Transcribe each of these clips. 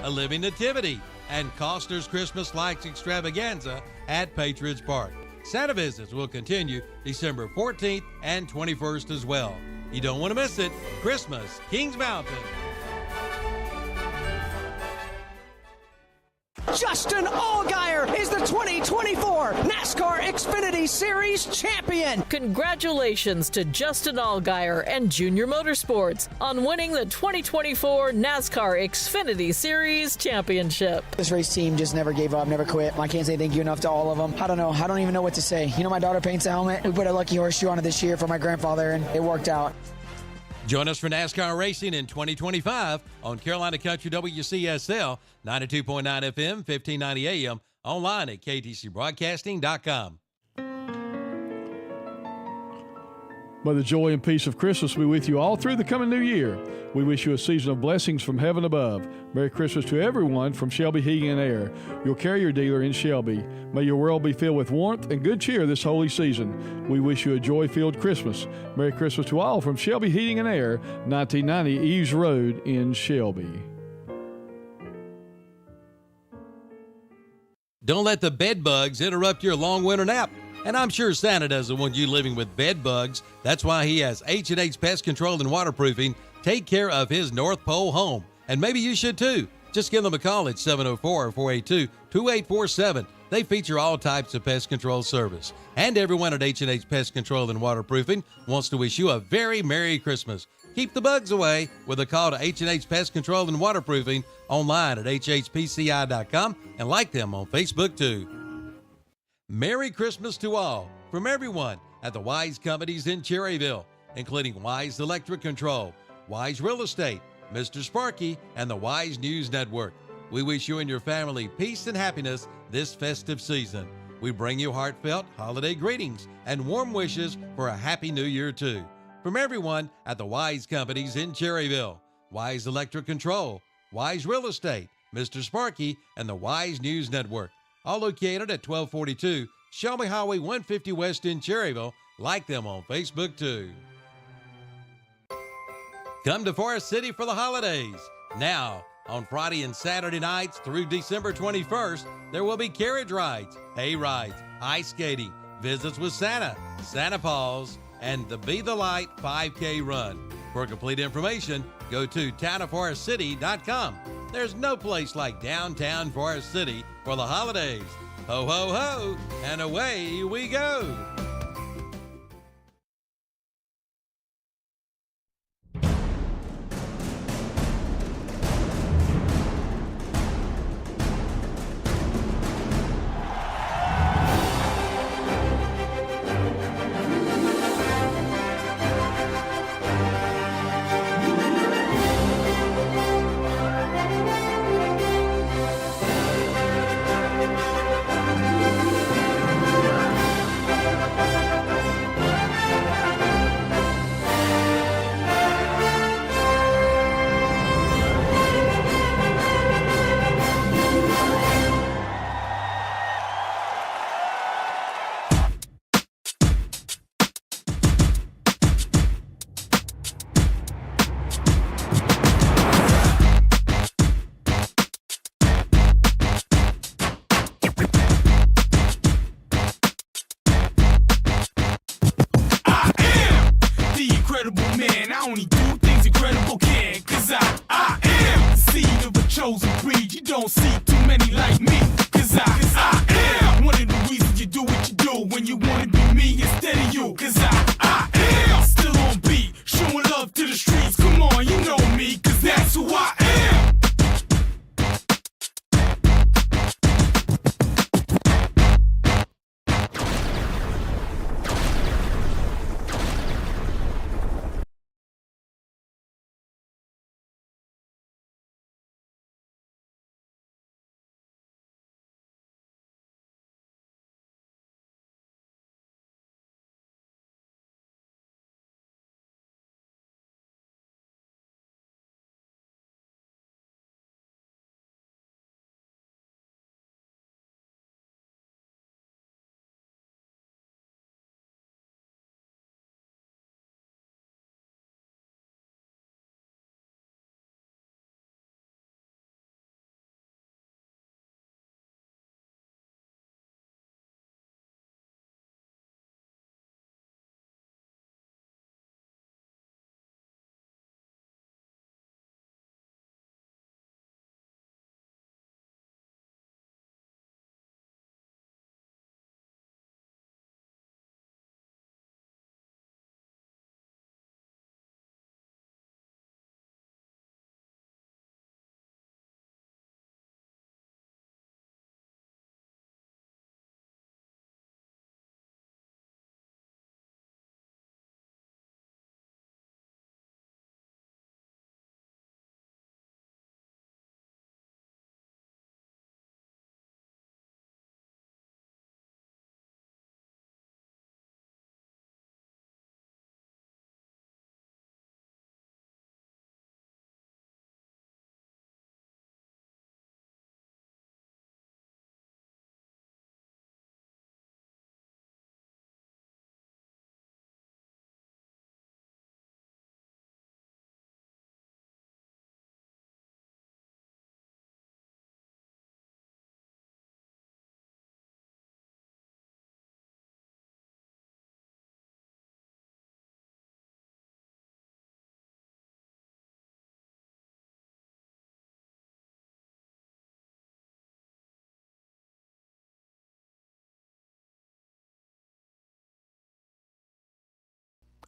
a living nativity, and Costner's Christmas Lights Extravaganza at Patriots Park. Santa visits will continue December 14th and 21st as well. You don't want to miss it. Christmas, Kings Mountain. Justin Allgaier is the 2024 NASCAR Xfinity Series champion. Congratulations to Justin Allgaier and Junior Motorsports on winning the 2024 NASCAR Xfinity Series championship. This race team just never gave up, never quit. I can't say thank you enough to all of them. I don't know. I don't even know what to say. You know, my daughter paints a helmet. We put a lucky horseshoe on it this year for my grandfather, and it worked out. Join us for NASCAR racing in 2025 on Carolina Country WCSL, 92.9 FM, 1590 AM, online at ktcbroadcasting.com. May the joy and peace of Christmas be with you all through the coming new year. We wish you a season of blessings from heaven above. Merry Christmas to everyone from Shelby Heating and Air, your carrier dealer in Shelby. May your world be filled with warmth and good cheer this holy season. We wish you a joy-filled Christmas. Merry Christmas to all from Shelby Heating and Air, 1990 Eves Road in Shelby. Don't let the bed bugs interrupt your long winter nap. And I'm sure Santa doesn't want you living with bed bugs. That's why he has H&H Pest Control and Waterproofing take care of his North Pole home. And maybe you should too. Just give them a call at 704-482-2847. They feature all types of pest control service. And everyone at H&H Pest Control and Waterproofing wants to wish you a very Merry Christmas. Keep the bugs away with a call to H&H Pest Control and Waterproofing online at hhpci.com and like them on Facebook too. Merry Christmas to all from everyone at the Wise Companies in Cherryville, including Wise Electric Control, Wise Real Estate, Mr. Sparky, and the Wise News Network. We wish you and your family peace and happiness this festive season. We bring you heartfelt holiday greetings and warm wishes for a happy new year too. From everyone at the Wise Companies in Cherryville, Wise Electric Control, Wise Real Estate, Mr. Sparky, and the Wise News Network. All located at 1242 Shelby Highway 150 West in Cherryville. Like them on Facebook too. Come to Forest City for the holidays. Now, on Friday and Saturday nights through December 21st, there will be carriage rides, hay rides, ice skating, visits with Santa, Santa Paws, and the Be the Light 5K run. For complete information, go to townofforestcity.com. There's no place like downtown Forest City for the holidays. Ho, ho, ho, and away we go.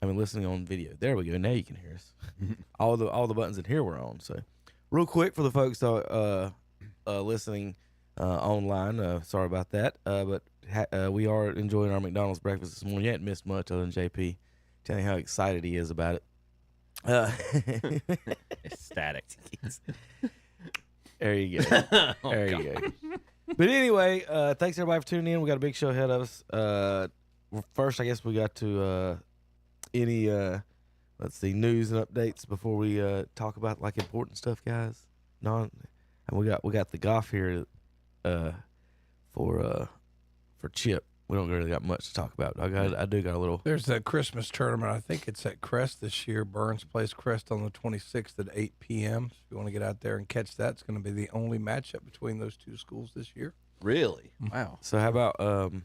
listening on video. There we go. Now you can hear us. all the buttons in here were on. So, real quick for the folks listening online, sorry about that. But we are enjoying our McDonald's breakfast this morning. You hadn't missed much other than JP telling how excited he is about it. Ecstatic. There you go. There you go. But anyway, thanks everybody for tuning in. We got a big show ahead of us. First, I guess we got to any news and updates before we talk about like important stuff, guys. And we got the golf here for Chip. We don't really got much to talk about. I do got a little. There's that Christmas tournament. I think it's at Crest this year. Burns plays Crest on the 26th at 8 p.m. So if you want to get out there and catch that, it's going to be the only matchup between those two schools this year. Really? Wow. So how about did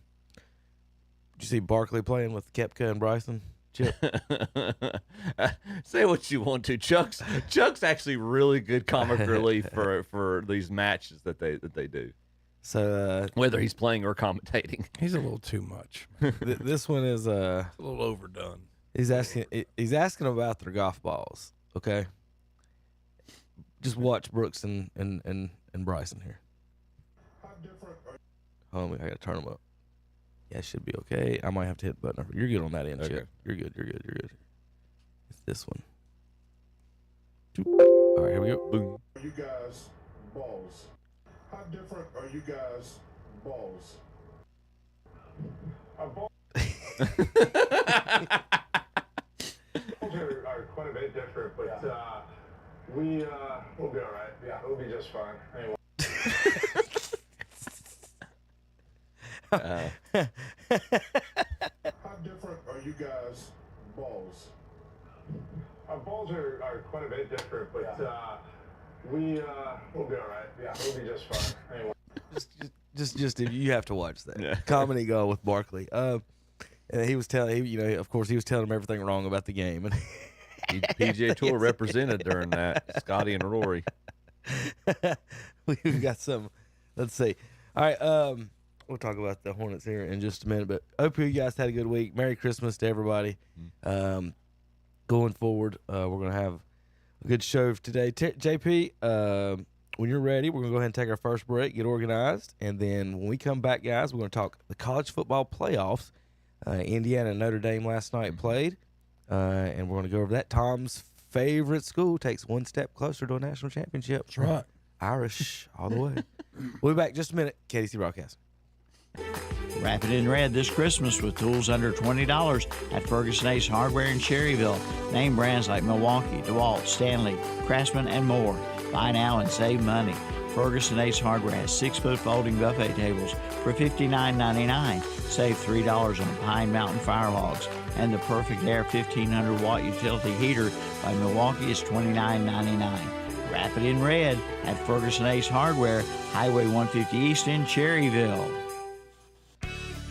you see Barkley playing with Koepka and Bryson? Chip. Say what you want to. Chuck's actually really good comic relief for these matches that they do. So whether he's playing or commentating, he's a little too much. This one is a little overdone. He's asking about their golf balls. Okay, just watch Brooks and Bryson here. Hold on, I gotta turn them up. Yeah, it should be okay. I might have to hit the button. You're good on that end, okay. Chip. You're good. It's this one. All right, here we go. Boom. Are you guys balls? How different are you guys balls? Our balls are quite a bit different, but we'll be all right. Yeah, we'll be just fine. Anyway. How different are you guys balls? Our balls are quite a bit different, but we'll be all right. Yeah, we'll be just fine. Anyway. Just if you have to watch that comedy go with Barkley. And he was telling, of course, he was telling him everything wrong about the game. And PGA Tour represented during that, Scotty and Rory. We've got some. Let's see. All right, we'll talk about the Hornets here in just a minute. But hope you guys had a good week. Merry Christmas to everybody. Going forward, we're gonna have a good show today. JP, when you're ready, we're going to go ahead and take our first break, get organized, and then when we come back, guys, we're going to talk the college football playoffs. Indiana and Notre Dame last night played, and we're going to go over that. Tom's favorite school takes one step closer to a national championship. That's right. Irish all the way. We'll be back in just a minute. KDC Broadcast. Wrap it in red this Christmas with tools under $20 at Ferguson Ace Hardware in Cherryville. Name brands like Milwaukee, DeWalt, Stanley, Craftsman, and more. Buy now and save money. Ferguson Ace Hardware has 6-foot folding buffet tables for $59.99. Save $3 on Pine Mountain fire logs. And the Perfect Air 1500-watt utility heater by Milwaukee is $29.99. Wrap it in red at Ferguson Ace Hardware, Highway 150 East in Cherryville.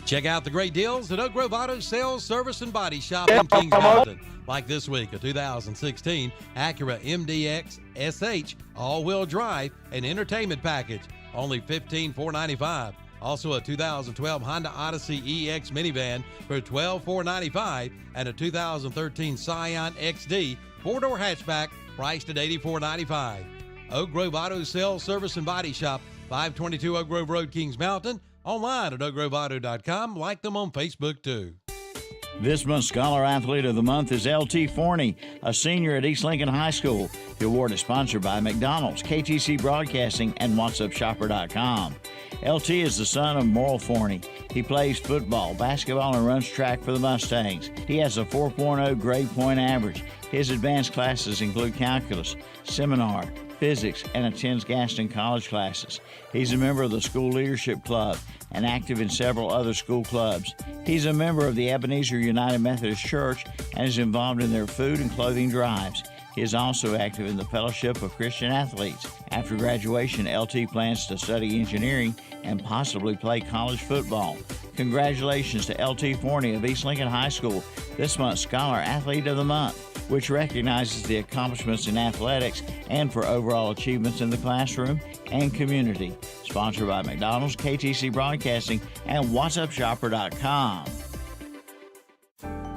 Check out the great deals at Oak Grove Auto Sales, Service, and Body Shop in Kings Mountain. Like this week, a 2016 Acura MDX SH all-wheel drive and entertainment package, only $15,495. Also a 2012 Honda Odyssey EX minivan for $12,495 and a 2013 Scion XD 4-door hatchback priced at $84,995. Oak Grove Auto Sales, Service, and Body Shop, 522 Oak Grove Road, Kings Mountain. Online at oakgroveauto.com. Like them on Facebook, too. This month's Scholar Athlete of the Month is L.T. Forney, a senior at East Lincoln High School. The award is sponsored by McDonald's, KTC Broadcasting, and WhatsUpShopper.com. L.T. is the son of Merle Forney. He plays football, basketball, and runs track for the Mustangs. He has a 4.0 grade point average. His advanced classes include calculus, seminar, physics, and attends Gaston College classes. He's a member of the School Leadership Club and active in several other school clubs. He's a member of the Ebenezer United Methodist Church and is involved in their food and clothing drives. He is also active in the Fellowship of Christian Athletes. After graduation, LT plans to study engineering and possibly play college football. Congratulations to LT Forney of East Lincoln High School, this month's Scholar Athlete of the Month, which recognizes the accomplishments in athletics and for overall achievements in the classroom and community. Sponsored by McDonald's, KTC Broadcasting, and WhatsUpShopper.com.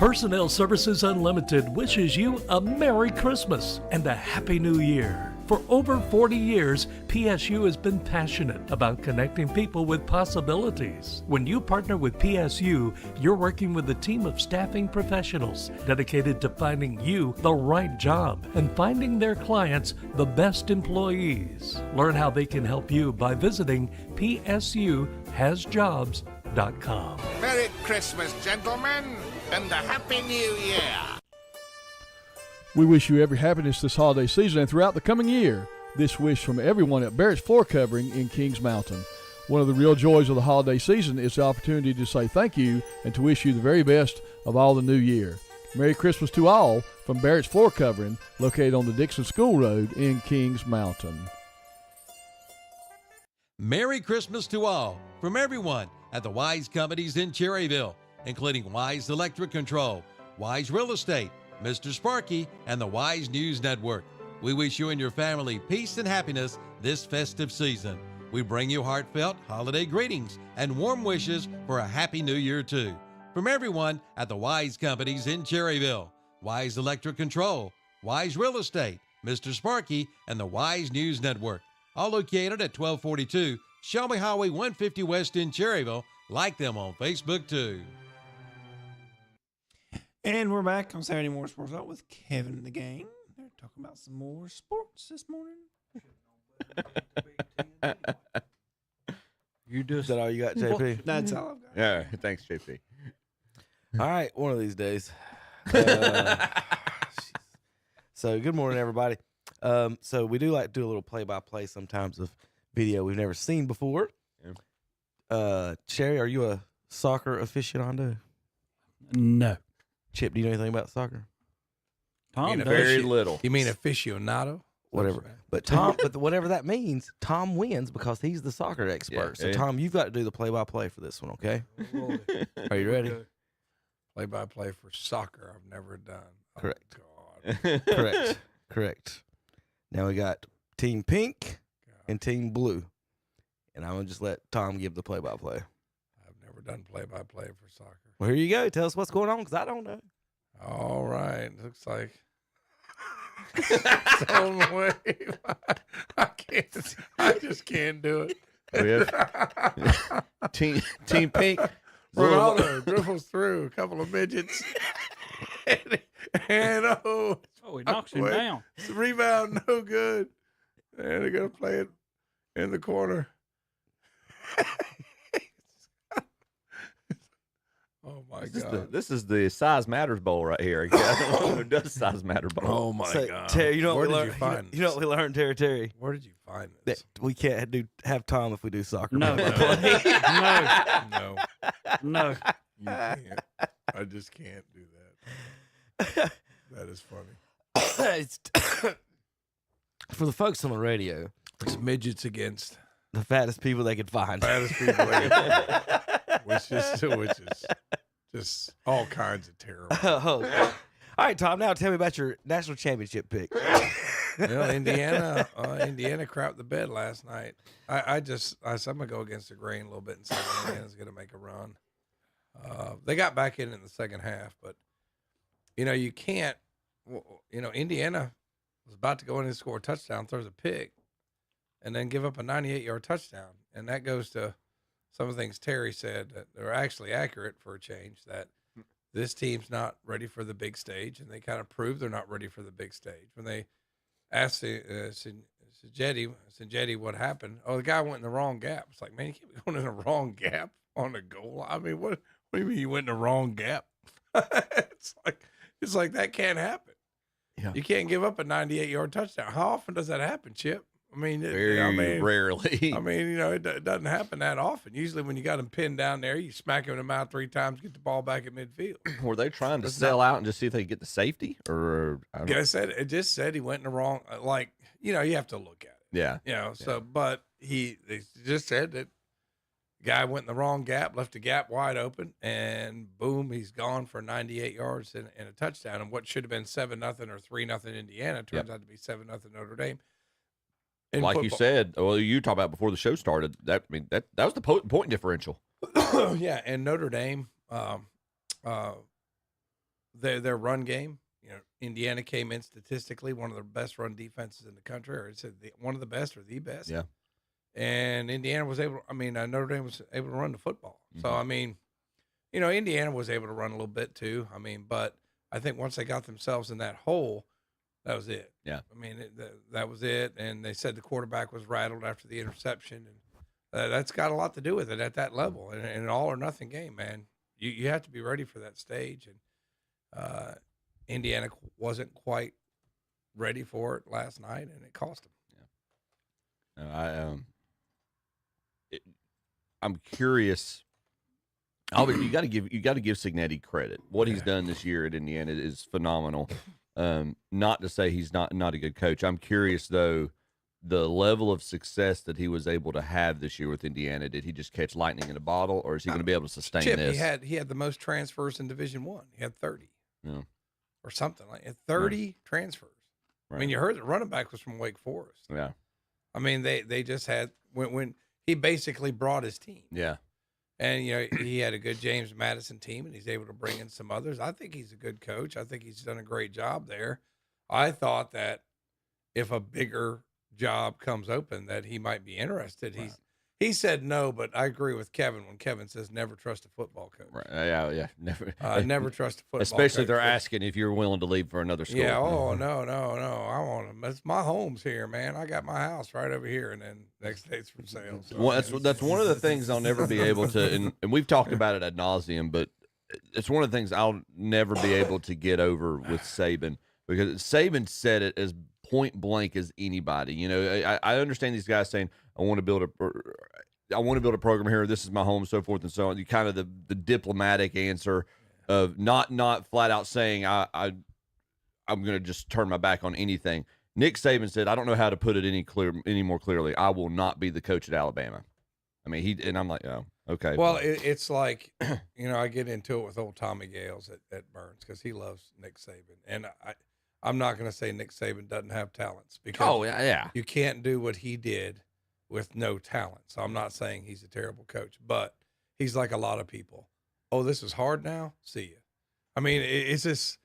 Personnel Services Unlimited wishes you a Merry Christmas and a Happy New Year. For over 40 years, PSU has been passionate about connecting people with possibilities. When you partner with PSU, you're working with a team of staffing professionals dedicated to finding you the right job and finding their clients the best employees. Learn how they can help you by visiting psuhasjobs.com. Merry Christmas, gentlemen, and a Happy New Year. We wish you every happiness this holiday season and throughout the coming year. This wish from everyone at Barrett's Floor Covering in Kings Mountain. One of the real joys of the holiday season is the opportunity to say thank you and to wish you the very best of all the new year. Merry Christmas to all from Barrett's Floor Covering, located on the Dixon School Road in Kings Mountain. Merry Christmas to all from everyone at the Wise Companies in Cherryville, including Wise Electric Control, Wise Real Estate, Mr. Sparky, and the Wise News Network. We wish you and your family peace and happiness this festive season. We bring you heartfelt holiday greetings and warm wishes for a happy new year too. From everyone at the Wise Companies in Cherryville, Wise Electric Control, Wise Real Estate, Mr. Sparky, and the Wise News Network. All located at 1242 Shelby Highway 150 West in Cherryville. Like them on Facebook too. And we're back on Saturday Morning Sports Talk with Kevin and the gang. They're talking about some more sports this morning. Is that all you got, JP? That's all I've got. Yeah, thanks, JP. All right, one of these days. So good morning, everybody. So we do like to do a little play-by-play sometimes of video we've never seen before. Yeah. Sherry, are you a soccer aficionado? No. Chip, do you know anything about soccer? Tom does. Very little. You mean aficionado? Whatever. But Tom, whatever that means, Tom wins because he's the soccer expert. So Tom, you've got to do the play-by-play for this one, okay? Are you ready? Play-by-play for soccer I've never done. Correct. Oh, God. Correct. Now we got Team Pink and Team Blue. And I'm going to just let Tom give the play-by-play. I've never done play-by-play for soccer. Well, here you go. Tell us what's going on because I don't know. All right. Looks like some wave. I can't. I just can't do it. We have Team Pink. Ronaldo dribbles through a couple of midgets. and he knocks him down. Rebound, no good. And they're going to play it in the corner. Oh, my God. This is the Size Matters Bowl right here. Who does Size Matter Bowl? Oh, my God. Terry, you know Where what did you find you know what we learned, Terry? Where did you find this? That we can't have Tom if we do soccer. No. No. No. You can't. I just can't do that. That is funny. For the folks on the radio, It's midgets against the fattest people they could find. fattest people. They can- which is just all kinds of terrible. All right, Tom. Now tell me about your national championship pick. Indiana crapped the bed last night. I said I'm gonna go against the grain a little bit and say Indiana's gonna make a run. They got back in the second half, but you can't. Indiana was about to go in and score a touchdown, throws a pick, and then give up a 98-yard touchdown, and that goes to some of the things Terry said that they're actually accurate for a change, that this team's not ready for the big stage, and they kind of proved they're not ready for the big stage. When they asked Sinjetti what happened, the guy went in the wrong gap. It's like, man, you can't be going in the wrong gap on the goal. I mean, what do you mean you went in the wrong gap? It's like that can't happen. Yeah. You can't give up a 98-yard touchdown. How often does that happen, Chip? I mean, Very rarely. I mean, it doesn't happen that often. Usually when you got them pinned down there, you smack them in the mouth 3 times, get the ball back at midfield. Were they trying to sell out and just see if they could get the safety? Or It just said he went in the wrong, you have to look at it. Yeah. But they just said that guy went in the wrong gap, left the gap wide open, and boom, he's gone for 98 yards and a touchdown. And what should have been 7-0 or 3-0 Indiana turns out to be 7-0 Notre Dame. Like you said, you talked about before the show started. That was the point differential. Yeah, and Notre Dame their run game. Indiana came in statistically one of the best run defenses in the country, or one of the best or the best. Yeah. And Indiana was able. Notre Dame was able to run the football. So Indiana was able to run a little bit too. But I think once they got themselves in that hole, that was it. Yeah. That was it. And they said the quarterback was rattled after the interception, and that's got a lot to do with it at that level. And an all or nothing game, man. You have to be ready for that stage, and Indiana wasn't quite ready for it last night, and it cost them. Yeah. I'm curious. You got to give Cignetti credit. What he's done this year at Indiana is phenomenal. Not to say he's not a good coach. I'm curious though, the level of success that he was able to have this year with Indiana. Did he just catch lightning in a bottle, or is he going to be able to sustain Chip, this? He had the most transfers in Division I. He had 30. Yeah. Or something like that. 30 transfers. Right. You heard the running back was from Wake Forest. Yeah. They just had when he basically brought his team. Yeah. And he had a good James Madison team, and he's able to bring in some others. I think he's a good coach. I think he's done a great job there. I thought that if a bigger job comes open, that he might be interested. Right. He said no, but I agree with Kevin when Kevin says never trust a football coach. Right. Yeah. Never. Never trust a football Especially coach. if they're asking if you're willing to leave for another school. Yeah. Oh, no. I want him. It's my home's here, man. I got my house right over here, and then next day it's for sale. So, well, that's one of the things I'll never be able to, and we've talked about it ad nauseum, but it's one of the things I'll never be able to get over with Saban, because Saban said it as point blank as anybody. I understand these guys saying, I want to build a program here. This is my home, so forth and so on. You kind of the diplomatic answer of not flat out saying I'm going to just turn my back on anything. Nick Saban said, I don't know how to put it any more clearly. I will not be the coach at Alabama. And I'm like, oh, okay. Well, it's like, I get into it with old Tommy Gales at Burns because he loves Nick Saban, and I'm not going to say Nick Saban doesn't have talents, because you can't do what he did with no talent. So I'm not saying he's a terrible coach, but he's like a lot of people. Oh, this is hard now? See ya. It's just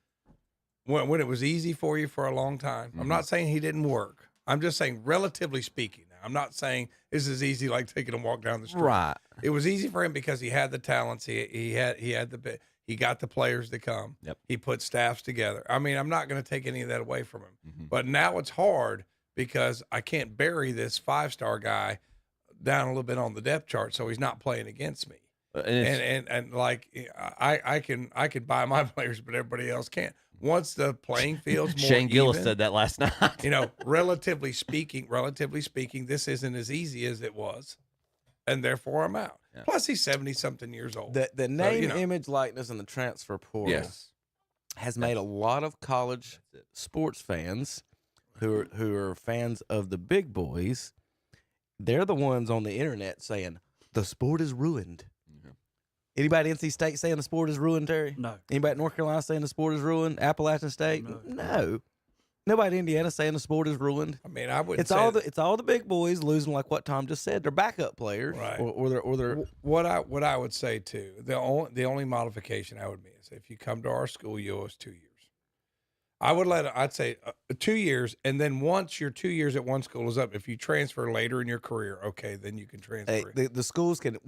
when it was easy for you for a long time. I'm not saying he didn't work. I'm just saying, relatively speaking. Now, I'm not saying this is easy like taking a walk down the street. Right. It was easy for him because he had the talents. He got the players to come. Yep. He put staffs together. I'm not going to take any of that away from him. But now it's hard because I can't bury this 5-star guy down a little bit on the depth chart, so he's not playing against me. And like I could buy my players, but everybody else can't. Once the playing field's more Shane Gillis even, said that last night. relatively speaking, this isn't as easy as it was, and therefore I'm out. Yeah. Plus, he's 70-something years old. The name, image, likeness, and the transfer portal has made a lot of college sports fans who are fans of the big boys. They're the ones on the internet saying the sport is ruined. Anybody at NC State saying the sport is ruined, Terry? No. Anybody at North Carolina saying the sport is ruined? Appalachian State? No. Nobody in Indiana saying the sport is ruined. I would. It's all the big boys losing, like what Tom just said. They're backup players, right? Or they're what I would say too. The only modification I would make is if you come to our school, you owe us 2 years. I'd say 2 years, and then once your 2 years at one school is up, if you transfer later in your career, okay, then you can transfer. The schools can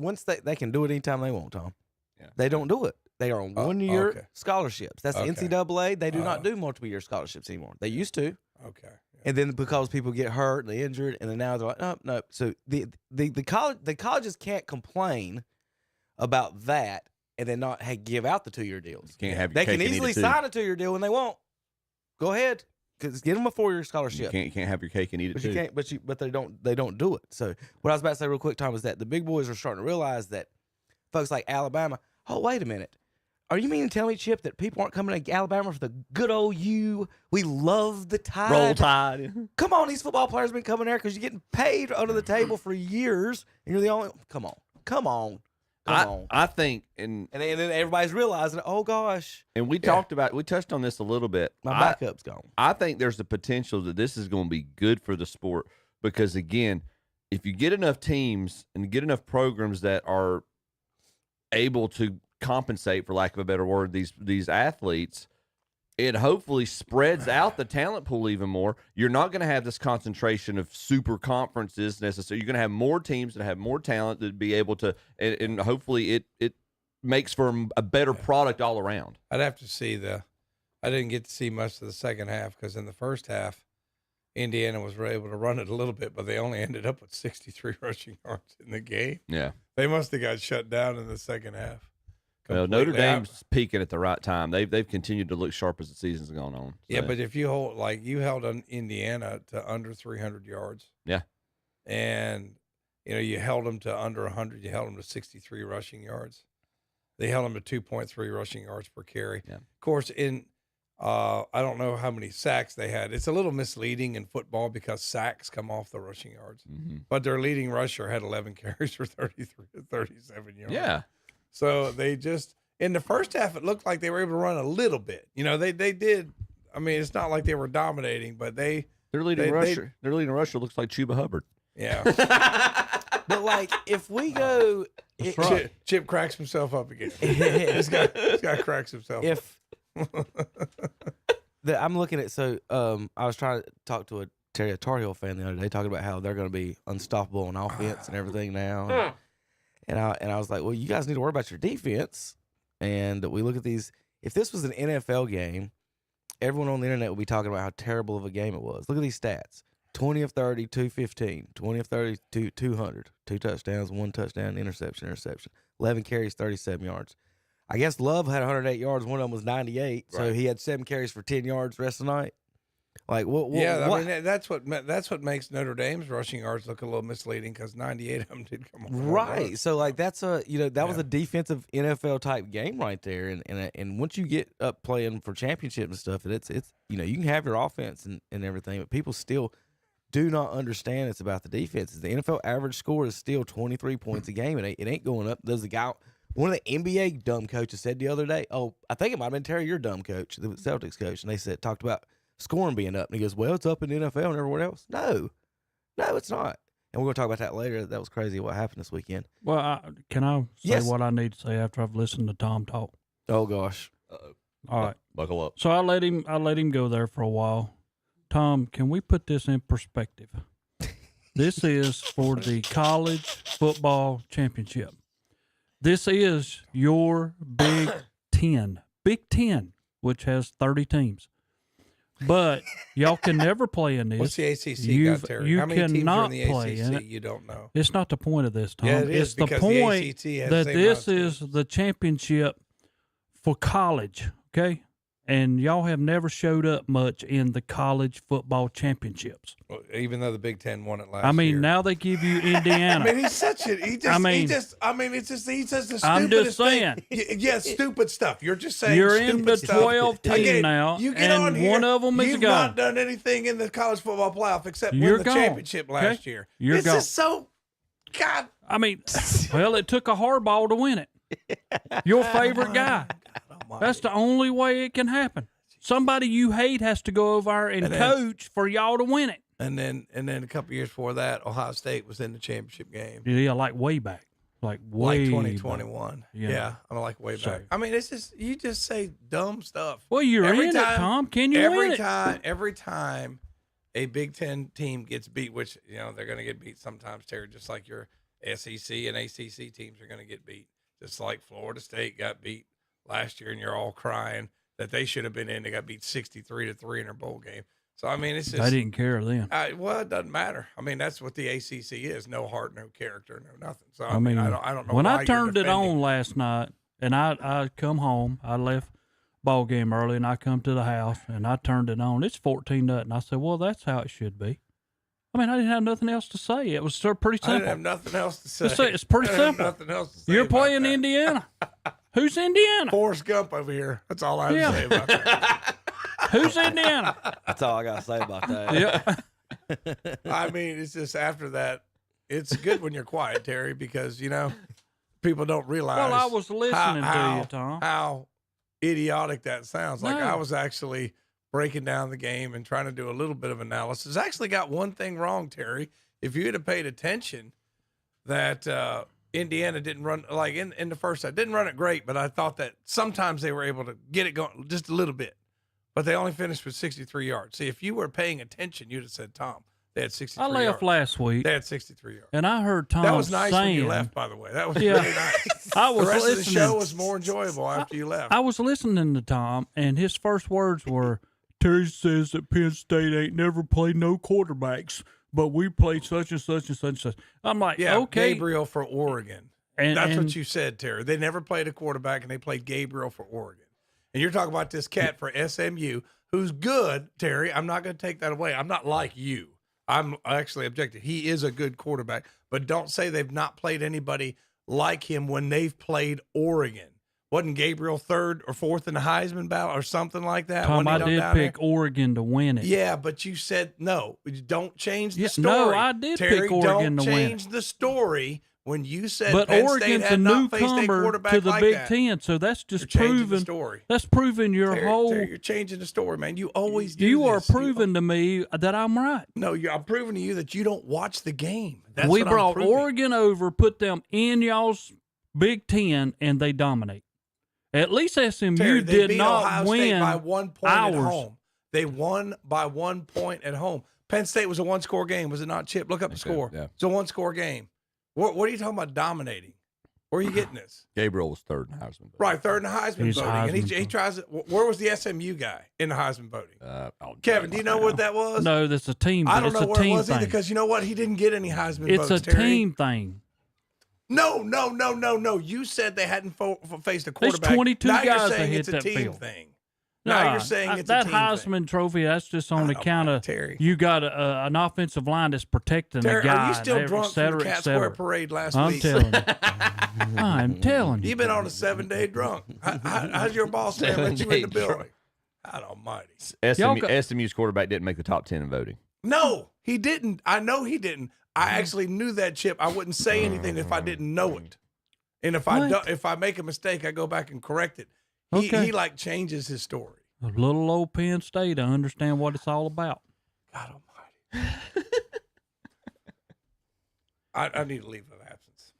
they can do it anytime they want, Tom. Yeah. They don't do it. They are on 1 year scholarships. That's the NCAA. They do not do multiple year scholarships anymore. They used to. Okay. Yeah. And then because people get hurt, they injured, and then now they're like, no. So the colleges can't complain about that and then not give out the 2 year deals. You can't have your they cake can and easily eat it sign a 2 year deal when they want. Go ahead, because get them a 4 year scholarship. You can't have your cake and eat it but too. You can't. But they don't do it. So what I was about to say real quick, Tom, is that the big boys are starting to realize that folks like Alabama. Oh, wait a minute. Are you meaning to tell me, Chip, that people aren't coming to Alabama for the good old U? We love the Tide. Roll Tide. Come on, these football players have been coming there because you're getting paid under the table for years, and you're the only. Come on. I think, and then everybody's realizing, oh gosh. And we touched on this a little bit. My backup's gone. I think there's the potential that this is going to be good for the sport because, again, if you get enough teams and get enough programs that are able to compensate, for lack of a better word, these athletes, it hopefully spreads out the talent pool even more. You're not going to have this concentration of super conferences necessarily. You're going to have more teams that have more talent to be able to, and hopefully it makes for a better product all around. I'd have to see I didn't get to see much of the second half because in the first half, Indiana was able to run it a little bit, but they only ended up with 63 rushing yards in the game. Yeah. They must have got shut down in the second half. Well, Notre Dame's peaking at the right time. They've continued to look sharp as the season's gone on. So. Yeah, but if you held on Indiana to under 300 yards. Yeah. And, you held them to under 100. You held them to 63 rushing yards. They held them to 2.3 rushing yards per carry. Yeah. Of course, I don't know how many sacks they had. It's a little misleading in football because sacks come off the rushing yards. Mm-hmm. But their leading rusher had 11 carries for 37 yards. Yeah. So they just in the first half, it looked like they were able to run a little bit. They did. I mean, it's not like they were dominating, but their leading rusher looks like Chuba Hubbard. Yeah. But like, if we go, Chip cracks himself up again. This guy cracks himself. I'm looking at I was trying to talk to a Tar Heel fan the other day, talking about how they're going to be unstoppable on offense and everything now. And I was like, well, you guys need to worry about your defense. And we look at these. If this was an NFL game, everyone on the internet would be talking about how terrible of a game it was. Look at these stats: 20 of 30, 215; 20 of 30, 200; 2 touchdowns, 1 touchdown, interception; 11 carries, 37 yards. I guess Love had 108 yards. One of them was 98, so he had 7 carries for 10 yards the rest of the night. Like what? I mean, that's what makes Notre Dame's rushing yards look a little misleading because 98 of them did come off. Right. So like that's was a defensive NFL type game right there, and once you get up playing for championships and stuff, it's you can have your offense and everything, but people still do not understand it's about the defenses. The NFL average score is still 23 points a game, and it ain't going up. There's a guy. One of the NBA dumb coaches said the other day, I think it might have been Terry, your dumb coach, the Celtics coach, and they talked about scoring being up. And he goes, well, it's up in the NFL and everywhere else. No, it's not. And we're going to talk about that later. That was crazy what happened this weekend. Well, can I say what I need to say after I've listened to Tom talk? Oh, gosh. All right. Buckle up. So I let him go there for a while. Tom, can we put this in perspective? This is for the college football championship. This is your Big Ten, which has 30 teams. But y'all can never play in this. What's the ACC got, Terry? You How many teams are cannot in the play ACC? in it. You don't know. It's not the point of this, Tom. Yeah, it is, it's the because the point ACT has that the same this amount of is the championship for college, okay? And y'all have never showed up much in the college football championships. Well, even though the Big Ten won it last year. year. Now they give you Indiana. I mean, he's such a, he says the stupidest I'm just saying. thing. Yeah, stupid stuff. You're just saying you're stupid in the stuff. 12 team Again, now, you get and on here, one of them is you've gone. not done anything in the college football playoff except You're win the gone. championship last year. You're this gone. is so, God. I mean, well, it took a hardball to win it. Your favorite guy. That's the only way it can happen. Somebody you hate has to go over and coach for y'all to win it. And then a couple years before that, Ohio State was in the championship game. Yeah, like way back. Like way 2021. back. Yeah, I'm like way back. I mean, it's just you just say dumb stuff. Well, you're in it, Tom. Can you win it? Every time a Big Ten team gets beat, which they're going to get beat sometimes, Terry, just like your SEC and ACC teams are going to get beat, just like Florida State got beat last year, and you're all crying that they should have been in. They got beat 63-3 in their bowl game. So I mean, it's just I didn't care then. Well, it doesn't matter. I mean, that's what the ACC is: no heart, no character, no nothing. So I mean, I don't know. When why I turned you're it defending. on last night, and I come home, I left ball game early, and I come to the house, and I turned it on. It's 14-0. I said, well, that's how it should be. I mean, I didn't have nothing else to say. It was pretty simple. I didn't have nothing else to say. It's pretty simple. Nothing else to say. You're about playing that. Indiana. Who's Indiana? Forrest Gump over here. That's all I have to say about that. Who's Indiana? That's all I got to say about that. Yeah. I mean, it's just after that, it's good when you're quiet, Terry, because, people don't realize. Well, I was listening to you, Tom. How idiotic that sounds. Like No. I was actually breaking down the game and trying to do a little bit of analysis. I actually got one thing wrong, Terry. If you had paid attention, that Indiana didn't run like in the first half. Didn't run it great, but I thought that sometimes they were able to get it going just a little bit. but they only finished with 63 yards. See, if you were paying attention, you'd have said, Tom, they had 63 I left yards. last week. They had 63 yards. And I heard Tom That was nice when you saying- left, by the way. That was Yeah. really nice. I was the rest of the listening. show was more enjoyable after you left. I was listening to Tom, and his first words were, Terry says that Penn State ain't never played no quarterbacks, but we played such and such and such and such. I'm like, Yeah, okay. Gabriel for Oregon. And- That's and- what you said, Terry. They never played a quarterback, and they played Gabriel for Oregon. And you're talking about this cat for SMU, who's good, Terry. I'm not going to take that away. I'm not like you. I'm actually objective. He is a good quarterback, but don't say they've not played anybody like him when they've played Oregon. Wasn't Gabriel third or fourth in the Heisman battle or something like that? Tom, Wasn't he I down did there? pick Oregon to win it. Yeah, but you said no. Don't change the Yeah, story. no, I did Terry, pick Oregon don't to win change the story when you said But Penn State Oregon's a had not faced a newcomer quarterback to the like Big that. Ten, so that's just You're changing the proving. story. That's proving your Terry, whole. Terry, you're changing the story, man. You always do You are this. proving to me that I'm right. No, I'm proving to you that you don't watch the game. That's We what I'm brought proving. Oregon over, put them in y'all's Big Ten, and they dominate. At least SMU Terry, they did beat not Ohio win State by 1 point at ours. home. They won by 1 point at home. Penn State was a one-score game, was it not, Chip? Look up the score. Yeah. It's a one-score game. What are you talking about dominating? Where are you getting this? Gabriel was third in Heisman. Right, third in the Heisman He's voting. And Heisman he tries it. Where was the SMU guy in the Heisman voting? Oh, Kevin, do you know what that was? No, that's a team. I don't it's know a where it team was either thing. because you know what? He didn't get any Heisman It's votes, a Terry. team thing. No. You said they hadn't faced a There's quarterback. 22 now guys you're that saying hit it's a that team field. thing. Now Nah, you're saying it's that a team Heisman thing. Trophy. That's just on account of Terry. you got an offensive line that's protecting Terry, the guy. are you still and drunk et cetera, from the et Cat cetera. Square Parade last I'm week? telling you. I'm telling you. You've been on a 7-day drunk. How's your boss man let you in 7-day the building? drunk. God almighty. SMU's quarterback didn't make the top 10 in voting. No, he didn't. I know he didn't. I actually knew that, Chip. I wouldn't say anything if I didn't know it. And if I make a mistake, I go back and correct it. Okay. He like changes his story. A little old Penn State. I understand what it's all about. God almighty. I need to leave of absence.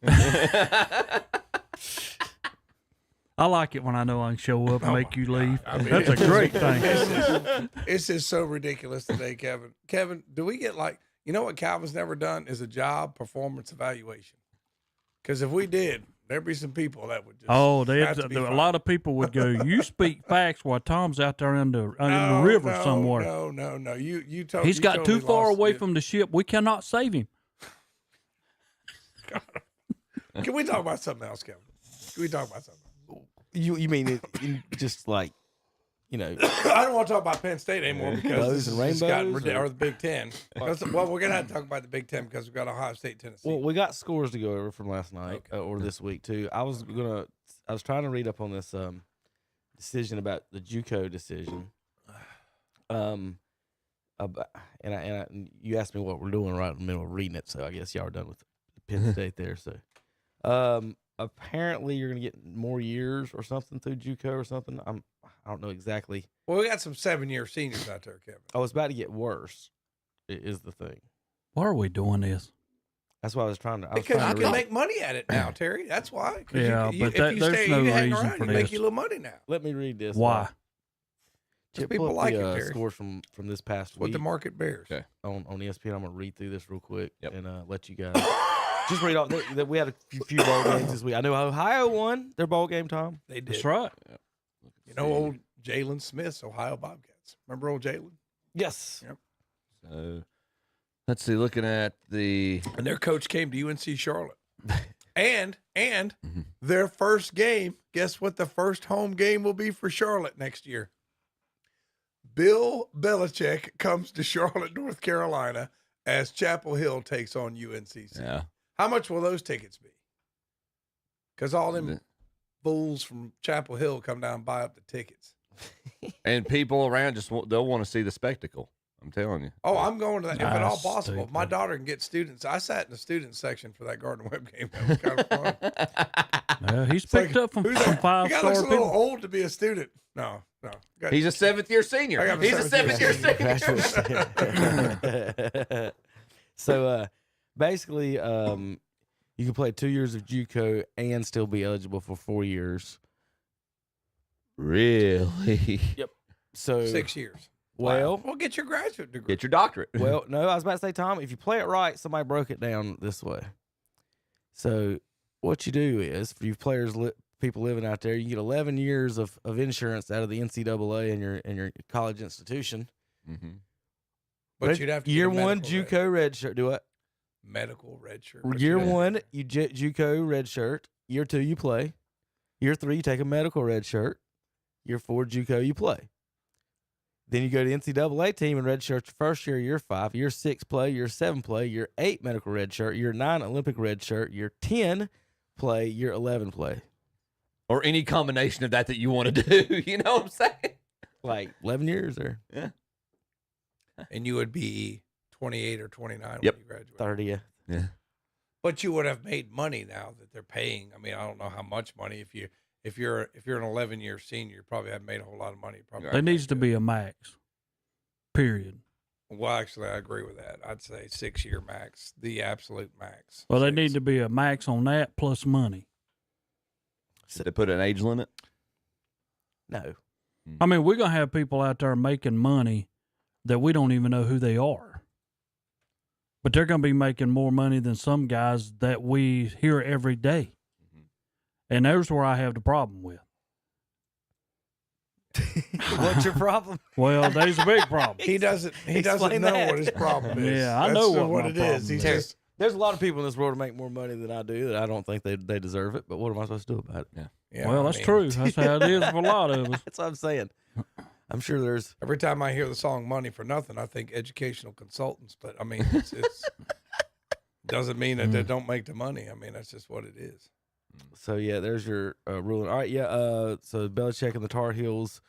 I like it when I know I can show up and Oh make my you leave. God. I mean, That's a great thing. It's just so ridiculous today, Kevin. Kevin, do we get you know what Calvin's never done is a job performance evaluation? Because if we did, there'd be some people that would just a lot of people would go, you speak facts while Tom's out there in the river somewhere. No. You told He's you got totally too far lost away it. from the ship. We cannot save him. Can we talk about something else, Kevin? Can we talk about something? You mean it just like, I don't want to talk about Penn State anymore because Bows and it's gotten rainbows, or the Big Ten. Well, we're gonna have to talk about the Big Ten because we've got Ohio State, Tennessee. well, we got scores to go over from last night or this week too. I was trying to read up on this decision about the JUCO decision. And you asked me what we're doing right in the middle of reading it, so I guess y'all are done with Penn State there. So, apparently you're gonna get more years or something through JUCO or something. I don't know exactly. Well, we got some 7-year seniors out there, Kevin. Oh, it's about to get worse. Is the thing. Why are we doing this? That's why I was trying to. Because you can make money at it now, Terry. That's why. Yeah, but if you there's stay, no you hang reason around, for you make this. you a little money now. Let me read this. Why? Chip, people pull up like the, it, Terry. scores from this past What week the market bears. Okay. on ESPN. I'm gonna read through this real quick and let you guys just read all. We had a few bowl games this week. I know Ohio won their bowl game, Tom. They did. That's right. You know, old Jalen Smith's Ohio Bobcats. Remember old Jalen? Yes. Yep. So let's see. Looking at the And their coach came to UNC Charlotte. and their first game, guess what the first home game will be for Charlotte next year? Bill Belichick comes to Charlotte, North Carolina, as Chapel Hill takes on UNCC. Yeah. How much will those tickets be? Because all them fools from Chapel Hill come down and buy up the tickets. and people around they'll want to see the spectacle. I'm telling you. Oh, I'm going to that if at all Nice, possible. If my daughter can get students. I sat in the student section for that Gardner Webb game. That was kind of fun. Yeah, he's picked up from Who's some that? The guy looks a five-star little people. old to be a student. No. He's a 7th-year senior. I got a He's a 7th-year 7th-year senior. So basically, you can play 2 years of JUCO and still be eligible for 4 years. Really? Yep. So 6 years. Well, Well, get your graduate degree. Get your doctorate. well, no, I was about to say, Tom, if you play it right, somebody broke it down this way. So what you do is, for you players, people living out there, you get 11 years of insurance out of the NCAA in your college institution. Mm-hmm. But you'd have to year get a one medical JUCO red shirt. Do what? medical red shirt. Year one, you JUCO red shirt. Year two, you play. Year three, you take a medical red shirt. Year four, JUCO, you play. Then you go to the NCAA team and red shirts first year, year 5, year 6 play, year 7 play, year 8 medical red shirt, year 9 Olympic red shirt, year 10 play, year 11 play. Or any combination of that you want to do. You know what I'm saying? Like 11 years or? Yeah. And you would be 28 or 29 when Yep. you graduate. 30, yeah. Yeah. But you would have made money now that they're paying. I mean, I don't know how much money. If you're an 11-year senior, you probably haven't made a whole lot of money. Probably There needs to be a max. Period. Well, actually, I agree with that. I'd say 6-year max, the absolute max. Well, there need to be a max on that plus money. Did they put an age limit? No. I mean, we're going to have people out there making money that we don't even know who they are. But they're going to be making more money than some guys that we hear every day. And there's where I have the problem with. What's your problem? Well, there's a big problem. He doesn't Explain know that. what his problem is. Yeah, I That's know just what my it problem is. He's is. just There's a lot of people in this world who make more money than I do that I don't think they deserve it. But what am I supposed to do about it? yeah, Well, I that's mean, true. That's how it is for a lot of us. That's what I'm saying. I'm sure there's. Every time I hear the song "Money for Nothing," I think educational consultants. But I mean, it's doesn't mean that they don't make the money. I mean, that's just what it is. So yeah, there's your ruling. All right, yeah. So Belichick and the Tar Heels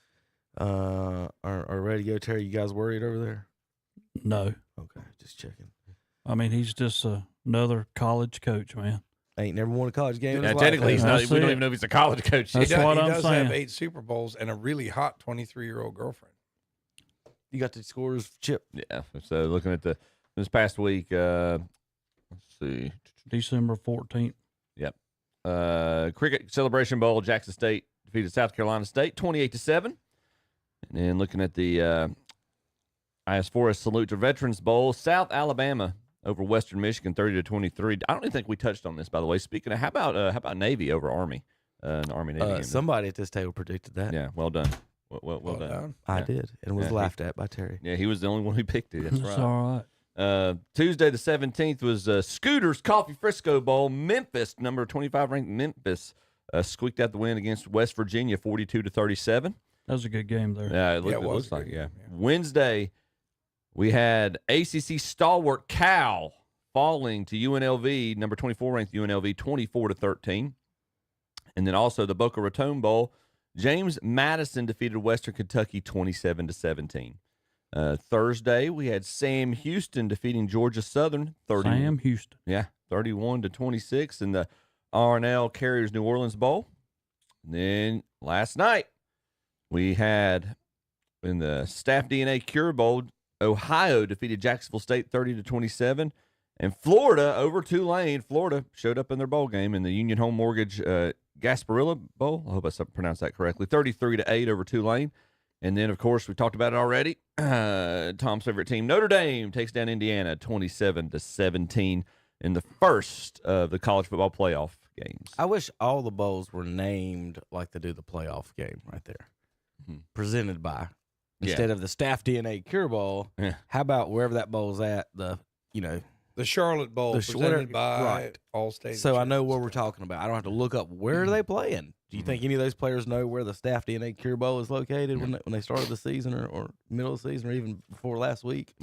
are ready to go. Terry, you guys worried over there? No. Okay, just checking. I mean, he's just another college coach, man. Ain't never won a college game. In Yeah, his technically, lifetime. he's not. We don't even know if he's a college coach. That's he does, what he I'm does saying. have 8 Super Bowls and a really hot 23-year-old girlfriend. You got the scores, Chip. Yeah. So looking at this past week, let's see. December 14th. Yep. Cricket Celebration Bowl, Jackson State defeated South Carolina State 28-7. And then looking at the IS Forest Salute to Veterans Bowl, South Alabama over Western Michigan 30-23. I don't even think we touched on this, by the way. Speaking of, how about Navy over Army? An Army-Navy game. Somebody at this table predicted that. Yeah, well done. Well done. I Yeah. did, and was Yeah, laughed at by Terry. Yeah, he was the only one who picked it. That's It's right. all right. Tuesday the 17th was Scooters Coffee Frisco Bowl. Memphis, number 25 ranked Memphis, squeaked out the win against West Virginia 42-37. That was a good game there. Yeah, it looks like, yeah. Wednesday, we had ACC stalwart Cal falling to UNLV, number 24 ranked UNLV, 24-13. And then also the Boca Raton Bowl, James Madison defeated Western Kentucky 27-17. Thursday, we had Sam Houston defeating Georgia Southern 30. Sam Houston. Yeah, 31-26 in the R&L Carriers New Orleans Bowl. And then last night, we had in the Staff DNA Cure Bowl, Ohio defeated Jacksonville State 30-27. And Florida over Tulane. Florida showed up in their bowl game in the Union Home Mortgage Gasparilla Bowl. I hope I pronounced that correctly. 33-8 over Tulane. And then, of course, we talked about it already. Tom's favorite team, Notre Dame, takes down Indiana 27-17 in the first of the college football playoff games. I wish all the bowls were named like they do the playoff game right there. Presented by. Instead of the Staff DNA Cure Bowl, how about wherever that bowl's at, the Charlotte Bowl presented by Allstate. So I know what we're talking about. I don't have to look up where are they playing. Do you think any of those players know where the Staff DNA Cure Bowl is located when they started the season or middle of the season or even before last week?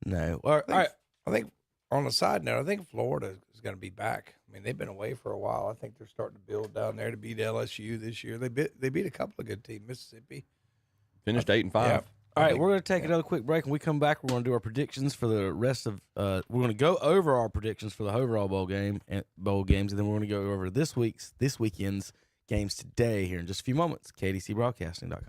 No. All right. I think on a side note, I think Florida is going to be back. I mean, they've been away for a while. I think they're starting to build down there to beat LSU this year. They beat a couple of good teams. Mississippi finished 8-5. Yeah. All right, we're going to take another quick break. When we come back, we're going to do our predictions for the rest of. We're going to go over our predictions for the overall bowl games, and then we're going to go over this weekend's games today here in just a few moments. KDCBroadcasting.com.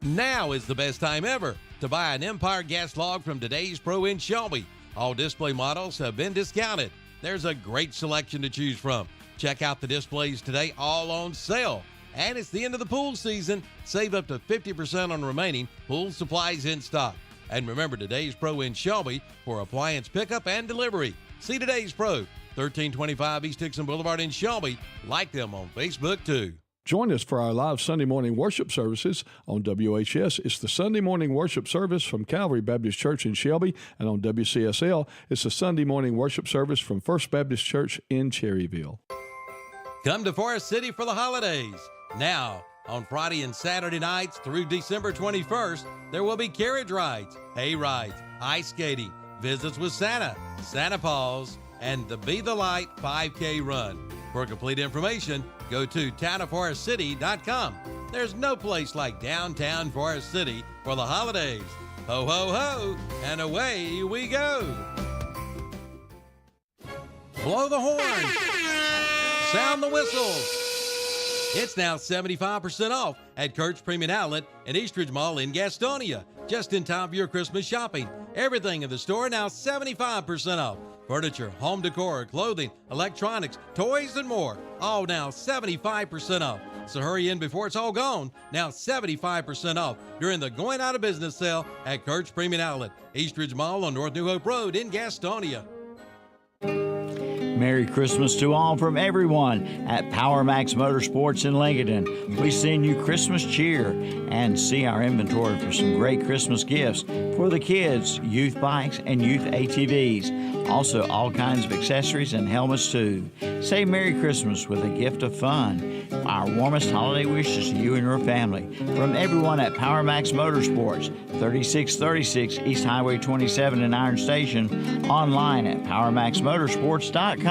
Now is the best time ever to buy an Empire gas log from Today's Pro in Shelby. All display models have been discounted. There's a great selection to choose from. Check out the displays today, all on sale. And it's the end of the pool season. Save up to 50% on remaining pool supplies in stock. And remember Today's Pro in Shelby for appliance pickup and delivery. See Today's Pro, 1325 East Dixon Boulevard in Shelby. Like them on Facebook, too. Join us for our live Sunday morning worship services on WHS. It's the Sunday morning worship service from Calvary Baptist Church in Shelby, and on WCSL, it's the Sunday morning worship service from First Baptist Church in Cherryville. Come to Forest City for the holidays. Now, on Friday and Saturday nights through December 21st, there will be carriage rides, hay rides, ice skating, visits with Santa, Santa Paws, and the Be the Light 5K run. For complete information, go to townofforestcity.com. There's no place like downtown Forest City for the holidays. Ho, ho, ho, and away we go. Blow the horn. Sound the whistle. It's now 75% off at Kurt's Premium Outlet and Eastridge Mall in Gastonia. Just in time for your Christmas shopping. Everything in the store now 75% off. Furniture, home decor, clothing, electronics, toys, and more. All now 75% off. So hurry in before it's all gone. Now 75% off during the Going Out of Business sale at Kurt's Premium Outlet, Eastridge Mall on North New Hope Road in Gastonia. Merry Christmas to all from everyone at Power Max Motorsports in Lincoln. We send you Christmas cheer and see our inventory for some great Christmas gifts for the kids, youth bikes, and youth ATVs. Also, all kinds of accessories and helmets, too. Say Merry Christmas with a gift of fun. Our warmest holiday wishes to you and your family from everyone at Power Max Motorsports, 3636 East Highway 27 in Iron Station, online at PowerMaxMotorsports.com.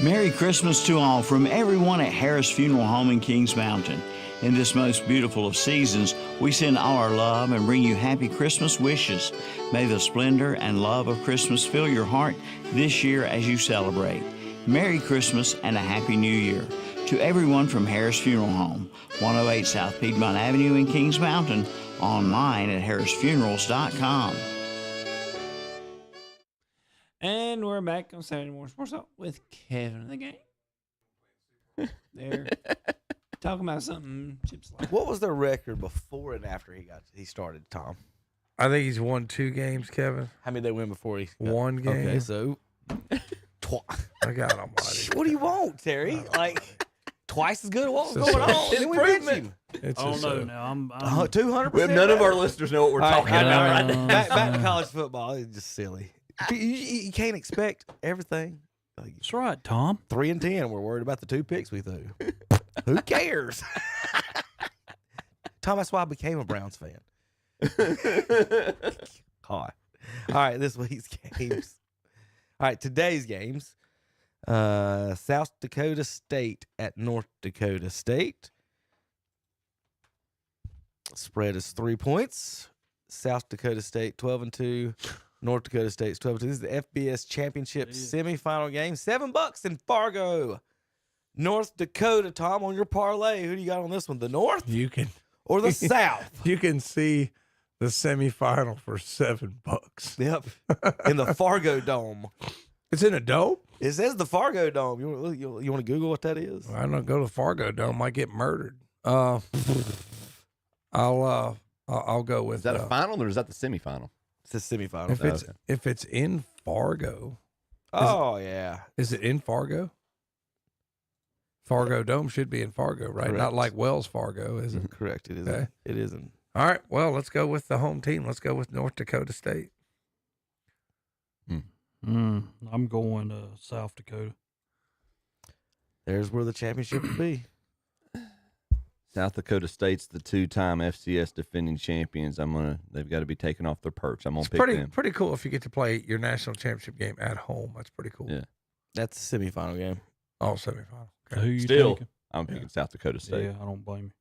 Merry Christmas to all from everyone at Harris Funeral Home in Kings Mountain. In this most beautiful of seasons, we send all our love and bring you happy Christmas wishes. May the splendor and love of Christmas fill your heart this year as you celebrate. Merry Christmas and a Happy New Year. To everyone from Harris Funeral Home, 108 South Piedmont Avenue in Kings Mountain, online at harrisfunerals.com. And we're back on Saturday Morning Sports Talk with Kevin in the game. They're talking about something Chip's like. What was their record before and after he started, Tom? I think he's won 2 games, Kevin. How many they win before he got, 1 game. Okay, so I got almighty. What do you want, Terry? Like twice as good. What's It's going a- on? Then we bench him. It's Oh just no, a- now I'm 200%. None of our listeners know what we're talking about right now. Back to college football. It's just silly. You can't expect everything. That's right, Tom. 3-10. We're worried about the 2 picks we threw. Who cares? Tom, that's why I became a Browns fan. God. All right, this week's games. All right, today's games. South Dakota State at North Dakota State. Spread is 3 points. South Dakota State 12-2. North Dakota State's 12-2. This is the FBS Championship semifinal game. $7 in Fargo. North Dakota, Tom, on your parlay. Who do you got on this one? The North You can or the South? you can see the semifinal for $7. Yep. In the Fargo Dome. It's in a dome? It says the Fargo Dome. You want to Google what that is? I don't go to Fargo Dome. I get murdered. I'll go with Is that a final or is that the semifinal? It's a semifinal. If it's in Fargo. Yeah. Is it in Fargo? Fargo Dome should be in Fargo, right? Correct. Not like Wells Fargo, is it? Correct. It is. Okay. It isn't. All right. Well, let's go with the home team. Let's go with North Dakota State. I'm going South Dakota. There's where the championship will be. South Dakota State's the 2-time FCS defending champions. They've got to be taken off their perch. I'm gonna pick them. Pretty cool if you get to play your national championship game at home. That's pretty cool. Yeah. That's the semifinal game. Oh, semifinal. So who you Still, taking? I'm picking South Dakota State. Yeah, I don't blame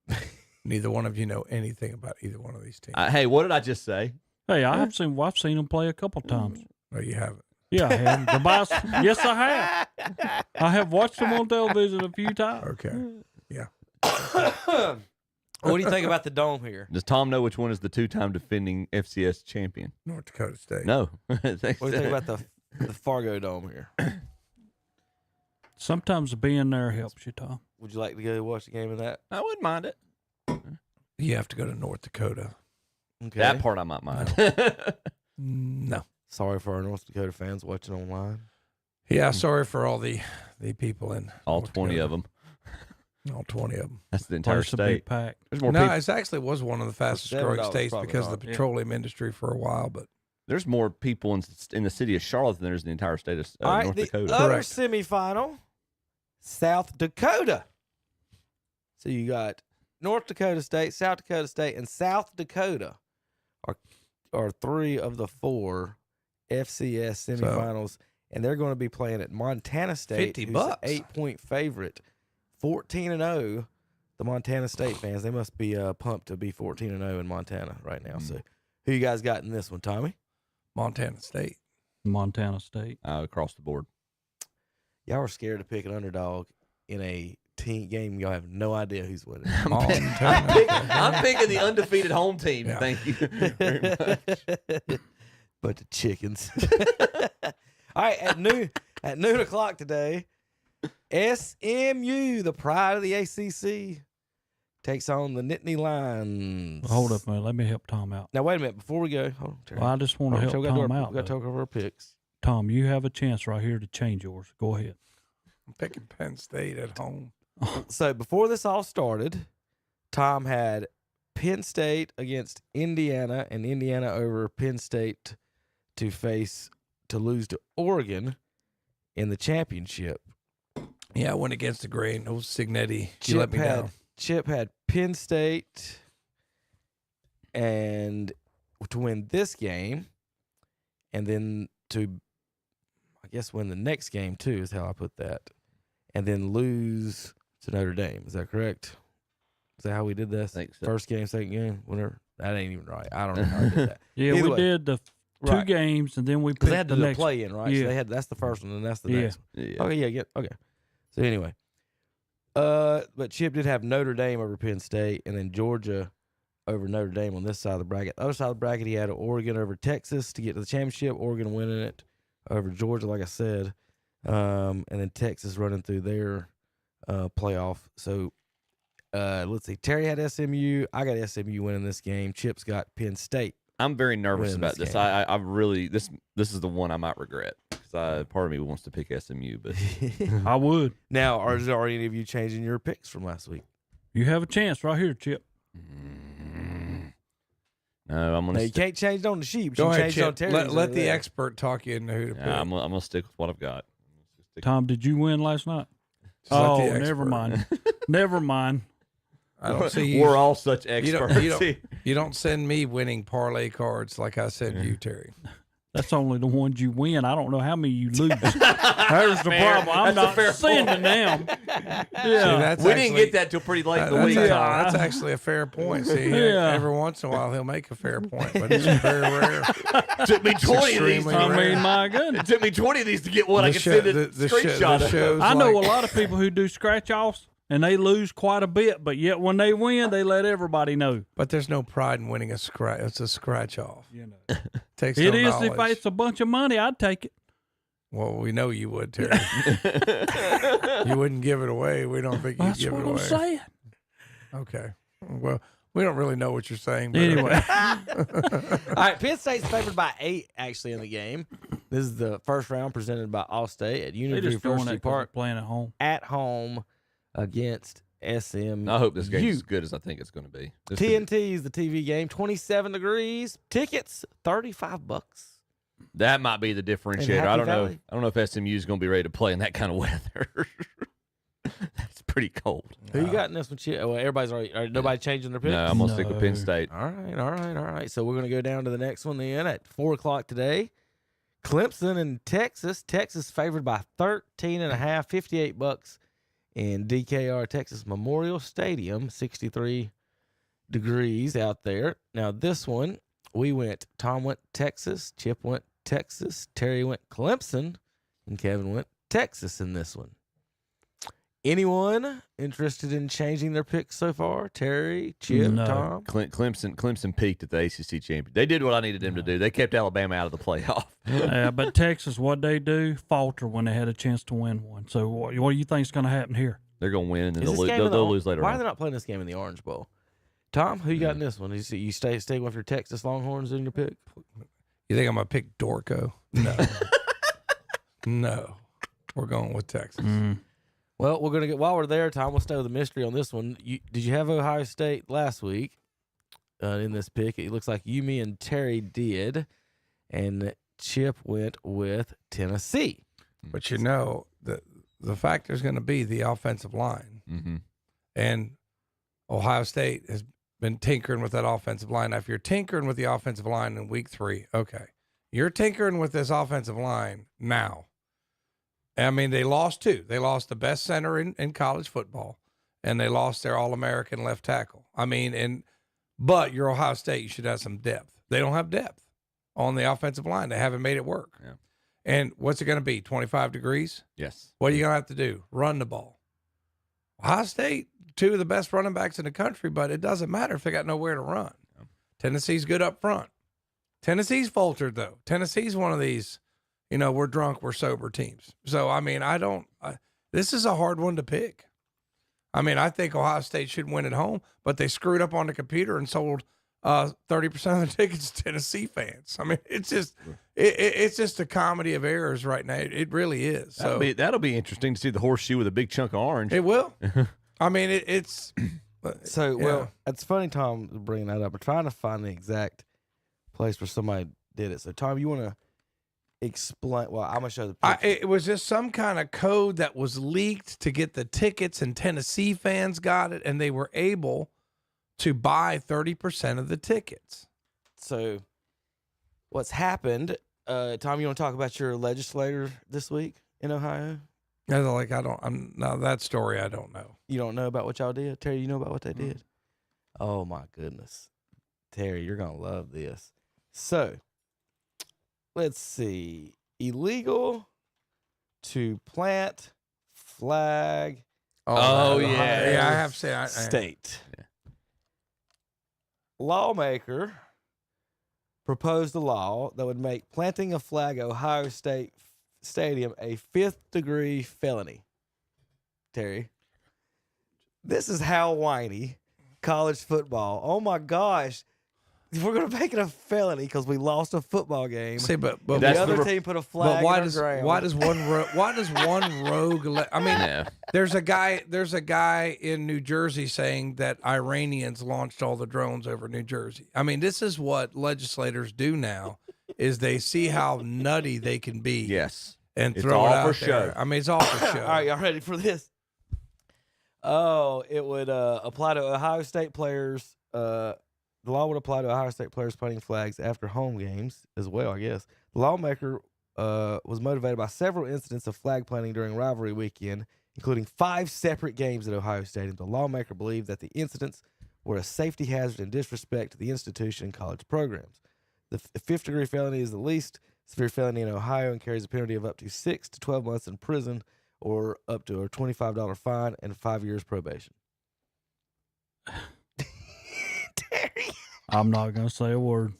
you. Neither one of you know anything about either one of these teams. Hey, what did I just say? Hey, I've seen them play a couple times. No, you haven't. Yeah, I have. Yes, I have. I have watched them on television a few times. Okay. Yeah. What do you think about the dome here? Does Tom know which one is the 2-time defending FCS champion? North Dakota State. No. What do you think about the Fargo Dome here? Sometimes being there helps you, Tom. Would you like to go watch the game of that? I wouldn't mind it. You have to go to North Dakota. Okay. That part I might mind. No. Sorry for our North Dakota fans watching online. Yeah, sorry for all the people in All North 20 Dakota. of them. All 20 of them. That's the entire Place to be state. packed. There's more No, people. it actually was one of the fastest $7 growing states probably because of not. the petroleum industry for a while. But There's more people in the city of Charlotte than there's in the entire state of All right, North the Dakota. other Correct. semifinal, South Dakota. So you got North Dakota State, South Dakota State, and South Dakota are 3 of the 4 FCS semifinals, and they're going to be playing at Montana State, $50. who's an 8-point favorite, 14-0. The Montana State fans, they must be pumped to be 14-0 in Montana right now. So, who you guys got in this one, Tommy? Montana State. Montana State. Across the board. Y'all were scared to pick an underdog in a team game. Y'all have no idea who's winning. I'm picking the undefeated home team. Yeah. Thank you very much. Bunch of chickens. All right, at noon o'clock today, SMU, the pride of the ACC, takes on the Nittany Lions. Hold up, man. Let me help Tom out. Now wait a minute before we go. Hold on, Terry. Well, I just want to help we got Tom to out. We got to though. talk over our picks. Tom, you have a chance right here to change yours. Go ahead. I'm picking Penn State at home. So before this all started, Tom had Penn State against Indiana, and Indiana over Penn State to lose to Oregon in the championship. Yeah, I went against the grain. Old Signetti, you let me down. Chip had Penn State and to win this game, and then to, I guess, win the next game too is how I put that, and then lose to Notre Dame. Is that correct? Is that how we did this? I think so. First game, second game, whatever. That ain't even right. I don't know how I did that. Yeah, Either we way, did the two right. games, and then we Because picked they had to the do the next play in, right? Yeah. So they had that's the first one, and that's the Yeah. next one. Yeah. Okay, yeah, okay. So anyway, but Chip did have Notre Dame over Penn State, and then Georgia over Notre Dame on this side of the bracket. The other side of the bracket, he had Oregon over Texas to get to the championship. Oregon winning it over Georgia, like I said, and then Texas running through their playoff. So let's see. Terry had SMU. I got SMU winning this game. Chip's got Penn State. I'm very nervous Win about this this. game. I really this is the one I might regret because part of me wants to pick SMU, but I would. Now, are any of you changing your picks from last week? You have a chance right here, Chip. no, I'm No, gonna. you can't change it on the sheep. Go You ahead, change it on Chip. Terry's. Let the there. expert talk you into who to pick. I'm gonna stick with what I've got. Tom, did you win last night? Just let Oh, the never expert. mind. Never mind. I don't see you. We're all such You experts. you don't send me winning parlay cards like I send you, Terry. That's only the ones you win. I don't know how many you lose. There's the problem. I'm That's a not fair sending them. Yeah. See, we didn't get that till pretty late in the week. That's actually a fair point. See, Yeah. every once in a while he'll make a fair point, but it's very rare. Took me 20 of these. extremely I rare. mean, my goodness. It took me 20 of these to get one I The could show- send a the show- screenshot the of. show's I know like- a lot of people who do scratch offs and they lose quite a bit, but yet when they win, they let everybody know. But there's no pride in winning a scratch. It's a scratch off. You know, Takes it no is if knowledge. it's a bunch of money, I'd take it. Well, we know you would, Terry. You wouldn't give it away. We don't think you'd That's give what it I'm away. saying. Okay. Well, we don't really know what you're saying. But Anyway. All right, Penn State's favored by 8 actually in the game. This is the first round presented by Allstate at They Unity just doing University that 'cause they're Park playing at home. at home against SMU. I hope this game's as good as I think it's going to be. This could be- TNT is the TV game. 27 degrees. Tickets $35. That might be the differentiator. Happy I don't know. Valley? I don't know if SMU is going to be ready to play in that kind of weather. That's pretty cold. Who you got in this one? Well, everybody's already. Nobody changing their picks. No, I'm going to stick with Penn No. State. All right. So we're going to go down to the next one then at 4 o'clock today. Clemson and Texas. Texas favored by 13.5, $58 in DKR Texas Memorial Stadium. 63 degrees out there. Now this one, Tom went Texas, Chip went Texas, Terry went Clemson, and Kevin went Texas in this one. Anyone interested in changing their picks so far? Terry, Chip, No. Tom? Clemson peaked at the ACC championship. They did what I needed them to do. They kept Alabama out of the playoff. Yeah, but Texas, what they do, falter when they had a chance to win one. So what do you think is going to happen here? They're going to win, and Is they'll, this lose, game they'll, in the- they'll lose later Why on. are they not playing this game in the Orange Bowl? Tom, who you got in this one? You stay with your Texas Longhorns in your pick? You think I'm going to pick Dorco? No. No. We're going with Texas. Well, we're gonna while we're there, Tom, we'll stay with the mystery on this one. Did you have Ohio State last week in this pick? It looks like you, me, and Terry did, and Chip went with Tennessee. But you know, the factor is going to be the offensive line. Mm-hmm. And Ohio State has been tinkering with that offensive line. Now, if you're tinkering with the offensive line in week 3, okay. You're tinkering with this offensive line now. I mean, they lost 2. They lost the best center in college football, and they lost their All-American left tackle. I mean, but you're Ohio State. You should have some depth. They don't have depth on the offensive line. They haven't made it work. Yeah. And what's it going to be, 25 degrees? Yes. What are you going to have to do? Run the ball. Ohio State, 2 of the best running backs in the country, but it doesn't matter if they got nowhere to run. Yeah. Tennessee's good up front. Tennessee's faltered, though. Tennessee's one of these, we're drunk, we're sober teams. So, I mean, this is a hard one to pick. I mean, I think Ohio State should win at home, but they screwed up on the computer and sold 30% of the tickets to Tennessee fans. I mean, it's just a comedy of errors right now. It really is. That'll be interesting to see the horseshoe with a big chunk of orange. It will. I mean, it's so yeah. well. It's funny, Tom, bringing that up. We're trying to find the exact place where somebody did it. So, Tom, you want to explain? Well, I'm gonna show the picture. It was just some kind of code that was leaked to get the tickets, and Tennessee fans got it, and they were able to buy 30% of the tickets. So, what's happened? Tom, you want to talk about your legislator this week in Ohio? That story I don't know. You don't know about what y'all did? Terry, you know about what they did? Oh, my goodness. Terry, you're going to love this. So, let's see. Illegal to plant flag. Oh yeah. Yeah, I have said state. Yeah. Lawmaker proposed a law that would make planting a flag at Ohio State Stadium a 5th-degree felony. Terry, this is how whiny college football. Oh my gosh, we're gonna make it a felony because we lost a football game. See, but the other team put a flag. But why in does the ground. why does one rogue? I mean, Yeah. there's a guy in New Jersey saying that Iranians launched all the drones over New Jersey. I mean, this is what legislators do now, is they see how nutty they can be. Yes. And It's throw all it out for there. show. I mean, it's all for show. All right, y'all ready for this? Oh, it would apply to Ohio State players. The law would apply to Ohio State players planting flags after home games as well, I guess. The lawmaker was motivated by several incidents of flag planting during rivalry weekend, including 5 separate games at Ohio Stadium. The lawmaker believed that the incidents were a safety hazard and disrespect to the institution and college programs. The 5th-degree felony is the least severe felony in Ohio and carries a penalty of up to 6 to 12 months in prison or up to a $25 fine and 5 years probation. I'm not going to say a word.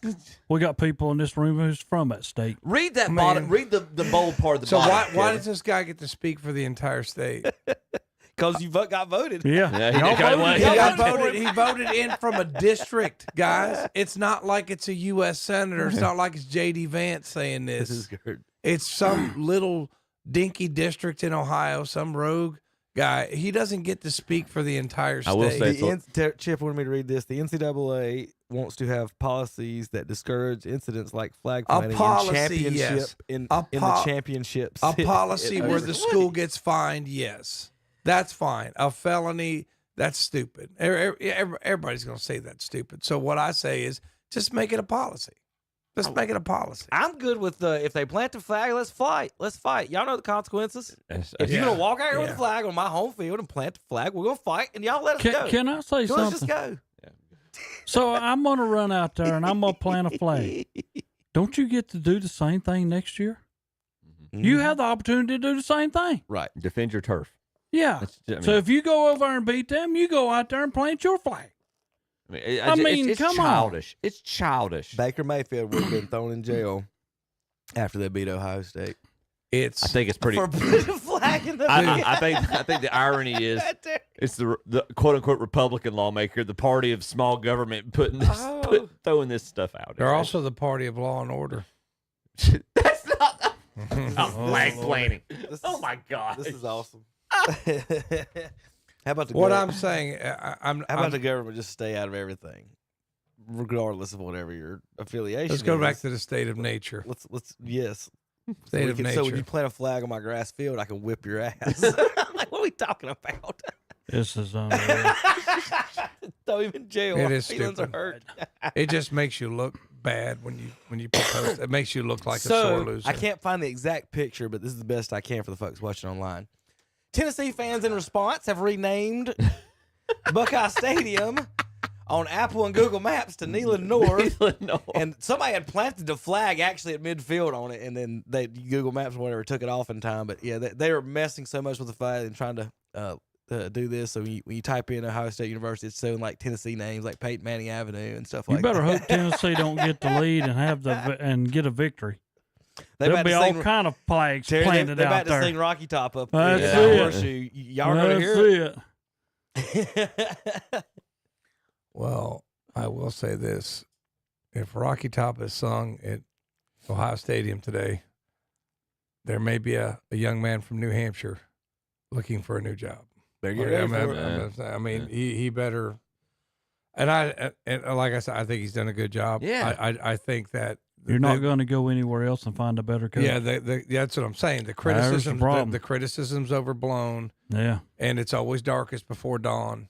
We got people in this room who's from that state. Read that Man. bottom. Read the bold part of the So bottom. why does this guy get to speak for the entire state? Because you got voted. Yeah. He voted in from a district, guys. It's not like it's a U.S. senator. It's not like it's J.D. Vance saying this. This is good. It's some little dinky district in Ohio, some rogue guy. He doesn't get to speak for the entire state. I will say Chip wanted me to read this. The NCAA wants to have policies that discourage incidents like flag planting in the championships. A policy where the school gets fined, yes. That's fine. A felony, that's stupid. Everybody's going to say that's stupid. So what I say is just make it a policy. Just make it a policy. I'm good with if they plant the flag, let's fight. Let's fight. Y'all know the consequences. If you're going to walk out here with a flag on my home field and plant the flag, we're going to fight, and y'all let us go. Can I say something? Let's just go. So I'm going to run out there and I'm going to plant a flag. Don't you get to do the same thing next year? You have the opportunity to do the same thing. Right. Defend your turf. Yeah. So if you go over and beat them, you go out there and plant your flag. It's come childish. It's childish. Baker Mayfield would have been thrown in jail after they beat Ohio State. I think it's pretty. For putting a flag in the I think the irony is it's the quote unquote Republican lawmaker, the party of small government, throwing this stuff out. They're also the party of law and order. That's not flag planting. Oh my God, this is awesome. How about the what I'm saying? How about the government just stay out of everything, regardless of whatever your affiliation? Let's go back to the state of nature. Let's yes. State of nature. So when you plant a flag on my grass field, I can whip your ass. I'm like, what are we talking about? This is unreal. Throw him in jail. It My is feelings stupid. are hurt. It just makes you look bad when you propose. It makes you look like a sore loser. I can't find the exact picture, but this is the best I can for the folks watching online. Tennessee fans in response have renamed Buckeye Stadium on Apple and Google Maps to Neyland North. And somebody had planted the flag actually at midfield on it, and then Google Maps or whatever took it off in time. But yeah, they were messing so much with the flag and trying to do this. So when you type in Ohio State University, it's showing like Tennessee names like Peyton Manning Avenue and stuff like that. You better hope Tennessee don't get the lead and get a victory. There'll be all kind of flags planted they're out about there. to sing Rocky Top up That's there. it. Horseshoe. Y'all gonna hear it. Well, I will say this. If Rocky Top is sung at Ohio Stadium today, there may be a young man from New Hampshire looking for a new job. I mean, he better. And like I said, I think he's done a good job. Yeah. I think that You're not going to go anywhere else and find a better coach. Yeah, that's what I'm saying. The criticism's overblown. Yeah, and it's always darkest before dawn.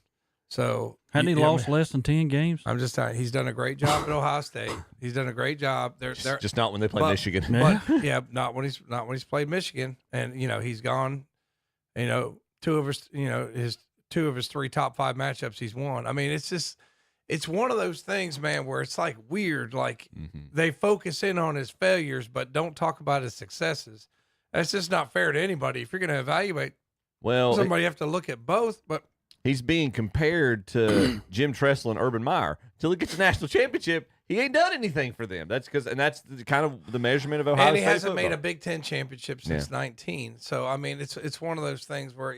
So hadn't he lost less than 10 games? I'm just telling you, he's done a great job at Ohio State. He's done a great job. They're just not when they play Michigan. But not when he's played Michigan. And he's gone. Two of his 3 top 5 matchups he's won. I mean, it's one of those things, man, where it's like weird. Like they focus in on his failures, but don't talk about his successes. That's just not fair to anybody. If you're going to evaluate, somebody have to look at both. But he's being compared to Jim Tressel and Urban Meyer. Till he gets a national championship, he ain't done anything for them. That's kind of the measurement of Ohio State. And he hasn't football. made a Big Ten championship since 19. So I mean, it's one of those things where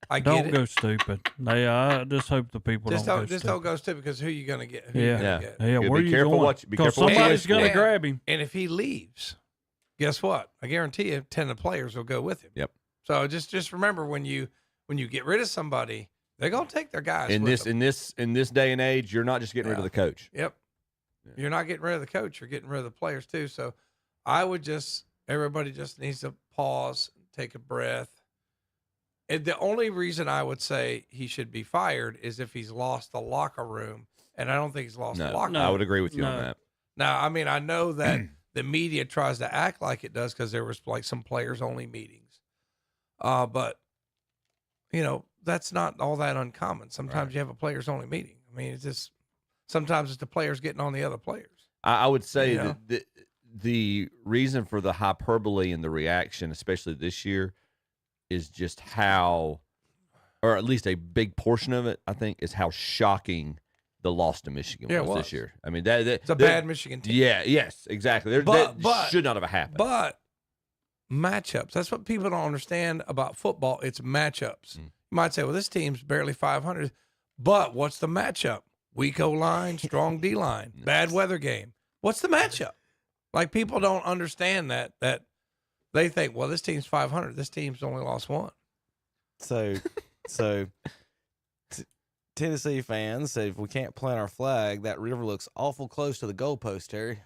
I get don't it. go stupid. I just hope the people Just don't go stupid because who are you going to get? Yeah. Be Where are you careful going? Because somebody's going to grab him. And if he leaves, guess what? I guarantee you 10 of the players will go with him. Yep. So just remember when you get rid of somebody, they're going to take their guys. In this day and age, you're not just getting rid of the coach. Yep. Yeah. You're not getting rid of the coach. You're getting rid of the players too. So everybody just needs to pause, take a breath. And the only reason I would say he should be fired is if he's lost the locker room. And I don't think he's lost the locker room. I would agree with you on that. Now, I mean, I know that the media tries to act like it does because there was like some players only meetings. But that's not all that uncommon. Sometimes you have a players only meeting. I mean, sometimes it's the players getting on the other players. I would say that the reason for the hyperbole and the reaction, especially this year, is just how, or at least a big portion of it, I think, is how shocking the loss to Michigan was this year. I mean, it's a bad Michigan team. Yeah, yes, exactly. That should not have happened. But matchups, that's what people don't understand about football. It's matchups. You might say, well, this team's barely 500, but what's the matchup? Weak O-line, strong D-line, bad weather game. What's the matchup? Like, people don't understand that they think, well, this team's 500. This team's only lost 1. So Tennessee fans say if we can't plant our flag, that river looks awful close to the goalpost, Terry.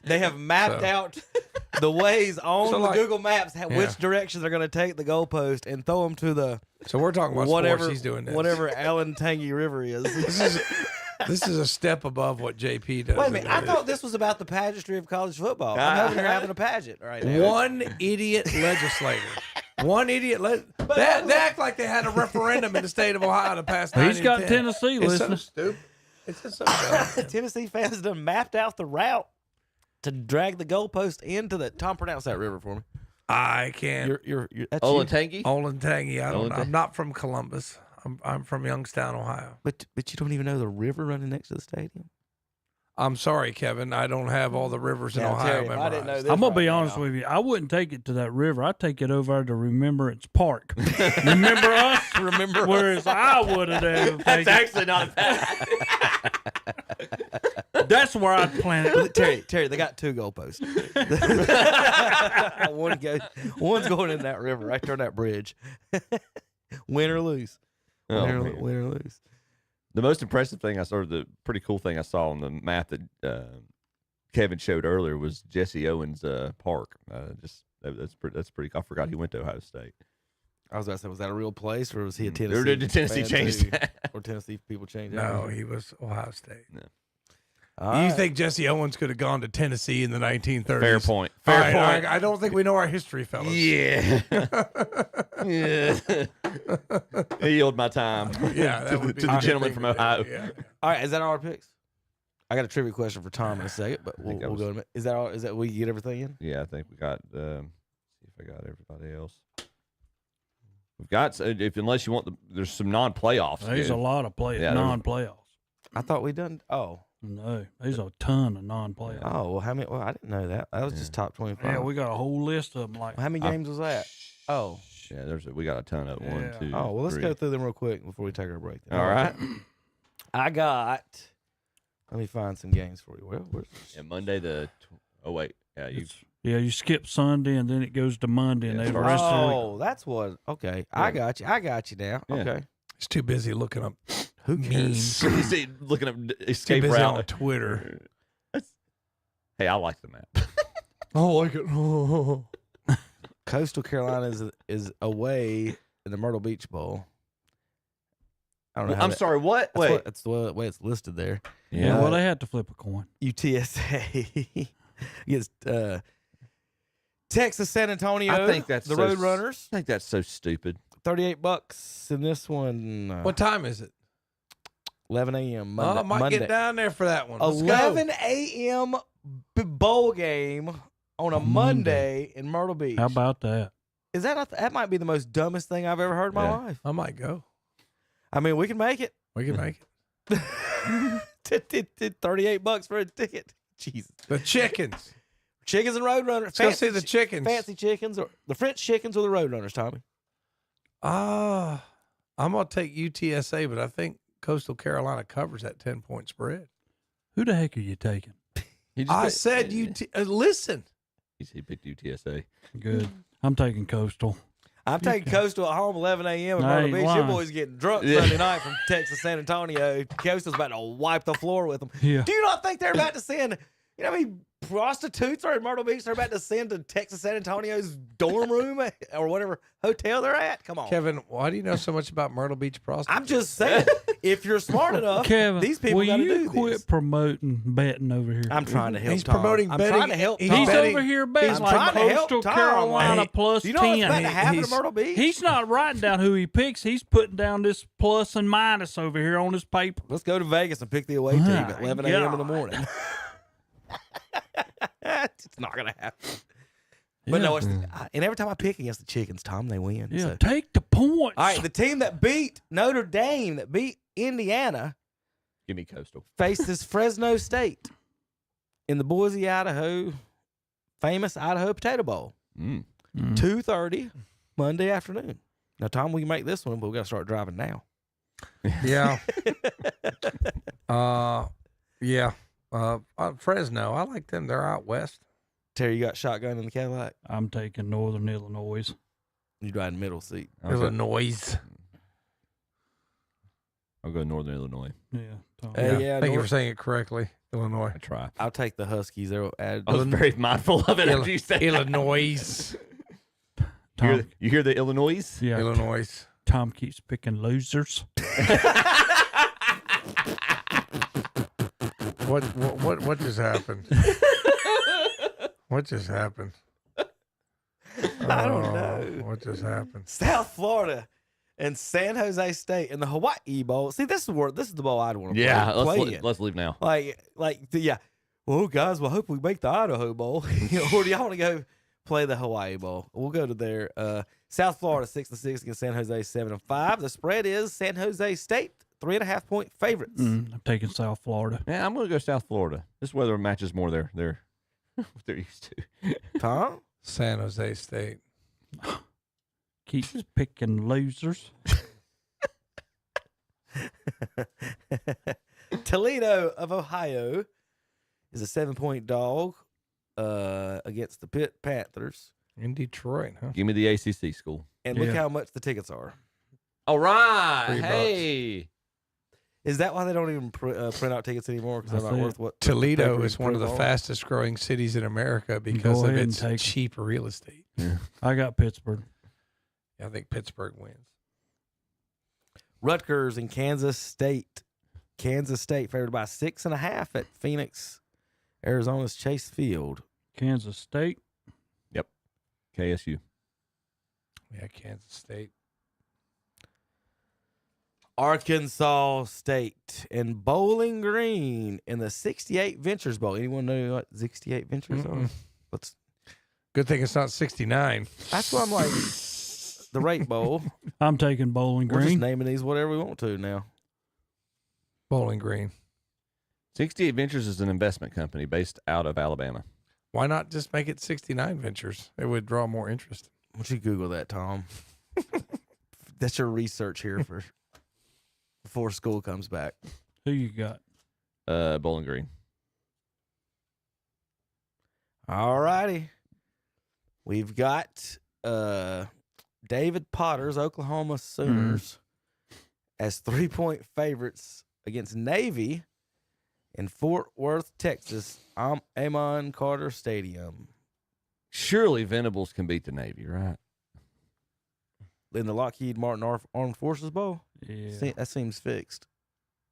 They have mapped out the ways on the Google Maps which direction they're going to take the goalpost and throw them to the. So we're talking about sports. He's doing this. Whatever Allen Tangy River is. This is a step above what JP does. Wait a minute. I thought this was about the pageantry of college football. I'm hoping they're having a pageant right now. One idiot legislator. One idiot. They act like they had a referendum in the state of Ohio to pass 9 He's got 10. Tennessee listening. So stupid. It's just so dumb. Tennessee fans done mapped out the route to drag the goalpost into the. Tom, pronounce that river for me. I can't. You're that's you. Olentangy? Olentangy. I'm not from Columbus. I'm from Youngstown, Ohio. But you don't even know the river running next to the stadium. I'm sorry, Kevin. I don't have all the rivers in Yeah, Ohio Terry, I didn't know memorized. this I'm gonna be right honest now. with you. I wouldn't take it to that river. I'd take it over to Remembrance Park. Remember us? Remember Whereas I would have That's taken. actually not bad. That's where I'd plant it. Terry, they got 2 goalposts. One's going in that river right there on that bridge. Win or lose. Oh, Win man. or lose. The most impressive thing the pretty cool thing I saw on the map that Kevin showed earlier was Jesse Owens Park. That's pretty cool. I forgot he went to Ohio State. I was about to say, was that a real place or was he a Tennessee? Or did Tennessee fan change too? that? Or Tennessee people change that? No, he was Ohio State. No. You think Jesse Owens could have gone to Tennessee in the 1930s? Fair point. All Fair right, point. I don't think we know our history, fellas. Yeah. Yeah. I yield my time. Yeah, that would be to the my gentleman thing from to do, Ohio. yeah. All right, is that all our picks? I got a trivia question for Tom in a second, but we'll go in a minute. Is that all? Is that we get everything in? Yeah, I think we got. See if I got everybody else. We've got unless you want there's some non-playoffs. There's a lot of non-playoffs. I thought we done. Oh no, there's a ton of non-playoffs. Oh well, how many? Well, I didn't know that. That was just top 25. Yeah, we got a whole list of them. Like how many games was that? Oh yeah, we got a ton of 1, 2. Oh well, let's 3. go through them real quick before we take our break. All right. I got. Let me find some games for you. Where's yeah, Monday the. Oh wait, yeah, you skip Sunday and then it goes to Monday and then the rest of the week. Oh, that's what. Okay, I got you. I got you now. Yeah. Okay. He's too busy looking up. Who cares? He's looking up escape Too busy route on Twitter. Hey, I like the map. I like it. Coastal Carolina is away in the Myrtle Beach Bowl. I don't know. I'm sorry. What? Wait. That's the way it's listed there. Yeah, well, they had to flip a coin. UTSA against Texas San Antonio. I think that's the so Roadrunners. I think that's so stupid. $38 in this one. What time is it? 11 a.m. Monday. I might get down there for that one. Let's 11 go. a.m. bowl game on a Monday in Myrtle Beach. How about that? Is that that might be the most dumbest thing I've ever heard in my life. I might go. I mean, we can make it. We can make it. $38 for a ticket. Jesus. The chickens. Chickens and Roadrunners. Let's go see the chickens. Fancy chickens or the French chickens or the Roadrunners, Tommy? I'm going to take UTSA, but I think Coastal Carolina covers that 10-point spread. Who the heck are you taking? I said listen. He picked UTSA. Good. I'm taking Coastal. I'm taking Coastal at home 11 a.m. in I Myrtle ain't Beach. Your lying. boys getting drunk Sunday night from Texas San Antonio. Coastal's about to wipe the floor with them. Yeah. Do you not think they're about to send, you know how many prostitutes are in Myrtle Beach they're about to send to Texas San Antonio's dorm room or whatever hotel they're at? Come on. Kevin, why do you know so much about Myrtle Beach prostitutes? I'm just saying, if you're smart enough, Kevin, these people will got to you do quit this. promoting betting over here? I'm trying to help He's Tom. promoting I'm betting. trying to help He's Tom. He's betting- over here betting I'm like trying to help Coastal Tom. Carolina Hey, plus do you know 10. what's about to happen He's- to Myrtle Beach? He's not writing down who he picks. He's putting down this plus and minus over here on his paper. Let's go to Vegas and pick the away team at My 11 a.m. in the God. morning. It's not going to happen. But Yeah. no, and every time I pick against the chickens, Tom, they win. Yeah, So. take the points. All right, the team that beat Notre Dame, that beat Indiana, Give me Coastal. faces Fresno State in the Boise, Idaho, famous Idaho Potato Bowl. 2:30 Monday afternoon. Now, Tom, we can make this one, but we got to start driving now. Yeah. Yeah. Fresno, I like them. They're out west. Terry, you got shotgun in the Cadillac? I'm taking Northern Illinois. You driving middle seat. Illinois. I'll go Northern Illinois. Yeah. Yeah, Thank you for saying it correctly. Illinois. I try. I'll take the Huskies. They'll add. I was very mindful of it after you said that. Illinois. You hear the Illinois? Yeah. Illinois. Tom keeps picking losers. What just happened? What just happened? I don't know. What just happened? South Florida and San Jose State in the Hawaii Bowl. See, this is the bowl I'd want to play in. Let's leave now. Yeah. Well, guys, well, I hope we make the Idaho Bowl. Or do y'all want to go play the Hawaii Bowl. We'll go to there. South Florida 6-6 against San Jose 7-5. The spread is San Jose State 3.5-point favorites. I'm taking South Florida. Yeah, I'm going to go South Florida. This weather matches more they're what they're used to. Tom? San Jose State. Keeps picking losers. Toledo of Ohio is a 7-point dog against the Pitt Panthers. In Detroit, huh? Give me the ACC school. And look how much the tickets are. All right. $3. Hey. Is that why they don't even print out tickets anymore? Because they're not worth what? Toledo paper is one of the print fastest growing cities in America because of ahead and its take 'em. cheap real estate. Yeah. I got Pittsburgh. I think Pittsburgh wins. Rutgers and Kansas State. Kansas State favored by 6.5 at Phoenix, Arizona's Chase Field. Kansas State. Yep. KSU. Yeah, Kansas State. Arkansas State and Bowling Green in the 68 Ventures Bowl. Anyone know what 68 Ventures are? Good thing it's not 69. That's why I'm like, the Rate Bowl. I'm taking Bowling We're just Green. naming these whatever we want to now. Bowling Green. 68 Ventures is an investment company based out of Alabama. Why not just make it 69 Ventures? It would draw more interest. Why don't you Google that, Tom? That's your research here for before school comes back. Who you got? Bowling Green. All righty. We've got David Potter's Oklahoma Sooners as 3-point favorites against Navy in Fort Worth, Texas, Amon Carter Stadium. Surely Venables can beat the Navy, right? In the Lockheed Martin Armed Forces Bowl? Yeah. That seems fixed.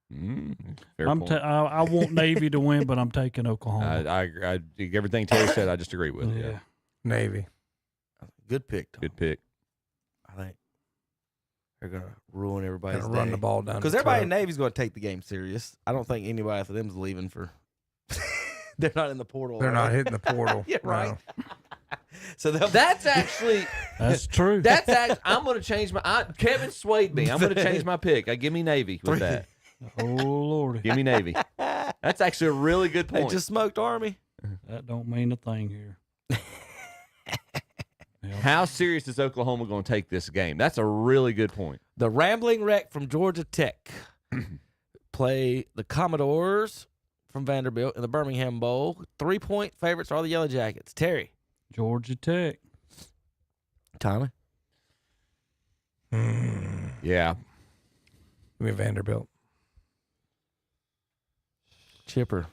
Fair point. I want Navy to win, but I'm taking Oklahoma. I everything Terry said, I just agree with. Yeah. Navy. Good pick, Tom. Good pick. I think they're going to ruin everybody's Gonna run day. the ball down Because the everybody throat. in Navy's going to take the game serious. I don't think anybody for them's leaving for... They're not in the portal. They're are not they? hitting the portal. Yeah, right. No. So That's actually That's true. That's actually, I'm going to change my. Kevin swayed me. I'm going to change my pick. Give me Navy with that. Oh Lordy. Give me Navy. That's actually a really good They point. just smoked Army. That don't mean a thing here. How serious is Oklahoma going to take this game? That's a really good point. The Rambling Wreck from Georgia Tech play the Commodores from Vanderbilt in the Birmingham Bowl. 3-point favorites are the Yellow Jackets. Terry. Georgia Tech. Tommy. Yeah. Give me Vanderbilt. Chipper.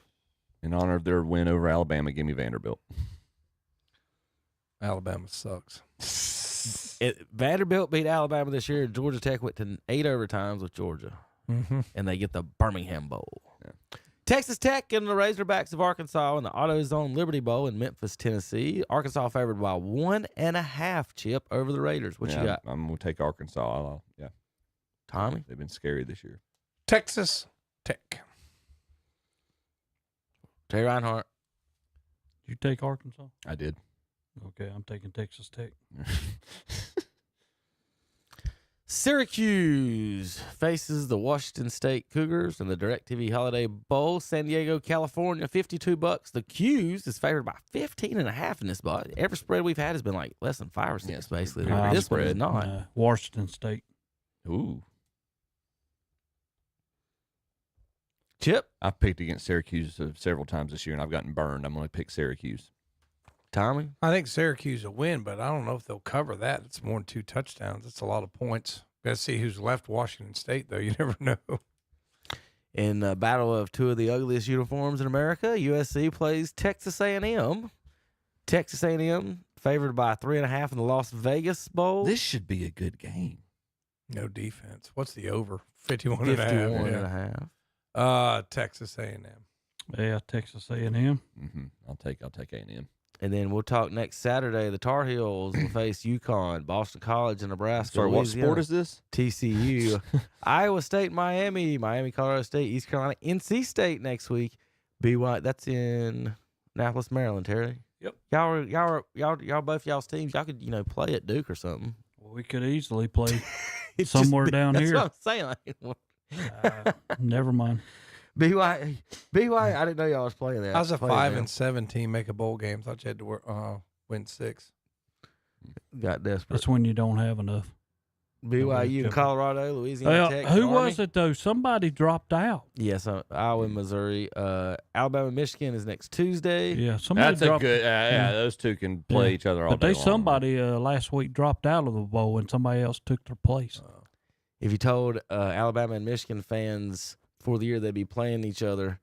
In honor of their win over Alabama, give me Vanderbilt. Alabama sucks. Vanderbilt beat Alabama this year. Georgia Tech went to 8 overtimes with Georgia. And they get the Birmingham Bowl. Yeah. Texas Tech and the Razorbacks of Arkansas in the AutoZone Liberty Bowl in Memphis, Tennessee. Arkansas favored by 1.5, Chip, over the Raiders. What you got? I'm going to take Arkansas. Yeah. Tommy? They've been scary this year. Texas Tech. Terry Reinhardt. Did you take Arkansas? I did. Okay, I'm taking Texas Tech. Syracuse faces the Washington State Cougars in the DirecTV Holiday Bowl. San Diego, California, $52. The Q's is favored by 15.5 in this bowl. Every spread we've had has been like less than 5 or 6, basically. This spread, not. Washington State. Ooh. Chip? I've picked against Syracuse several times this year, and I've gotten burned. I'm going to pick Syracuse. Tommy? I think Syracuse will win, but I don't know if they'll cover that. It's more than 2 touchdowns. That's a lot of points. Got to see who's left Washington State, though. You never know. In a battle of 2 of the ugliest uniforms in America, USC plays Texas A&M. Texas A&M favored by 3.5 in the Las Vegas Bowl. This should be a good game. No defense. What's the over? 51 51.5. Texas A&M. Yeah, Texas A&M. Mm-hmm. I'll take A&M. And then we'll talk next Saturday. The Tar Heels will face UConn, Boston College, and Nebraska. Sorry, what Louisiana. sport is this? TCU. Iowa State, Miami, Colorado State, East Carolina, NC State next week. BY, that's in Annapolis, Maryland, Terry. Yep. Y'all both y'all's teams. Y'all could play at Duke or something. Well, we could easily play somewhere down that's here. That's what I'm saying. Never mind. BYU. I didn't know y'all was playing that. How's a 5-7 team make a bowl game? Thought you had to win 6. Got desperate. That's when you don't have enough. BYU, Colorado, Louisiana Tech. Who Army. was it though? Somebody dropped out. Yes, Iowa and Missouri. Alabama, Michigan is next Tuesday. Yeah, somebody That's dropped. a good. Yeah, those two can play each other all but day they long. somebody last week dropped out of the bowl and somebody else took their place. If you told Alabama and Michigan fans for the year they'd be playing each other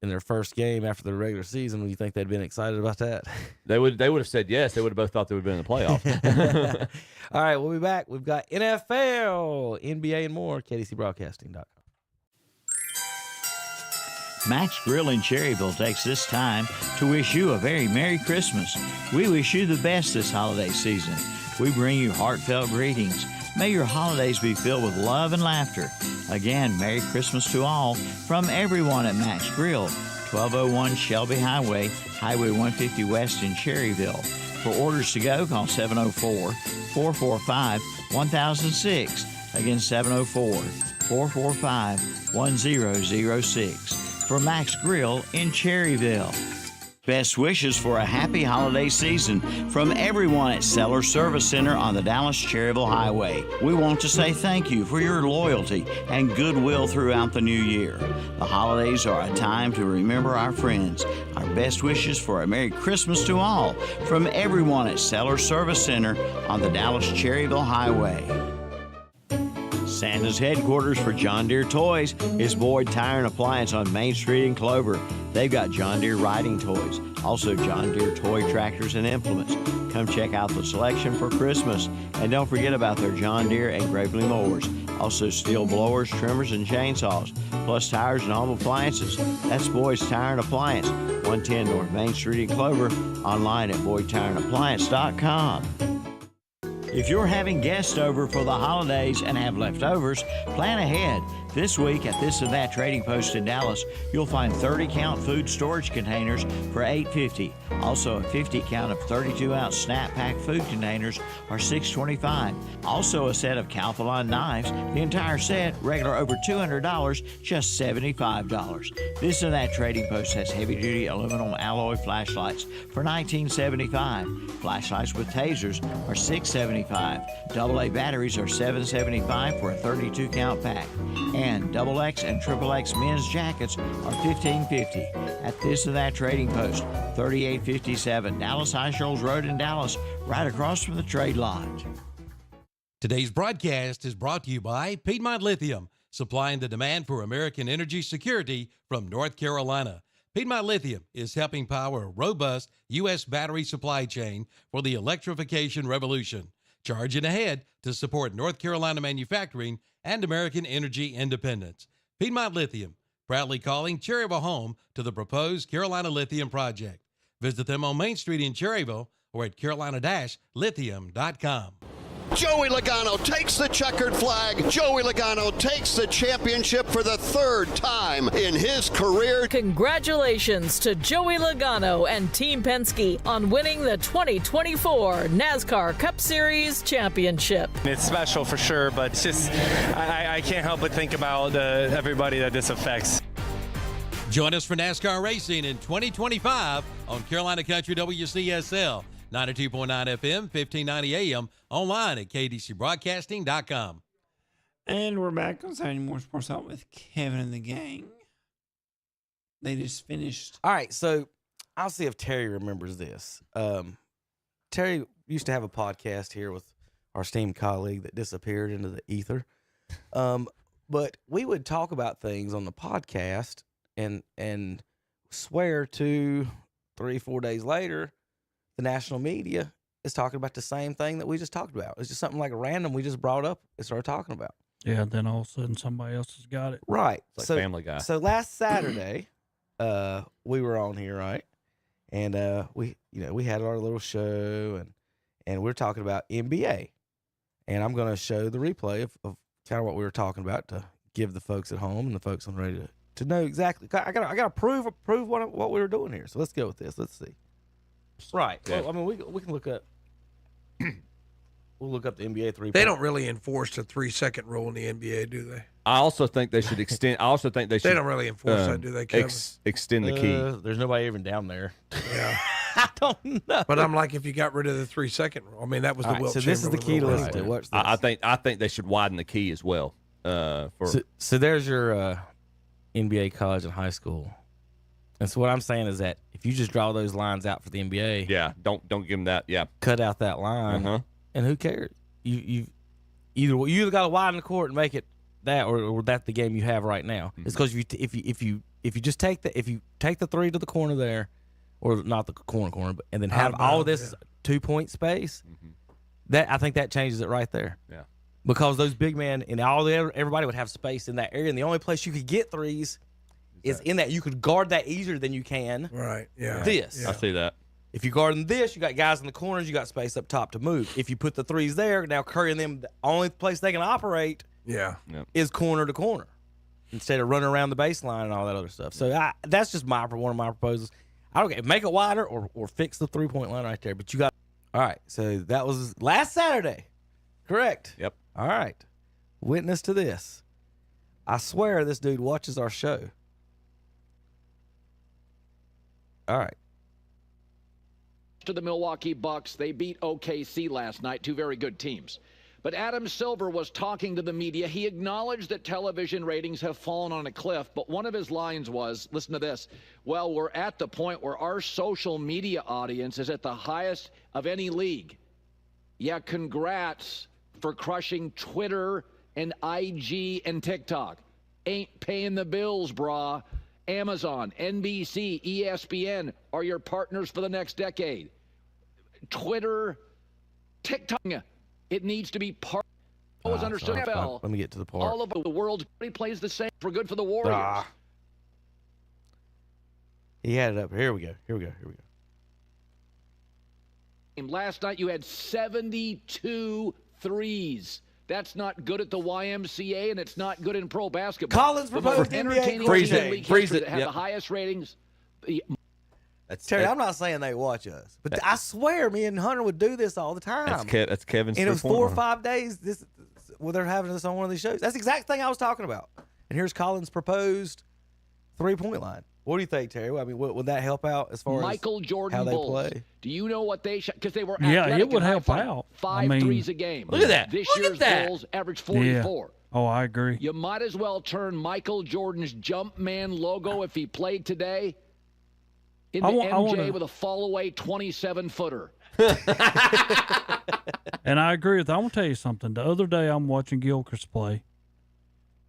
in their first game after the regular season, would you think they'd been excited about that? They would have said yes. They would have both thought they would have been in the playoffs. All right, we'll be back. We've got NFL, NBA, and more. KDCBroadcasting.com. Max Grill in Cherryville takes this time to wish you a very Merry Christmas. We wish you the best this holiday season. We bring you heartfelt greetings. May your holidays be filled with love and laughter. Again, Merry Christmas to all from everyone at Max Grill, 1201 Shelby Highway, Highway 150 West in Cherryville. For orders to go, call 704-445-1006. Again, 704-445-1006. For Max Grill in Cherryville. Best wishes for a happy holiday season from everyone at Seller Service Center on the Dallas-Cherryville Highway. We want to say thank you for your loyalty and goodwill throughout the new year. The holidays are a time to remember our friends. Our best wishes for a Merry Christmas to all from everyone at Seller Service Center on the Dallas-Cherryville Highway. Santa's headquarters for John Deere Toys is Boyd Tire and Appliance on Main Street in Clover. They've got John Deere riding toys, also John Deere toy tractors and implements. Come check out the selection for Christmas. And don't forget about their John Deere and Gravely mowers, also steel blowers, trimmers, and chainsaws, plus tires and home appliances. That's Boyd's Tire and Appliance, 110 North Main Street in Clover, online at BoydTireandAppliance.com. If you're having guests over for the holidays and have leftovers, plan ahead. This week at This and That Trading Post in Dallas, you'll find 30-count food storage containers for $8.50. Also, a 50-count of 32-ounce Snap Pack food containers are $6.25. Also, a set of Calphalon knives, the entire set, regular over $200, just $75. This and That Trading Post has heavy-duty aluminum alloy flashlights for $19.75. Flashlights with tasers are $6.75. AA batteries are $7.75 for a 32-count pack. And XX and XXX men's jackets are $15.50 at This and That Trading Post, 3857 Dallas High Shoals Road in Dallas, right across from the Trade Lodge. Today's broadcast is brought to you by Piedmont Lithium, supplying the demand for American energy security from North Carolina. Piedmont Lithium is helping power a robust U.S. battery supply chain for the electrification revolution, charging ahead to support North Carolina manufacturing and American energy independence. Piedmont Lithium, proudly calling Cherryville home to the proposed Carolina Lithium Project. Visit them on Main Street in Cherryville or at carolina-lithium.com. Joey Logano takes the checkered flag. Joey Logano takes the championship for the third time in his career. Congratulations to Joey Logano and Team Penske on winning the 2024 NASCAR Cup Series championship. It's special for sure, but it's just, I can't help but think about everybody that this affects. Join us for NASCAR racing in 2025 on Carolina Country WCSL. 92.9 FM, 1590 AM, online at KDCBroadcasting.com. And we're back on Saturday Morning Sports Talk with Kevin and the gang. They just finished. All right, so I'll see if Terry remembers this. Terry used to have a podcast here with our esteemed colleague that disappeared into the ether. But we would talk about things on the podcast and swear to 3-4 days later, the national media is talking about the same thing that we just talked about. It's just something like random we just brought up and started talking about. Yeah, then all of a sudden somebody else has got it. Right. It's like Family Guy. So last Saturday, we were on here, right? And we had our little show and we're talking about NBA. And I'm going to show the replay of kind of what we were talking about to give the folks at home and the folks on radio to know exactly. I got to prove what we were doing here. So let's go with this. Let's see. Right. Yeah. Well, I mean, we can look up. We'll look up the NBA 3. They don't really enforce the 3-second rule in the NBA, do they? I also think they should extend. I also think they should. They don't really enforce that, do they, Kevin? Extend the key. There's nobody even down there. Yeah. I don't know. But I'm like, if you got rid of the 3-second rule, I mean, that was the All right, Wilt so this is the Chamberlain key to rule listen to. anyway. Watch this. I think they should widen the key as well. So there's your NBA, college, and high school. And so what I'm saying is that if you just draw those lines out for the NBA, don't give them that. Yeah, cut out that line, and who cares? You either got to widen the court and make it that, or that's the game you have right now. It's because if you just take the three to the corner there, or not the corner, but and then have all this 2-point space, that I think that changes it right there. Yeah. Because those big men and everybody would have space in that area, and the only place you could get threes is in that. You could guard that easier than you can. Right. Yeah. This. I see that. If you guard in this, you got guys in the corners, you got space up top to move. If you put the threes there, now Curry and them, the only place they can operate is corner to corner instead of running around the baseline and all that other stuff. So that's just one of my proposals. I don't care. Make it wider or fix the 3-point line right there. But you got – all right, so that was last Saturday. Correct? Yep. All right. Witness to this. I swear this dude watches our show. All right. To the Milwaukee Bucks, they beat OKC last night, two very good teams. But Adam Silver was talking to the media. He acknowledged that television ratings have fallen on a cliff, but one of his lines was, listen to this, well, we're at the point where our social media audience is at the highest of any league. Yeah, congrats for crushing Twitter and IG and TikTok. Ain't paying the bills, brah. Amazon, NBC, ESPN are your partners for the next decade. Twitter, TikTok, it needs to be part. Always understood. NFL. Let me get to the part. All of the world plays the same for good for the Warriors. He had it up. Here we go. Last night you had 72 threes. That's not good at the YMCA, and it's not good in pro basketball. Collins proposed entertaining freeze it. it. Have the highest ratings. Terry, I'm not saying they watch us, but I swear me and Hunter would do this all the time. That's Kevin's. And it was 4 or 5 days. They're having this on one of these shows. That's the exact thing I was talking about. And here's Collins' proposed 3-point line. What do you think, Terry? I mean, would that help out as far Michael as Jordan how they Bulls. play? Do you know what they shot? Because they were Yeah, it would help out. 5 threes a game. Look at that. This Look at year's that. Bulls average 44. Yeah. Oh, I agree. You might as well turn Michael Jordan's Jumpman logo if he played today into MJ with a fall-away 27-footer. And I agree with that. I want to tell you something. The other day I'm watching Gilchrist play.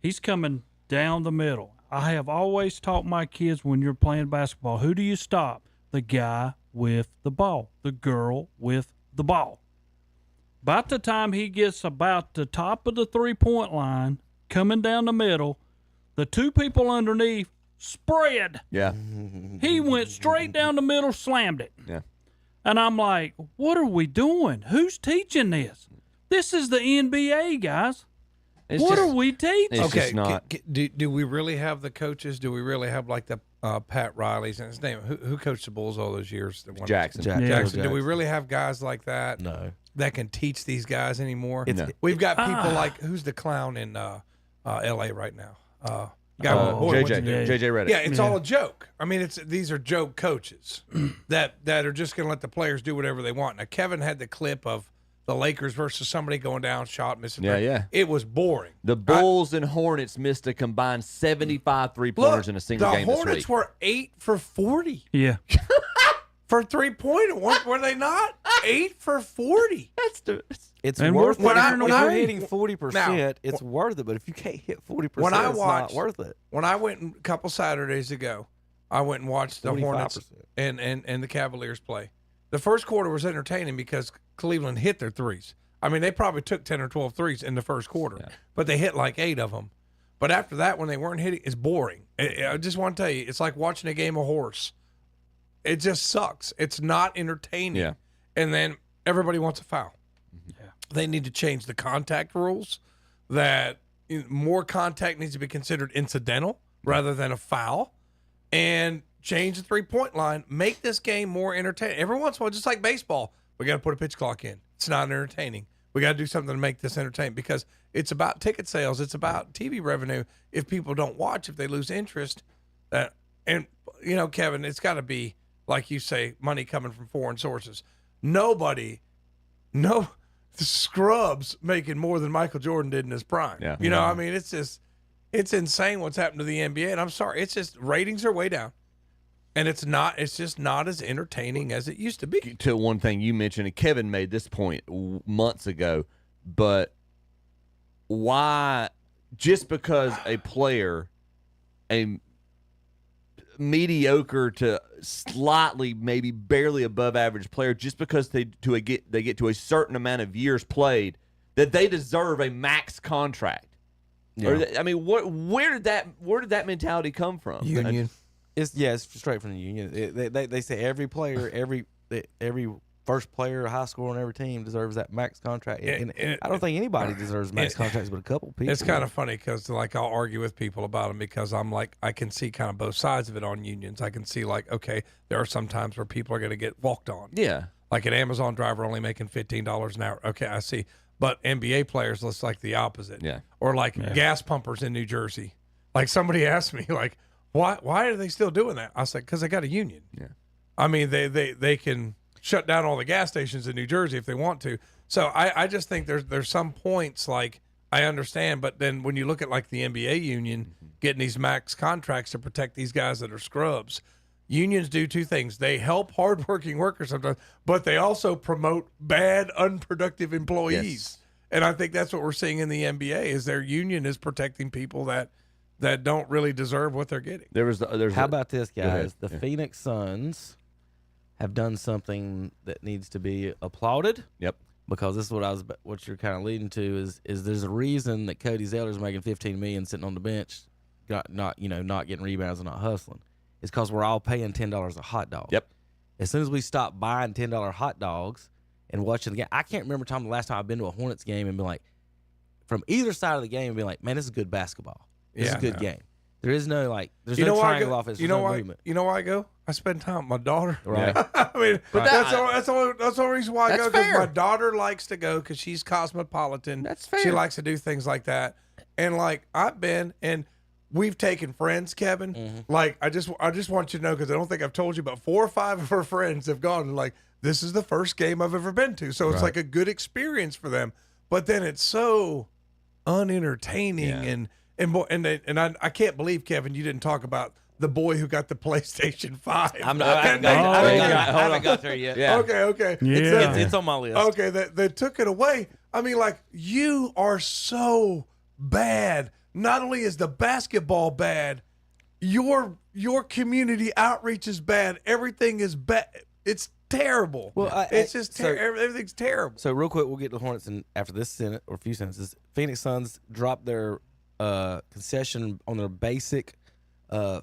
He's coming down the middle. I have always taught my kids when you're playing basketball, who do you stop? The guy with the ball, the girl with the ball. About the time he gets about the top of the 3-point line, coming down the middle, the two people underneath spread. Yeah. He went straight down the middle, slammed it. Yeah. And I'm like, what are we doing? Who's teaching this? This is the NBA, guys. What are we teaching? It's just not. Do we really have the coaches? Do we really have like the Pat Riley's and his name? Who coached the Bulls all those years? Jackson. Jackson. Do we really have guys like that? No. That can teach these guys anymore? No. We've got people like, who's the clown in L.A. right now? JJ Redick. Yeah, it's all a joke. I mean, these are joke coaches that are just going to let the players do whatever they want. Now, Kevin had the clip of the Lakers versus somebody going down, shot, missing. Yeah. It was boring. The Bulls and Hornets missed a combined 75 3-pointers in a single game this week. The Hornets were 8 for 40. Yeah. For 3-pointer, were they not? 8 for 40. It's and worth it. when I'm hitting 40%, it's worth it. But if you can't hit 40%, it's not worth it. When I went a couple Saturdays ago, I went and watched the 45%. Hornets and the Cavaliers play. The first quarter was entertaining because Cleveland hit their threes. I mean, they probably took 10 or 12 threes in the first quarter, but they hit like 8 of them. But after that, when they weren't hitting, it's boring. I just want to tell you, it's like watching a game of horse. It just sucks. It's not entertaining. Yeah. And then everybody wants a foul. Yeah. They need to change the contact rules, that more contact needs to be considered incidental rather than a foul. And change the 3-point line, make this game more entertaining. Every once in a while, just like baseball, we got to put a pitch clock in. It's not entertaining. We got to do something to make this entertaining because it's about ticket sales. It's about TV revenue. If people don't watch, if they lose interest, and you know, Kevin, it's got to be, like you say, money coming from foreign sources. The scrubs making more than Michael Jordan did in his prime. Yeah. You know, I mean, it's insane what's happened to the NBA. And I'm sorry, it's just ratings are way down. And it's just not as entertaining as it used to be. To one thing you mentioned, and Kevin made this point months ago, but why, just because a player, a mediocre to slightly, maybe barely above average player, just because they get to a certain amount of years played, that they deserve a max contract? Yeah. Or, I mean, where did that mentality come from? Union. It's straight from the union. They say every player, every first player, high score on every team deserves that max contract. And I don't think anybody deserves max contracts, but a couple people. It's kind of funny because, like, I'll argue with people about them because I'm like, I can see kind of both sides of it on unions. I can see, like, okay, there are some times where people are going to get walked on. Yeah. Like an Amazon driver only making $15 an hour. Okay, I see. But NBA players, looks like the opposite. Yeah. Or like gas pumpers in New Jersey. Like somebody asked me, like, why are they still doing that? I said, because they got a union. Yeah. I mean, they can shut down all the gas stations in New Jersey if they want to. So I just think there's some points, like, I understand, but then when you look at like the NBA union getting these max contracts to protect these guys that are scrubs, unions do two things. They help hardworking workers sometimes, but they also promote bad, unproductive employees. Yes. And I think that's what we're seeing in the NBA is their union is protecting people that don't really deserve what they're getting. How about this, guys? The Yeah. Phoenix Suns have done something that needs to be applauded. Yep. Because this is what you're kind of leading to is there's a reason that Cody Zeller's making $15 million sitting on the bench, not getting rebounds and not hustling. It's because we're all paying $10 a hot dog. Yep. As soon as we stop buying $10 hot dogs and watching the game, I can't remember the last time I've been to a Hornets game and been like, from either side of the game, and be like, man, this is good basketball. This is a good game. There is no there's no triangle offense. You know why? You know why I go? I spend time with my daughter. Right. I mean, that's the only reason why I go. Because my daughter likes to go because she's cosmopolitan. That's fair. She likes to do things like that. And like I've been and we've taken friends, Kevin. Mm-hmm. Like I just want you to know because I don't think I've told you, but 4 or 5 of her friends have gone and like this is the first game I've ever been to, so it's like a good experience for them. But then it's so unentertaining and I can't believe, Kevin, you didn't talk about the boy who got the PlayStation 5. I haven't got there yet. Yeah. Okay. Yeah. It's on my list. Okay, they took it away. I mean, like, you are so bad. Not only is the basketball bad, your community outreach is bad. Everything is bad. It's terrible. Well, it's just everything's terrible. So real quick, we'll get to the Hornets after this sentence or a few sentences. Phoenix Suns dropped their concession on their basic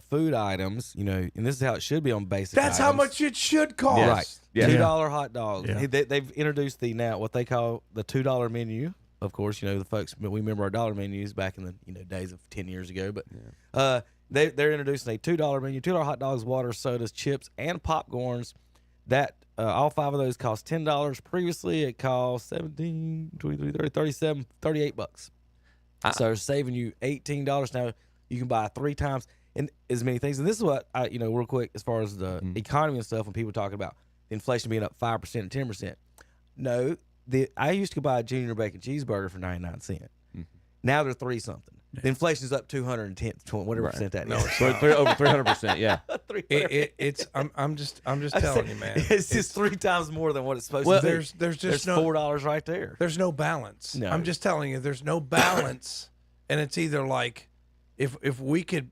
food items, and this is how it should be on basic That's items. how much it should cost. Right. Yeah. $2 hot dogs. Yeah. They've introduced what they call the $2 menu. Of course, the folks, we remember our dollar menus back in the days of 10 years ago. But they're introducing a $2 menu, $2 hot dogs, water, sodas, chips, and popcorns. That all 5 of those cost $10. Previously, it cost $17, $23, $30, $37, $38. So they're saving you $18. Now you can buy 3 times and as many things. And this is what real quick, as far as the economy and stuff, when people talk about inflation being up 5% and 10%. No, I used to buy a junior bacon cheeseburger for 99 cents. Now they're 3 something. The inflation's up 210, whatever percent that No, is. it's over 300%. Yeah. It's I'm just telling you, man. It's just 3 times more than what it's supposed to be. There's just no $4 right there. There's no balance. No. I'm just telling you, there's no balance, and it's either like if we could,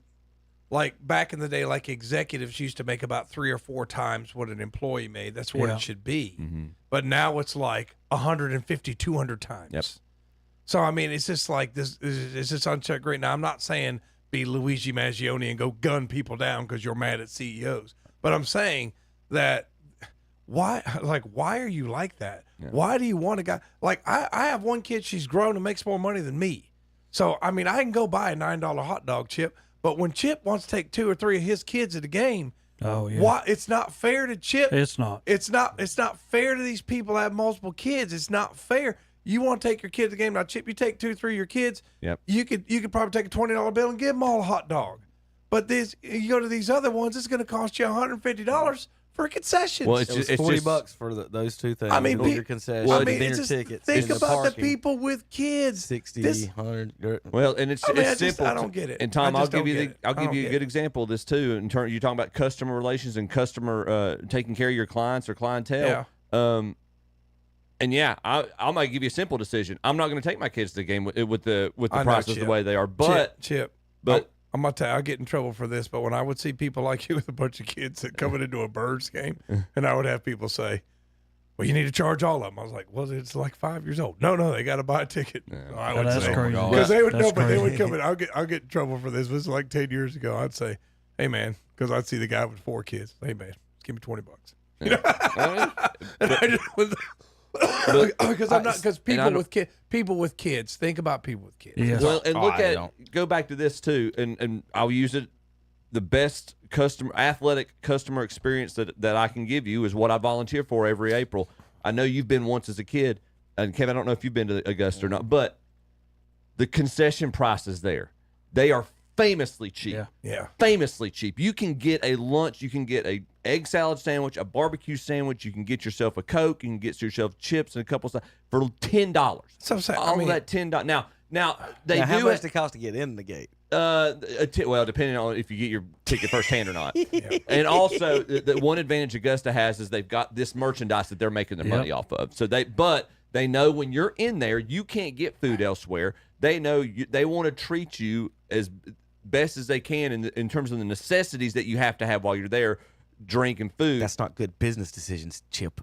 like back in the day, like executives used to make about 3 or 4 times what an employee made. That's what it should be. But now it's like 150, 200 times. Yep. So I mean, it's just like this. It's just unchecked great. Now I'm not saying be Luigi Maggioni and go gun people down because you're mad at CEOs, but I'm saying that why are you like that? Yeah. Why do you want a guy like I have one kid? She's grown and makes more money than me. So I mean, I can go buy a $9 hot dog, Chip. But when Chip wants to take 2 or 3 of his kids at a game, Oh yeah. Why? It's not fair to Chip. It's not. It's not fair to these people that have multiple kids. It's not fair. You want to take your kid to the game now, Chip? You take 2, 3 of your kids. Yep. You could probably take a $20 bill and give them all a hot dog. But you go to these other ones, it's going to cost you $150 for concessions. Well, it's $40 for those two things. I mean, your concessions, dinner tickets, think and about the parking. people with kids. 60, 100. Well, and it's simple. I don't get it. And Tom, I I'll just give don't you get it. I'll I give don't you a get good it. example of this too. In terms, you're talking about customer relations and customer taking care of your clients or clientele. Yeah. And yeah, I might give you a simple decision. I'm not going to take my kids to the game with the I know, process the Chip. way they are. But Chip, but I'm gonna tell you, I get in trouble for this. But when I would see people like you with a bunch of kids that coming into a Birds game, and I would have people say, "Well, you need to charge all of them." I was like, "Well, it's like 5 years old." No, they got to buy a ticket. So I would that's say, crazy. because they would That's know, but they would crazy. come in. I'll get in trouble for this. This was like 10 years ago. I'd say, "Hey, man," because I'd see the guy with 4 kids. "Hey, man, give me $20." You know? And I just was. Because people with kids, think about people with kids. Yes. Well, and go back to this too, and I'll use it. The best athletic customer experience that I can give you is what I volunteer for every April. I know you've been once as a kid, and Kevin, I don't know if you've been to Augusta or not, but the concession prices there, they are famously cheap. Yeah. Famously cheap. You can get a lunch, you can get a egg salad sandwich, a barbecue sandwich, you can get yourself a Coke, you can get yourself chips and a couple of stuff for $10. So I'm saying, All of that $10. Now they Now, do how much it. does it cost to get in the gate? Well, depending on if you get your ticket firsthand or not. And also, the one advantage Augusta has is they've got this merchandise that they're making their money off of. So they know when you're in there, you can't get food elsewhere. They know they want to treat you as best as they can in terms of the necessities that you have to have while you're there, drink and food. That's not good business decisions, Chip.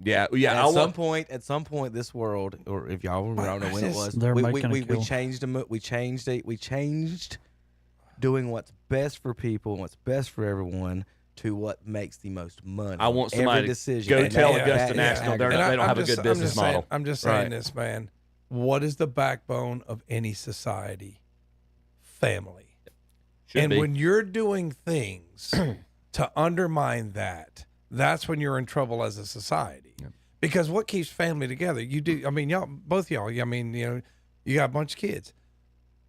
Yeah. At some point, this world, or if y'all remember, I don't know when it was. They're making a we kill. We changed doing what's best for people and what's best for everyone to what makes the most money. I want somebody Every decision. go And tell that- Augusta that is National they aggravating. don't have a good business model. I'm just saying this, man. What is the backbone of any society? Family. Should be. When you're doing things to undermine that, that's when you're in trouble as a society. Because what keeps family together? You do. I mean, both y'all. I mean, you got a bunch of kids.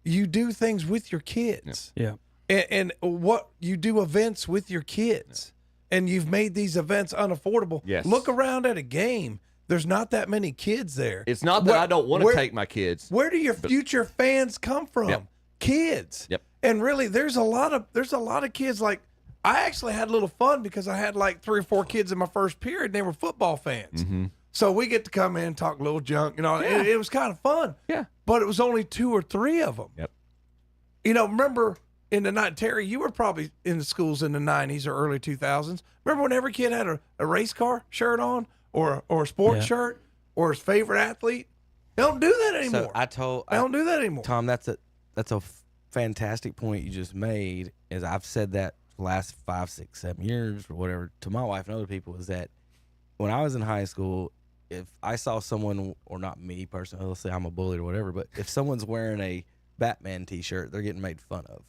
You do things with your kids. Yeah. And what you do events with your kids, and you've made these events unaffordable. Yes. Look around at a game. There's not that many kids there. It's not that I don't want to take my kids. Where do your future fans come from? Yep. Kids. Yep. And really, there's a lot of kids. Like, I actually had a little fun because I had like 3 or 4 kids in my first period, and they were football fans. Mm-hmm. So we get to come in, talk a little junk, it was kind of fun. Yeah. But it was only 2 or 3 of them. Yep. Remember in the night, Terry, you were probably in the schools in the 90s or early 2000s. Remember when every kid had a race car shirt on or a sports shirt or his favorite athlete? They don't do that anymore. So they don't do that anymore. Tom, that's a fantastic point you just made. As I've said that the last 5, 6, 7 years or whatever to my wife and other people, is that when I was in high school, if I saw someone, or not me personally, let's say I'm a bully or whatever, but if someone's wearing a Batman t-shirt, they're getting made fun of.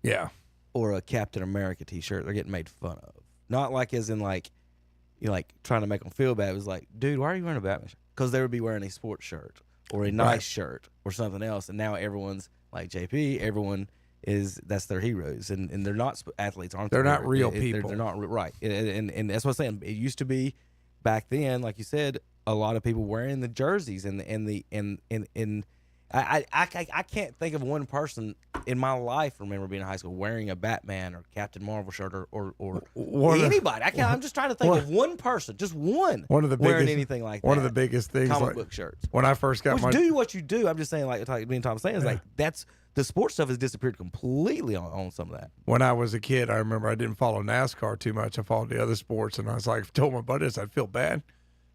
Yeah. Or a Captain America t-shirt, they're getting made fun of. Not like as in like, trying to make them feel bad. It was like, dude, why are you wearing a Batman shirt? Because they would be wearing a sports shirt or a nice shirt or something else. And now everyone's like JP, that's their heroes. And they're not athletes, aren't they? They're not real people. They're not right. And that's what I'm saying. It used to be back then, like you said, a lot of people wearing the jerseys I can't think of one person in my life remember being in high school wearing a Batman or Captain Marvel shirt or anybody. I'm just trying to think of one person, just one of the wearing biggest, anything like that. One of the biggest things, comic book shirts. When I first got do what you do. I'm just saying, like me and Tom saying, is like that's the sports stuff has disappeared completely on some of that. When I was a kid, I remember I didn't follow NASCAR too much. I followed the other sports, and I was like, told my buddy this, I'd feel bad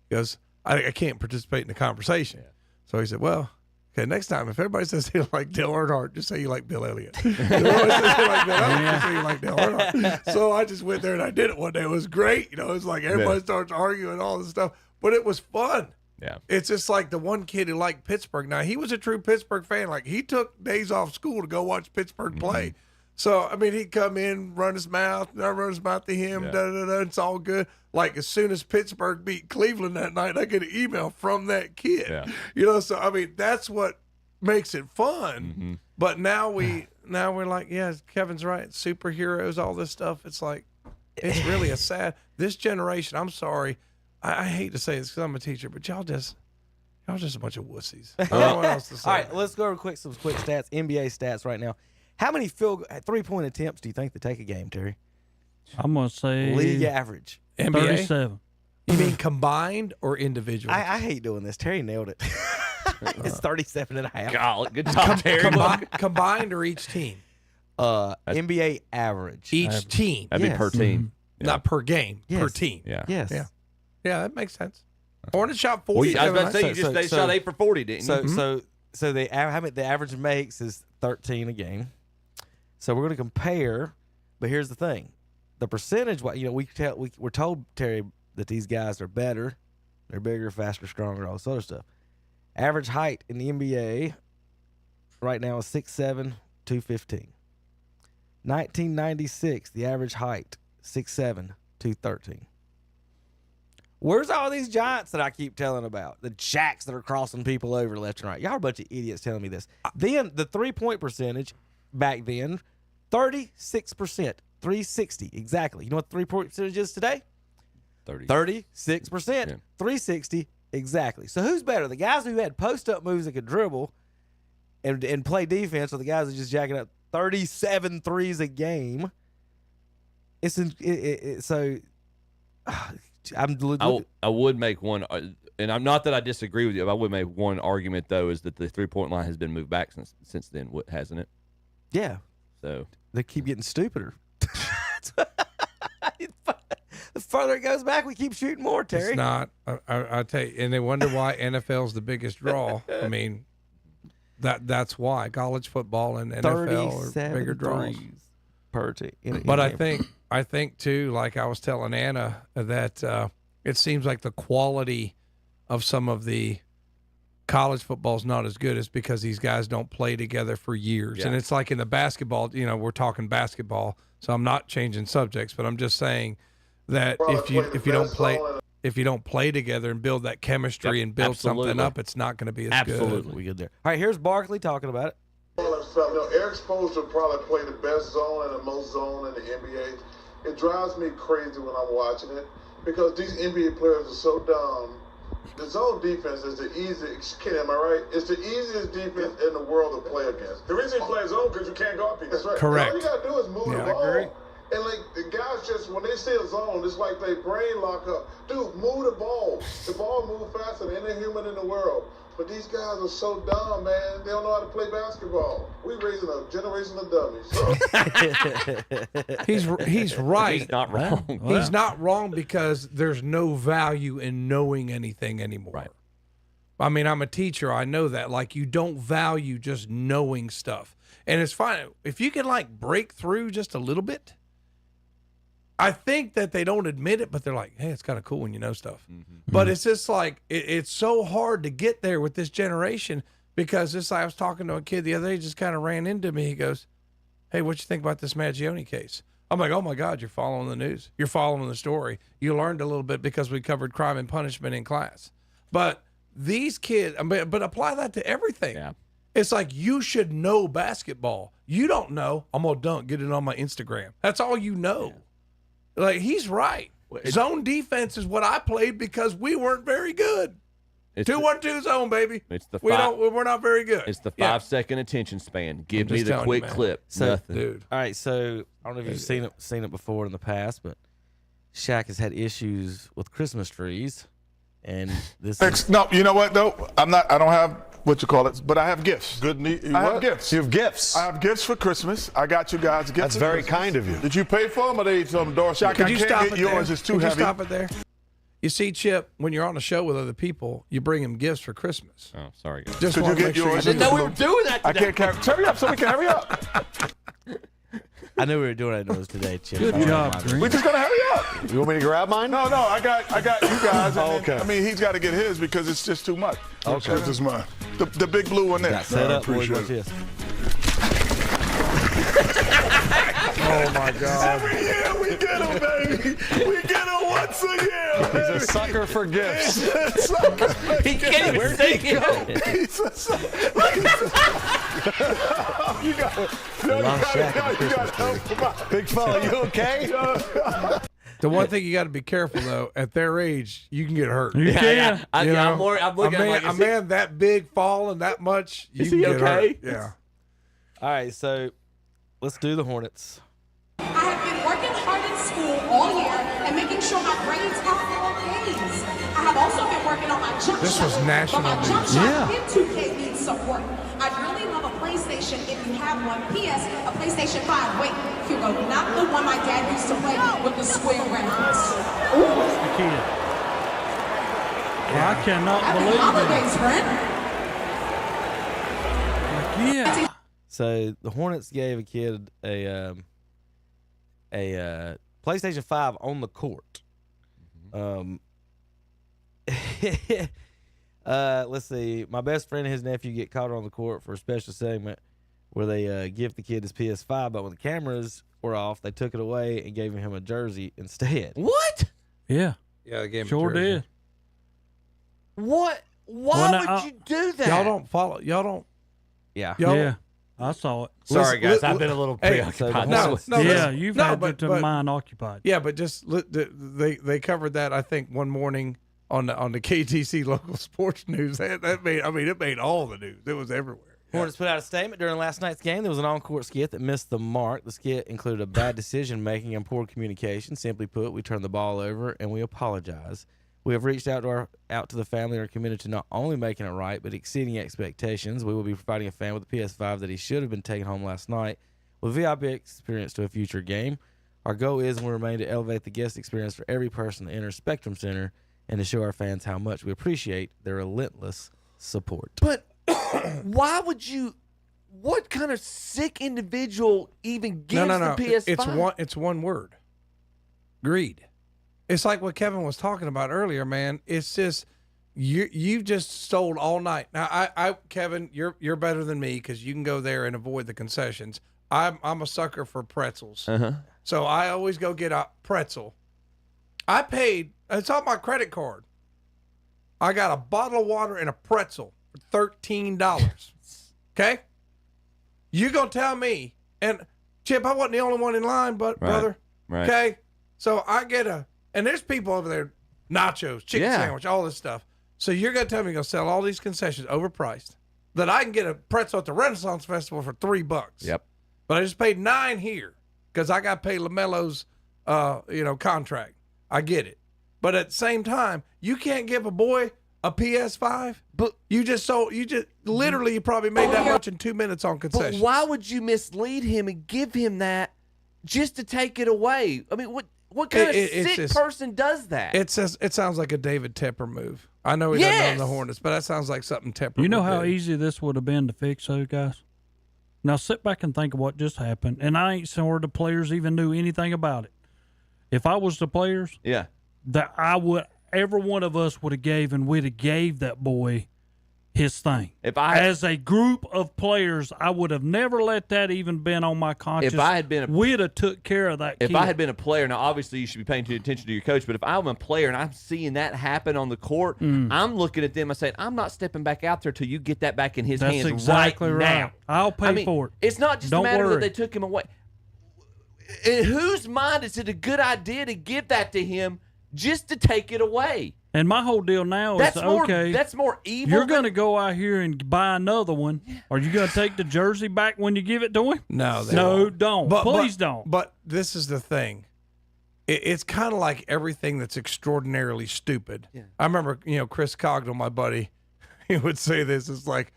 because I can't participate in the conversation. Yeah. So he said, well, okay, next time, if everybody says they like Dale Earnhardt, just say you like Bill Elliott. If everybody says they like Bill Elliott, just say you like Dale Earnhardt. So I just went there and I did it one day. It was great. It's like everybody starts arguing all this stuff, but it was fun. Yeah. It's just like the one kid who liked Pittsburgh. Now, he was a true Pittsburgh fan. Like, he took days off school to go watch Pittsburgh play. So, I mean, he'd come in, run his mouth, I run his mouth to him, it's all good. Like, as soon as Pittsburgh beat Cleveland that night, I get an email from that kid. Yeah. You know, so, I mean, that's what makes it fun. But now we're like, yeah, Kevin's right. Superheroes, all this stuff. It's like, it's really this generation, I'm sorry. I hate to say this because I'm a teacher, but y'all just a bunch of wussies. I don't know what else to say. All right, let's go over some quick stats, NBA stats right now. How many 3-point attempts do you think they take a game, Terry? I'm going to say league average. NBA? 37. You mean combined or individual? I hate doing this. Terry nailed it. It's 37.5. Golly, good job, Terry. Combined or each team? NBA average. Each team. That'd be per team. Not per game, per team. Yeah. Yes. Yeah, that makes sense. Hornets shot 40. I was about to say, they shot 8 for 40, didn't you? So the average makes is 13 a game. So we're going to compare, but here's the thing. The percentage, we're told, Terry, that these guys are better. They're bigger, faster, stronger, all this other stuff. Average height in the NBA right now is 6'7", 215. 1996, the average height, 6'7", 213. Where's all these giants that I keep telling about? The jacks that are crossing people over left and right. Y'all are a bunch of idiots telling me this. Then the 3-point percentage back then, 36%, 360 exactly. You know what the 3-point percentage is today? 36%, 360 exactly. So who's better? The guys who had post-up moves that could dribble and play defense, or the guys that just jacking up 37 threes a game? I would make one, and I'm not that I disagree with you, but I would make one argument though, is that the 3-point line has been moved back since then, hasn't it? Yeah. So they keep getting stupider. The further it goes back, we keep shooting more, Terry. It's not. I tell you, and they wonder why NFL's the biggest draw. I mean, that's why college football and NFL are bigger draws per team. But I think too, like I was telling Anna, that it seems like the quality of some of the college football is not as good, is because these guys don't play together for years. Yeah. And it's like in the basketball, we're talking basketball, so I'm not changing subjects, but I'm just saying that if you don't play together and build that chemistry and build something up, it's not going to be as good. Absolutely. We get there. All right, here's Barkley talking about it. Eric Spoelstra will probably play the best zone and the most zone in the NBA. It drives me crazy when I'm watching it because these NBA players are so dumb. The zone defense is the easiest. Kid, am I right? It's the easiest defense in the world to play against. The reason you play zone because you can't guard people. That's right. Correct. All you gotta do is move the ball. And like the guys just when they see a zone, it's like they brain lock up. Dude, move the ball. The ball moves faster than any human in the world. But these guys are so dumb, man. They don't know how to play basketball. We raising a generation of dummies. He's right. He's not wrong. He's not wrong because there's no value in knowing anything anymore. Right. I mean, I'm a teacher. I know that. Like, you don't value just knowing stuff. And it's fine. If you can, break through just a little bit, I think that they don't admit it, but they're like, hey, it's kind of cool when you know stuff. Mm-hmm. But it's just like, it's so hard to get there with this generation because I was talking to a kid the other day, just kind of ran into me. He goes, hey, what you think about this Maggioni case? I'm like, oh, my God, you're following the news. You're following the story. You learned a little bit because we covered crime and punishment in class. But these kids, but apply that to everything. Yeah. It's like you should know basketball. You don't know. I'm going to dunk, get it on my Instagram. That's all you know. Yeah. Like, he's right. Zone defense is what I played because we weren't very good. 2-1-2 zone, baby. We're not very good. It's the 5-second attention span. Give me the quick clip. Nothing. Dude. All right, so I don't know if you've seen it before in the past, but Shaq has had issues with Christmas trees, and No, you know what though? I don't have what you call it, but I have gifts. I have gifts. You have gifts. I have gifts for Christmas. I got you guys gifts. That's very kind of you. Did you pay for them or they some endorsement? Could you stop it yours. there? It's too heavy. Could you stop it there? You see, Chip, when you're on a show with other people, you bring them gifts for Christmas. Oh, sorry, guys. Just could you get yours? I didn't know we were doing that today. I can't hurry up so we can hurry up. I knew we were doing it today, Chip. Good job, Green. We're just gonna hurry up. You want me to grab mine? No, I got you guys. Okay. I mean, he's got to get his because it's just too much. Okay. This is mine. The big blue one there. Set up, boys. Appreciate Watch it. this. Oh my God! Every year we get him, baby. We get him once a year. He's a sucker for gifts. He's a sucker for He can't even say it. He's a sucker. Look at this. You got to help him out. Big fella, you okay? The one thing you got to be careful though, at their age, you can get hurt. You can. You know? I'm looking at him like, a man that big falling that much, you Is can he get okay? hurt. Yeah. All right, so let's do the Hornets. I have been working hard in school all year and making sure my grades have all A's. I have also been working on my jump This shot. was national But my jump news. shot in 2K needs some work. I'd really love a PlayStation if you have one. P.S. a PlayStation 5. Wait, Hugo, not the one my dad used to play with the square rounds. Ooh. The kid. I cannot Happy believe holidays, friend. it. Yeah. So the Hornets gave a kid a PlayStation 5 on the court. Let's see. My best friend and his nephew get caught on the court for a special segment where they give the kid his PS5, but when the cameras were off, they took it away and gave him a jersey instead. What? Yeah. Yeah, they gave him a Sure jersey. did. What? Why Well, now, would you do that? Y'all don't follow. Y'all don't. Yeah. Y'all Yeah. I saw it. Sorry, guys. I've been a little Hey, preoccupied. no, Yeah, you've had but mine occupied. Yeah, but just they covered that I think one morning on the KTC local sports news. That made it made all the news. It was everywhere. Hornets put out a statement during last night's game. There was an on-court skit that missed the mark. The skit included a bad decision-making and poor communication. Simply put, we turned the ball over, and we apologize. We have reached out to the family and are committed to not only making it right, but exceeding expectations. We will be providing a fan with a PS5 that he should have been taken home last night with VIP experience to a future game. Our goal is and will remain to elevate the guest experience for every person that enters Spectrum Center and to show our fans how much we appreciate their relentless support. But why would you? What kind of sick individual even gives No. the PS5? It's one word. Greed. It's like what Kevin was talking about earlier, man. It's just you've just sold all night. Now, I Kevin, you're better than me because you can go there and avoid the concessions. I'm a sucker for pretzels, so I always go get a pretzel. I paid. It's on my credit card. I got a bottle of water and a pretzel for $13. Okay, you gonna tell me? And Chip, I wasn't the only one in line, but brother. Right. Okay, so I get and there's people over there, nachos, chicken sandwich, all this stuff. So you're gonna tell me you're gonna sell all these concessions overpriced that I can get a pretzel at the Renaissance Festival for $3? Yep. But I just paid $9 here because I got to pay LaMelo's, contract. I get it, but at the same time, you can't give a boy a PS5. But you probably made that much in 2 minutes on concessions. But why would you mislead him and give him that just to take it away? I mean, what kind of sick person does that? It sounds like a David Tepper move. I know he doesn't own the Hornets, but that sounds like something Tepper. You know would how do. easy this would have been to fix those guys? Now sit back and think of what just happened. And I ain't sure the players even knew anything about it. If I was the players, that every one of us would have gave, and we'd have gave that boy his thing. As a group of players, I would have never let that even been on my conscience. If I had been we'd have took care of that If kid. I had been a player, now obviously you should be paying attention to your coach, but if I'm a player and I'm seeing that happen on the court, I'm looking at them and saying, I'm not stepping back out there till you get that back in his That's hands exactly right now. I'll pay for it. It's not just Don't a matter worry. that they took him away. In whose mind is it a good idea to give that to him just to take it away? And my whole deal now is, okay, that's more evil. You're going to go out here and buy another one. Are you going to take the jersey back when you give it to him? No, don't. Please don't. But this is the thing. It's kind of like everything that's extraordinarily stupid. Yeah. I remember, Chris Cogdell, my buddy, he would say this. It's like,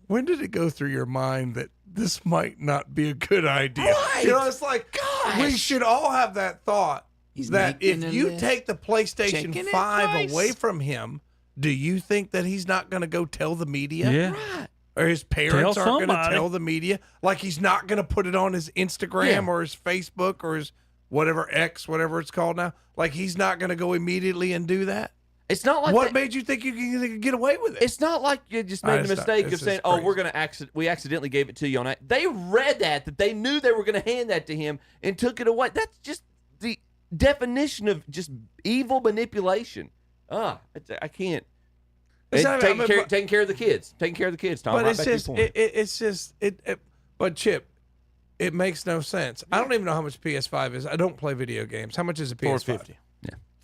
when did it go through your mind that this might not be a good idea? Right. It's like, we should all have that thought. That if you take the PlayStation 5 away from him, do you think that he's not going to go tell the media? Yeah. Right. Or his parents aren't going to tell the media? Like he's not going to put it on his Instagram or his Facebook or his whatever X, whatever it's called now? Like he's not going to go immediately and do that? It's not like what made you think you could get away with it? It's not like you just made the mistake of saying, "Oh, we accidentally gave it to you on that." They read that they knew they were going to hand that to him and took it away. That's just the definition of just evil manipulation. I can't. Taking care of the kids. Taking care of the kids, Tom. But Right but Chip, it makes no sense. I don't even know how much PS5 is. I don't play video games. How much is a PS5?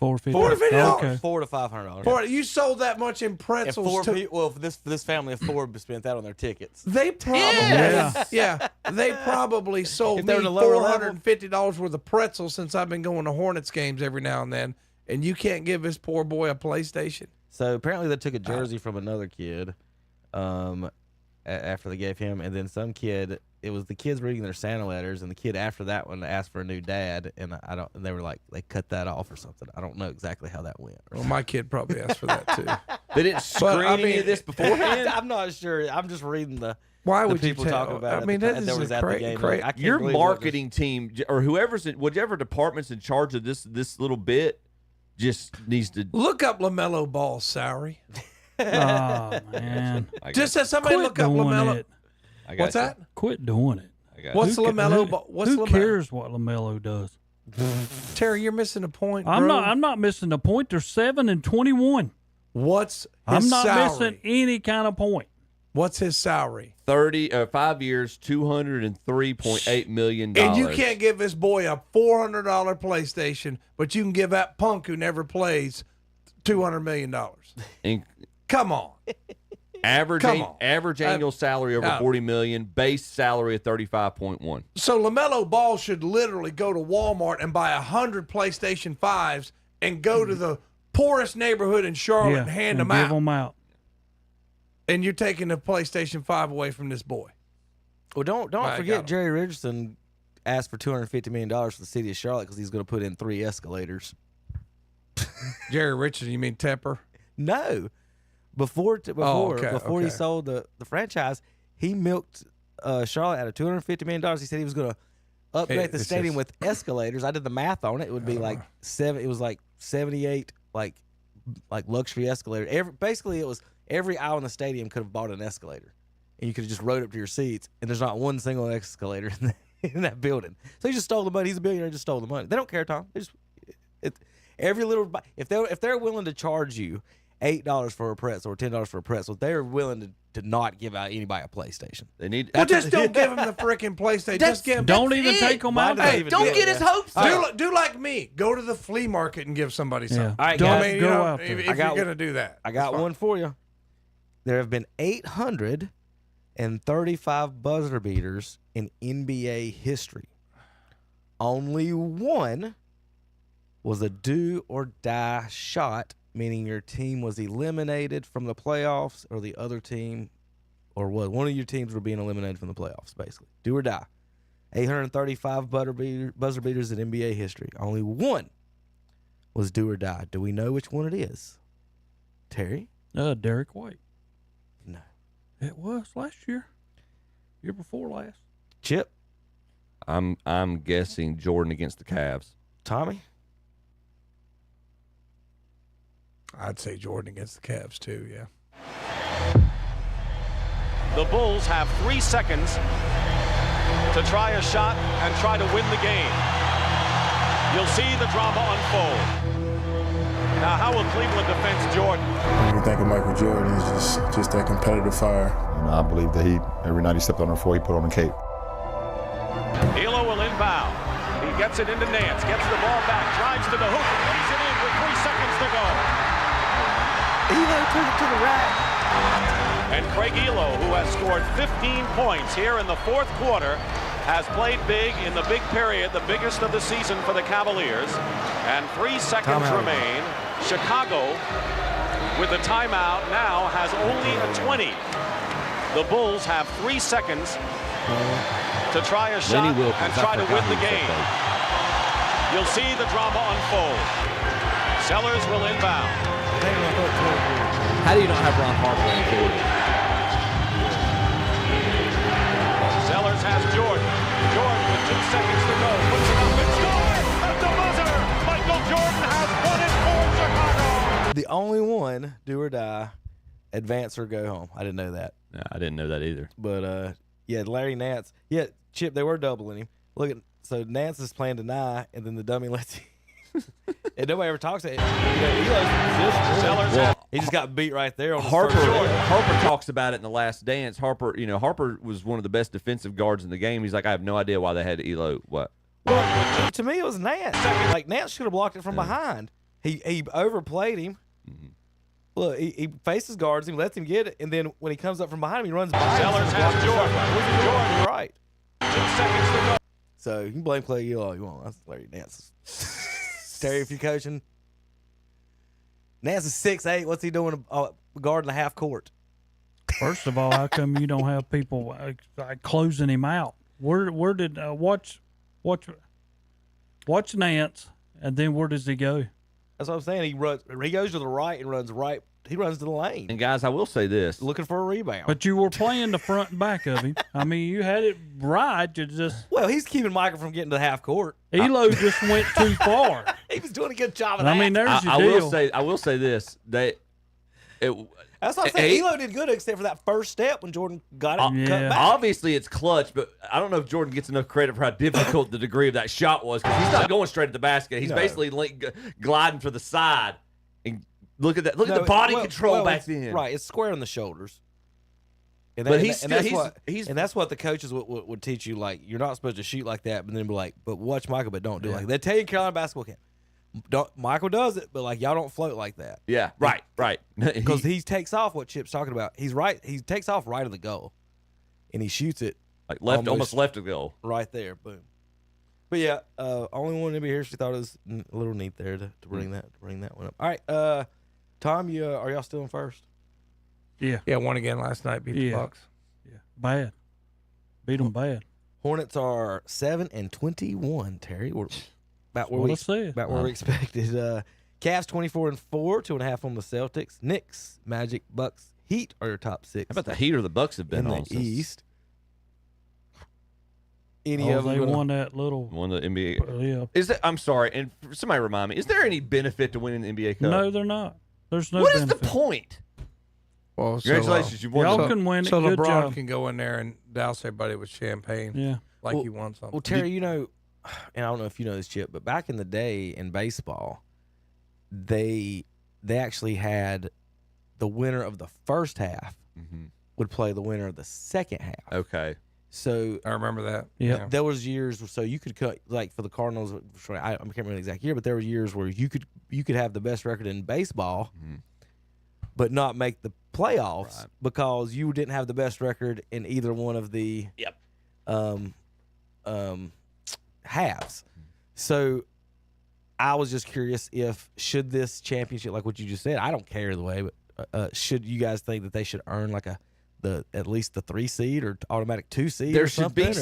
$450. $450. $450. Okay. $400 to $500. You sold that much in pretzels. For this family of 4 spent that on their tickets. They probably, they probably sold me $450 worth of pretzels since I've been going to Hornets games every now and then. And you can't give this poor boy a PlayStation. So apparently they took a jersey from another kid, after they gave him, and then some kid. It was the kids reading their Santa letters, and the kid after that one asked for a new dad, and they were like, they cut that off or something. I don't know exactly how that went. Well, my kid probably asked for that too. They didn't screen any of this beforehand. I'm not sure. I'm just reading the. Why would people you talking about? I mean, that is crazy. Your marketing team or whichever department's in charge of this little bit just needs to look up LaMelo Ball's salary. Oh man! Just as somebody look up LaMelo. What's that? Quit doing it. What's LaMelo? Who cares what LaMelo does? Terry, you're missing a point. I'm bro. not missing a point. They're 7-21. What's his I'm not salary? missing any kind of point. What's his salary? 5 years, $203.8 million. And you can't give this boy a $400 PlayStation, but you can give that punk who never plays $200 million. Come on. Average annual salary over $40 million, base salary of $35.1. So LaMelo Ball should literally go to Walmart and buy 100 PlayStation 5s and go to the poorest neighborhood in Charlotte and hand them out. Give them out. And you're taking the PlayStation 5 away from this boy. Well, don't forget Jerry Richardson asked for $250 million for the city of Charlotte because he's going to put in 3 escalators. Jerry Richardson, you mean Tepper? No. Before he sold the franchise, he milked Charlotte out of $250 million. He said he was going to upgrade the stadium with escalators. I did the math on it. It would be like 78 like luxury escalators. Basically, it was every aisle in the stadium could have bought an escalator, and you could have just rode up to your seats. And there's not one single escalator in that building. So he just stole the money. He's a billionaire. Just stole the money. They don't care, Tom. If they're willing to charge you $8 for a pretzel or $10 for a pretzel, they're willing to not give out anybody a PlayStation. They need. Well, just don't give him the freaking PlayStation. Just give him. Don't even take them out. Hey, don't get his hopes up. Do like me. Go to the flea market and give somebody something. All right, guys, go out there. If you're gonna do that, I got one for you. There have been 835 buzzer beaters in NBA history. Only one was a do or die shot, meaning your team was eliminated from the playoffs, or the other team, or one of your teams were being eliminated from the playoffs, basically. Do or die. 835 buzzer beaters in NBA history. Only one was do or die. Do we know which one it is? Terry? Derek White. No. It was last year. Year before last. Chip? I'm guessing Jordan against the Cavs. Tommy? I'd say Jordan against the Cavs too, yeah. The Bulls have 3 seconds to try a shot and try to win the game. You'll see the drama unfold. Now, how will Cleveland defend Jordan? When you think of Michael Jordan, he's just that competitive fire. I believe that every night he stepped on the floor, he put on a cape. Elo will inbound. He gets it into Nance, gets the ball back, drives to the hoop, lays it in with 3 seconds to go. Elo took it to the rack. And Craig Elo, who has scored 15 points here in the 4th quarter, has played big in the big period, the biggest of the season for the Cavaliers. And 3 seconds remain. Chicago, with the timeout, now has only a 20. The Bulls have 3 seconds to try a shot and try to win the game. You'll see the drama unfold. Sellers will inbound. How do you not have Ron Harper on the court? Sellers has Jordan. Jordan with 2 seconds to go. Puts it up and scores at the buzzer. Michael Jordan has won it for Chicago. the only one, do or die, advance or go home. I didn't know that. No, I didn't know that either. But yeah, Larry Nance. Yeah, Chip, they were doubling him. Look at so Nance is playing deny, and then the dummy lets him. And nobody ever talks to him. He just got beat right there on Harper. his first Harper talks about it in The Last Dance. Harper was one of the best defensive guards in the game. He's like, I have no idea why they had Elo. What? Well, to me, it was Nance. Like Nance should have blocked it from behind. He overplayed him. Mm-hmm. Look, he faces guards him, lets him get it, and then when he comes up from behind him, he runs by. Sellers has Jordan. Right. 2 seconds to go. So you can blame Clay Gill all you want. That's Larry Nance. Terry, if you're coaching, Nance is 6'8". What's he doing guarding the half court? First of all, how come you don't have people closing him out? Where did watch Nance, and then where does he go? That's what I'm saying. He goes to the right and runs right. He runs to the lane. And guys, I will say this: looking for a rebound. But you were playing the front and back of him. I mean, you had it right. You just he's keeping Michael from getting to the half court. Elo just went too far. He was doing a good job of I that. mean, there's your deal. I will say this: that's what I'm saying. Elo did good except for that first step when Jordan got it cut back. Obviously, it's clutch, but I don't know if Jordan gets enough credit for how difficult the degree of that shot was, because he's not going straight at the basket. He's basically gliding for the side. And look at that! Look at the body control back then. Right, it's square on the shoulders. And But that's what the coaches would teach you. Like, you're not supposed to shoot like that, but then be like, but watch Michael, but don't do it like that. They tell you in Carolina basketball camp. Michael does it, but like y'all don't float like that. Yeah, right. Because he takes off what Chip's talking about. He's right. He takes off right of the goal, and he shoots it like almost left of goal, right there. Boom. But yeah, only one to be here. She thought it was a little neat there to bring that one up. All right, Tom, are y'all still in first? Yeah, won again last night. Beat the Bucks. Yeah, bad. Beat them bad. Hornets are 7-21. Terry, we're about where we expected. Cavs 24-4, 2.5 on the Celtics. Knicks, Magic, Bucks, Heat are your top 6. How about the Heat or the Bucks have been in on the East? They won that little. Won the NBA. Yeah. Is that? I'm sorry, and somebody remind me. Is there any benefit to winning the NBA Cup? No, they're not. There's no. What benefit. is the point? Well, congratulations, you won. Y'all can win. So Good LeBron job. can go in there and douse everybody with champagne. Yeah, he won something. Well, Terry, and I don't know if you know this, Chip, but back in the day in baseball, they actually had the winner of the first half would play the winner of the second half. Okay. So I remember that. Yeah. There was years so you could cut, like for the Cardinals. I can't remember the exact year, but there were years where you could have the best record in baseball, but not make the playoffs because you didn't have the best record in either one of the halves. So I was just curious should this championship, like what you just said, I don't care the way, but should you guys think that they should earn like at least the 3 seed or automatic 2 seed? There or should something? be.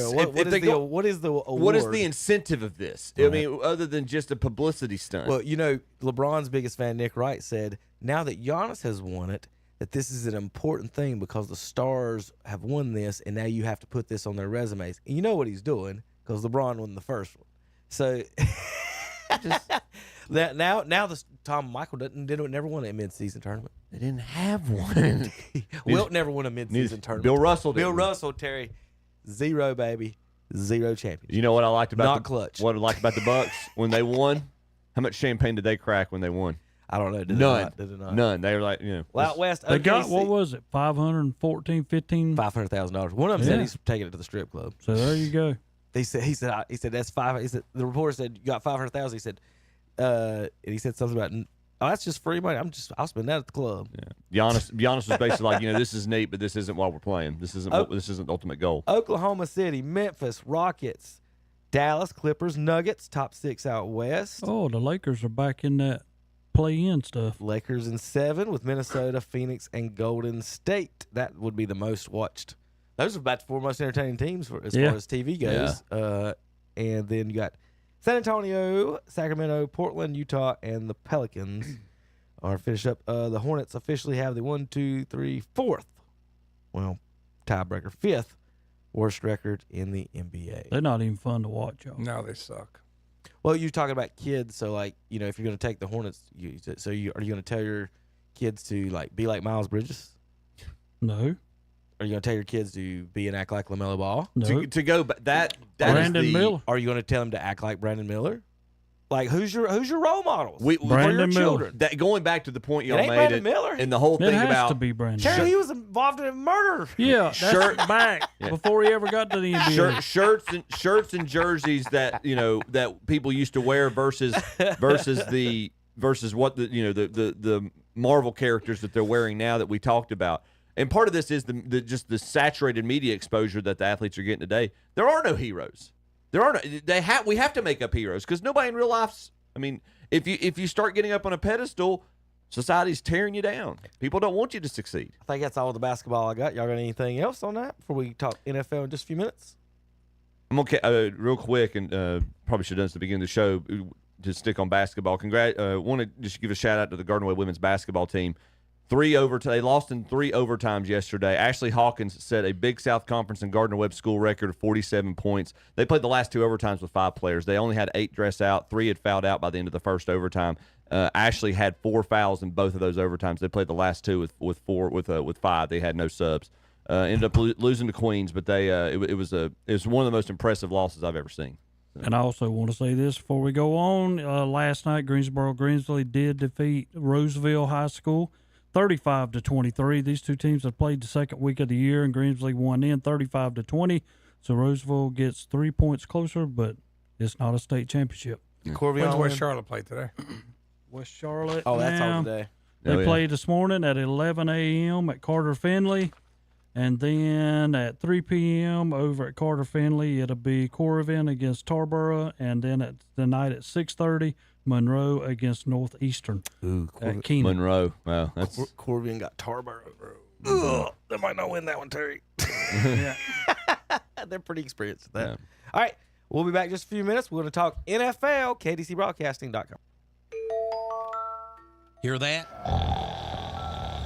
Or what is the award? What is the incentive of this? Right. I mean, other than just a publicity stunt. Well, LeBron's biggest fan, Nick Wright, said now that Giannis has won it, that this is an important thing because the stars have won this, and now you have to put this on their resumes. And you know what he's doing because LeBron won the first one. So now Michael never won a mid-season tournament. They didn't have one. Wilt never won a mid-season tournament. Bill Russell did. Bill Russell, Terry, 0 baby, 0 championship. You know what I liked about clutch. What I liked about the Bucks when they won? How much champagne did they crack when they won? I don't know. None. None. They were like, Well, out west, they got, what was it, $514, $15? $500,000. One of them said he's taking it to the strip club. So there you go. He said that's $500,000. He said the reporter said you got $500,000. He said, and he said something about, that's just free money. I'll spend that at the club. Yeah. Giannis was basically like, this is neat, but this isn't why we're playing. This isn't the ultimate goal. Oklahoma City, Memphis, Rockets, Dallas, Clippers, Nuggets, top 6 out west. Oh, the Lakers are back in that play-in stuff. Lakers in 7 with Minnesota, Phoenix, and Golden State. That would be the most watched. Those are about the 4 most entertaining teams as far as TV goes. Yeah. And then you got San Antonio, Sacramento, Portland, Utah, and the Pelicans are finished up. The Hornets officially have the 4th, well, tiebreaker, 5th worst record in the NBA. They're not even fun to watch, y'all. No, they suck. Well, you're talking about kids, so like if you're going to take the Hornets, are you going to tell your kids to like be like Miles Bridges? No. Are you going to tell your kids to be and act like LaMelo Ball? No. To go, but that Brandon is Miller. Are you going to tell them to act like Brandon Miller? Like who's your role models? For your Brandon Miller. children. That going back to the point y'all ain't made, Brandon Miller. and the whole It thing has about to be Brandon. Terry, he was involved in a murder. Yeah, Shirt- that's back before he ever got to the NBA. shirts and jerseys that that people used to wear versus what the Marvel characters that they're wearing now that we talked about. And part of this is just the saturated media exposure that the athletes are getting today. There are no heroes. We have to make up heroes because nobody in real life's. I mean, if you start getting up on a pedestal, society's tearing you down. People don't want you to succeed. I think that's all the basketball I got. Y'all got anything else on that before we talk NFL in just a few minutes? I'm okay. Real quick, and probably should have done this at the beginning of the show to stick on basketball. Want to just give a shout out to the Garden Way women's basketball team. They lost in 3 overtimes yesterday. Ashley Hawkins set a Big South Conference and Gardner-Webb school record of 47 points. They played the last 2 overtimes with 5 players. They only had 8 dress out. 3 had fouled out by the end of the first overtime. Ashley had 4 fouls in both of those overtimes. They played the last 2 with 5. They had no subs. Ended up losing to Queens, but it was one of the most impressive losses I've ever seen. And I also want to say this before we go on. Last night, Greensboro-Grimsley did defeat Roseville High School 35-23. These 2 teams have played the second week of the year, and Grimsley won in 35-20. So Roseville gets 3 points closer, but it's not a state championship. When's West Charlotte play today? West Charlotte. Oh, that's all today. They played this morning at 11 a.m. at Carter Finley. And then at 3 p.m. over at Carter Finley, it'll be Corrigan against Tarboro. And then at the night at 6:30, Monroe against Northeastern. At Keenan. Monroe. Wow, that's Corrigan got Tarboro. Ugh, they might not win that one, Terry. Yeah. They're pretty experienced at that. Yeah. All right, we'll be back in just a few minutes. We're going to talk NFL, KDCBroadcasting.com. Hear that?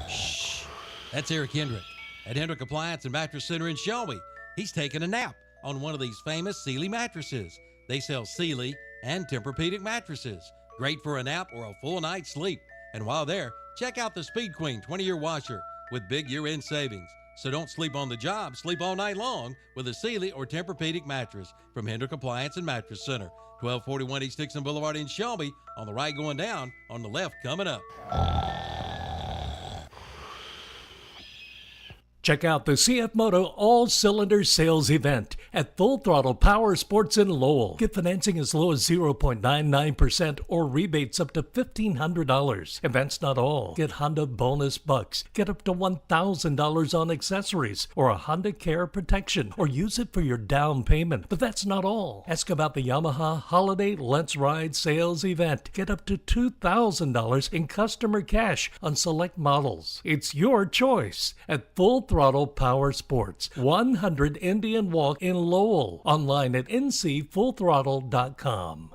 Shh. That's Eric Hendrick at Hendrick Appliance and Mattress Center in Shelby. He's taking a nap on one of these famous Sealy mattresses. They sell Sealy and Tempur-Pedic mattresses. Great for a nap or a full night's sleep. And while there, check out the Speed Queen 20-year washer with big year-end savings. So don't sleep on the job, sleep all night long with a Sealy or Tempur-Pedic mattress from Hendrick Appliance and Mattress Center. 1241 East Dixon Boulevard in Shelby. On the right going down, on the left coming up. Check out the CF Moto All-Cylinder Sales Event at Full Throttle Power Sports in Lowell. Get financing as low as 0.99% or rebates up to $1,500. And that's not all. Get Honda bonus bucks. Get up to $1,000 on accessories or a Honda Care protection or use it for your down payment. But that's not all. Ask about the Yamaha Holiday Let's Ride Sales Event. Get up to $2,000 in customer cash on select models. It's your choice at Full Throttle Power Sports, 100 Indian Walk in Lowell. Online at ncfullthrottle.com.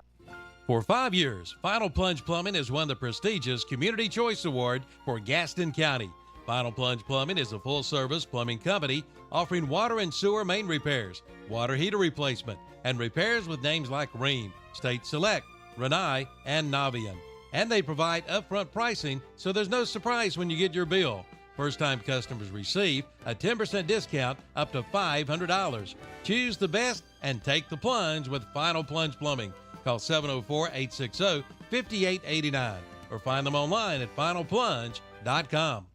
For 5 years, Final Plunge Plumbing has won the prestigious Community Choice Award for Gaston County. Final Plunge Plumbing is a full-service plumbing company offering water and sewer main repairs, water heater replacement, and repairs with names like Ream, State Select, Renai, and Navian. And they provide upfront pricing, so there's no surprise when you get your bill. First-time customers receive a 10% discount up to $500. Choose the best and take the plunge with Final Plunge Plumbing. Call 704-860-5889 or find them online at finalplunge.com.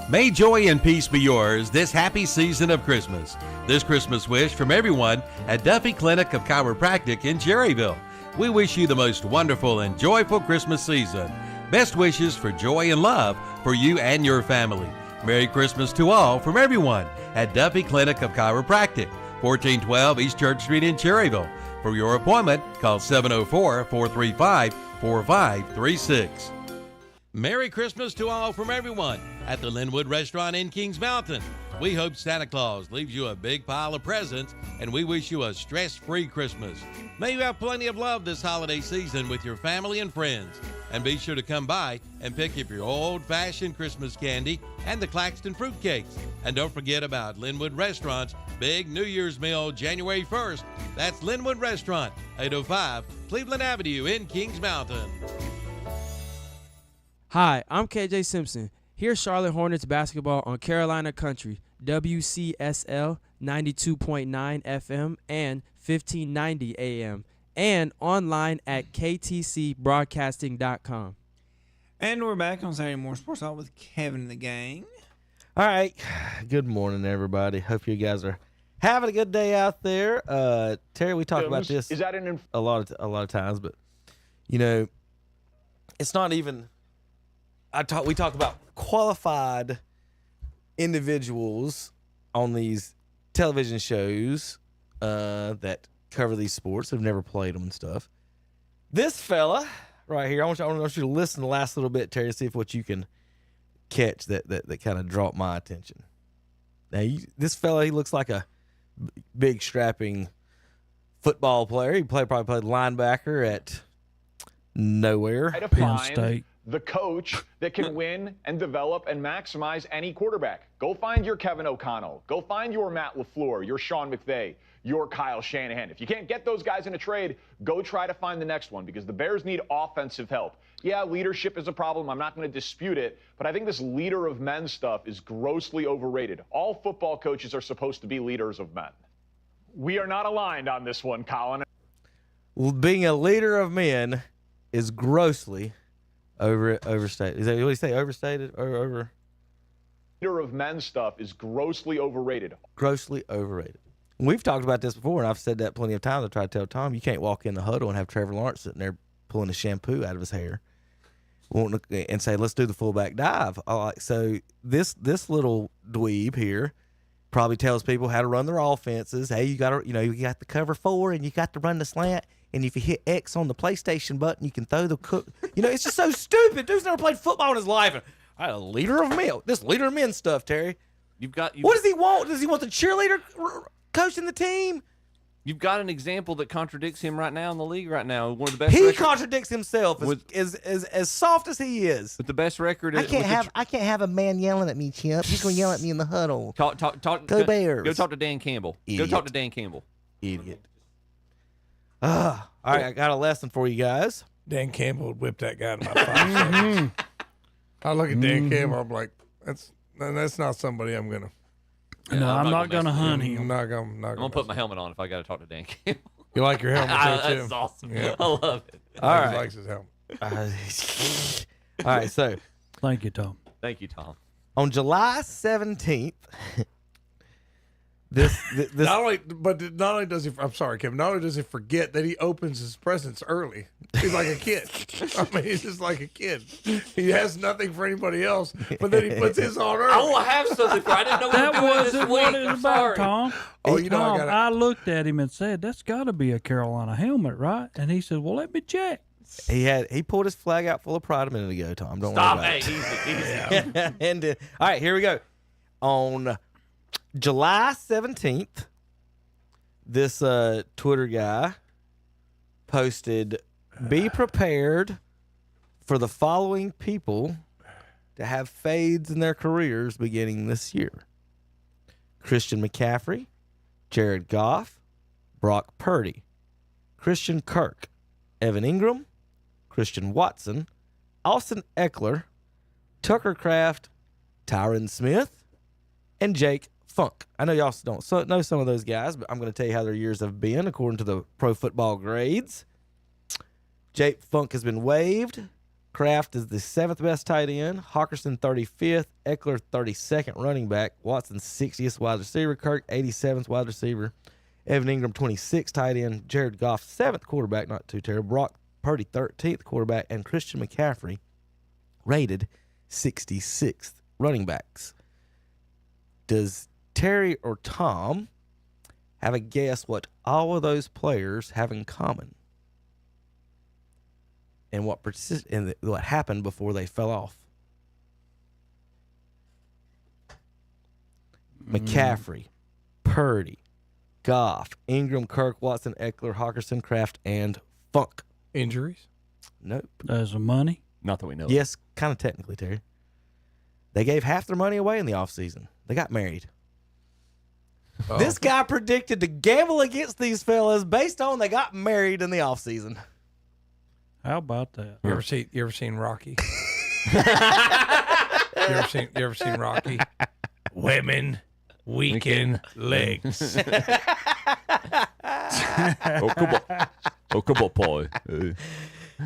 May joy and peace be yours this happy season of Christmas. This Christmas wish from everyone at Duffy Clinic of Chiropractic in Cherryville. We wish you the most wonderful and joyful Christmas season. Best wishes for joy and love for you and your family. Merry Christmas to all from everyone at Duffy Clinic of Chiropractic, 1412 East Church Street in Cherryville. For your appointment, call 704-435-4536. Merry Christmas to all from everyone at the Linwood Restaurant in Kings Mountain. we hope Santa Claus leaves you a big pile of presents, and we wish you a stress-free Christmas. May you have plenty of love this holiday season with your family and friends. And be sure to come by and pick up your old-fashioned Christmas candy and the Claxton fruitcakes. And don't forget about Linwood Restaurant's big New Year's meal January 1st. That's Linwood Restaurant, 805 Cleveland Avenue in Kings Mountain. Hi, I'm KJ Simpson. Here's Charlotte Hornets basketball on Carolina Country, WCSL 92.9 FM and 1590 AM, and online at ktcbroadcasting.com. And we're back on Saturday Morning Sports Talk with Kevin and the gang. All right. Good morning, everybody. Hope you guys are having a good day out there. Terry, we talked about this a lot of times, but you know, it's not even. We talk about qualified individuals on these television shows that cover these sports, have never played them and stuff. This fella right here, I want you to listen the last little bit, Terry, to see if what you can catch that kind of dropped my attention. Now, this fella, he looks like a big, strapping football player. He probably played linebacker at nowhere. Penn State. The coach that can win and develop and maximize any quarterback. Go find your Kevin O'Connell. Go find your Matt LaFleur, your Sean McVay, your Kyle Shanahan. If you can't get those guys in a trade, go try to find the next one, because the Bears need offensive help. Yeah, leadership is a problem. I'm not going to dispute it, but I think this leader of men stuff is grossly overrated. All football coaches are supposed to be leaders of men. We are not aligned on this one, Colin. Well, being a leader of men is grossly overstated. Is that what do you say? Overstated or over? Leader of men stuff is grossly overrated. Grossly overrated. We've talked about this before, and I've said that plenty of times. I try to tell Tom, you can't walk in the huddle and have Trevor Lawrence sitting there pulling the shampoo out of his hair, and say, "Let's do the fullback dive." So this little dweeb here probably tells people how to run their offenses. Hey, you got the cover 4, and you got to run the slant. And if you hit X on the PlayStation button, you can throw the cook. It's just so stupid. Dude's never played football in his life. And I had a leader of men. This leader of men stuff, Terry. What does he want? Does he want the cheerleader coaching the team? You've got an example that contradicts him right now in the league right now. One of the best. He contradicts himself as soft as he is. With the best record. I can't have a man yelling at me, Chip. He's going to yell at me in the huddle. Go Bears. Go talk to Dan Campbell. Idiot. Go talk to Dan Campbell. Idiot. All right, I got a lesson for you guys. Dan Campbell would whip that guy in about 5 seconds. I look at Dan Campbell, I'm like, that's not somebody I'm gonna. No, I'm not gonna hunt him. I'm not gonna put my helmet on if I got to talk to Dan Campbell. You like your helmet? That's awesome. Yeah. I love it. All right. He likes his helmet. All right, so. Thank you, Tom. Thank you, Tom. On July 17th, this not only does he, I'm sorry, Kevin, not only does he forget that he opens his presents early. He's like a kid. I mean, he's just like a kid. He has nothing for anybody else, but then he puts his on early. I want to have something for. I didn't know that wasn't what it was about, Tom. Oh, Tom, I looked at him and said, "That's got to be a Carolina helmet, right?" And he said, "Well, let me check." He pulled his flag out full of pride a minute ago, Tom. Don't Stop. worry about Hey, it. easy. And all right, here we go. On July 17th, this Twitter guy posted, "Be prepared for the following people to have fades in their careers beginning this year: Christian McCaffrey, Jared Goff, Brock Purdy, Christian Kirk, Evan Ingram, Christian Watson, Austin Eckler, Tucker Kraft, Tyron Smith, and Jake Funk." I know y'all don't know some of those guys, but I'm going to tell you how their years have been according to the Pro Football grades. Jake Funk has been waived. Kraft is the 7th best tight end. Hawkinson 35th. Eckler 32nd running back. Watson 60th wide receiver. Kirk 87th wide receiver. Evan Ingram 26th tight end. Jared Goff 7th quarterback, not too terrible. Brock Purdy 13th quarterback, and Christian McCaffrey rated 66th running backs. Does Terry or Tom have a guess what all of those players have in common? And what happened before they fell off? McCaffrey, Purdy, Goff, Ingram, Kirk, Watson, Eckler, Hawkinson, Kraft, and Funk. Injuries? Nope. As a money? Not that we know. Yes, kind of technically, Terry. They gave half their money away in the offseason. They got married. Oh. This guy predicted to gamble against these fellas based on they got married in the offseason. How about that? You ever seen Rocky? you ever seen Rocky? Women weaken legs. Oh, come on, boy.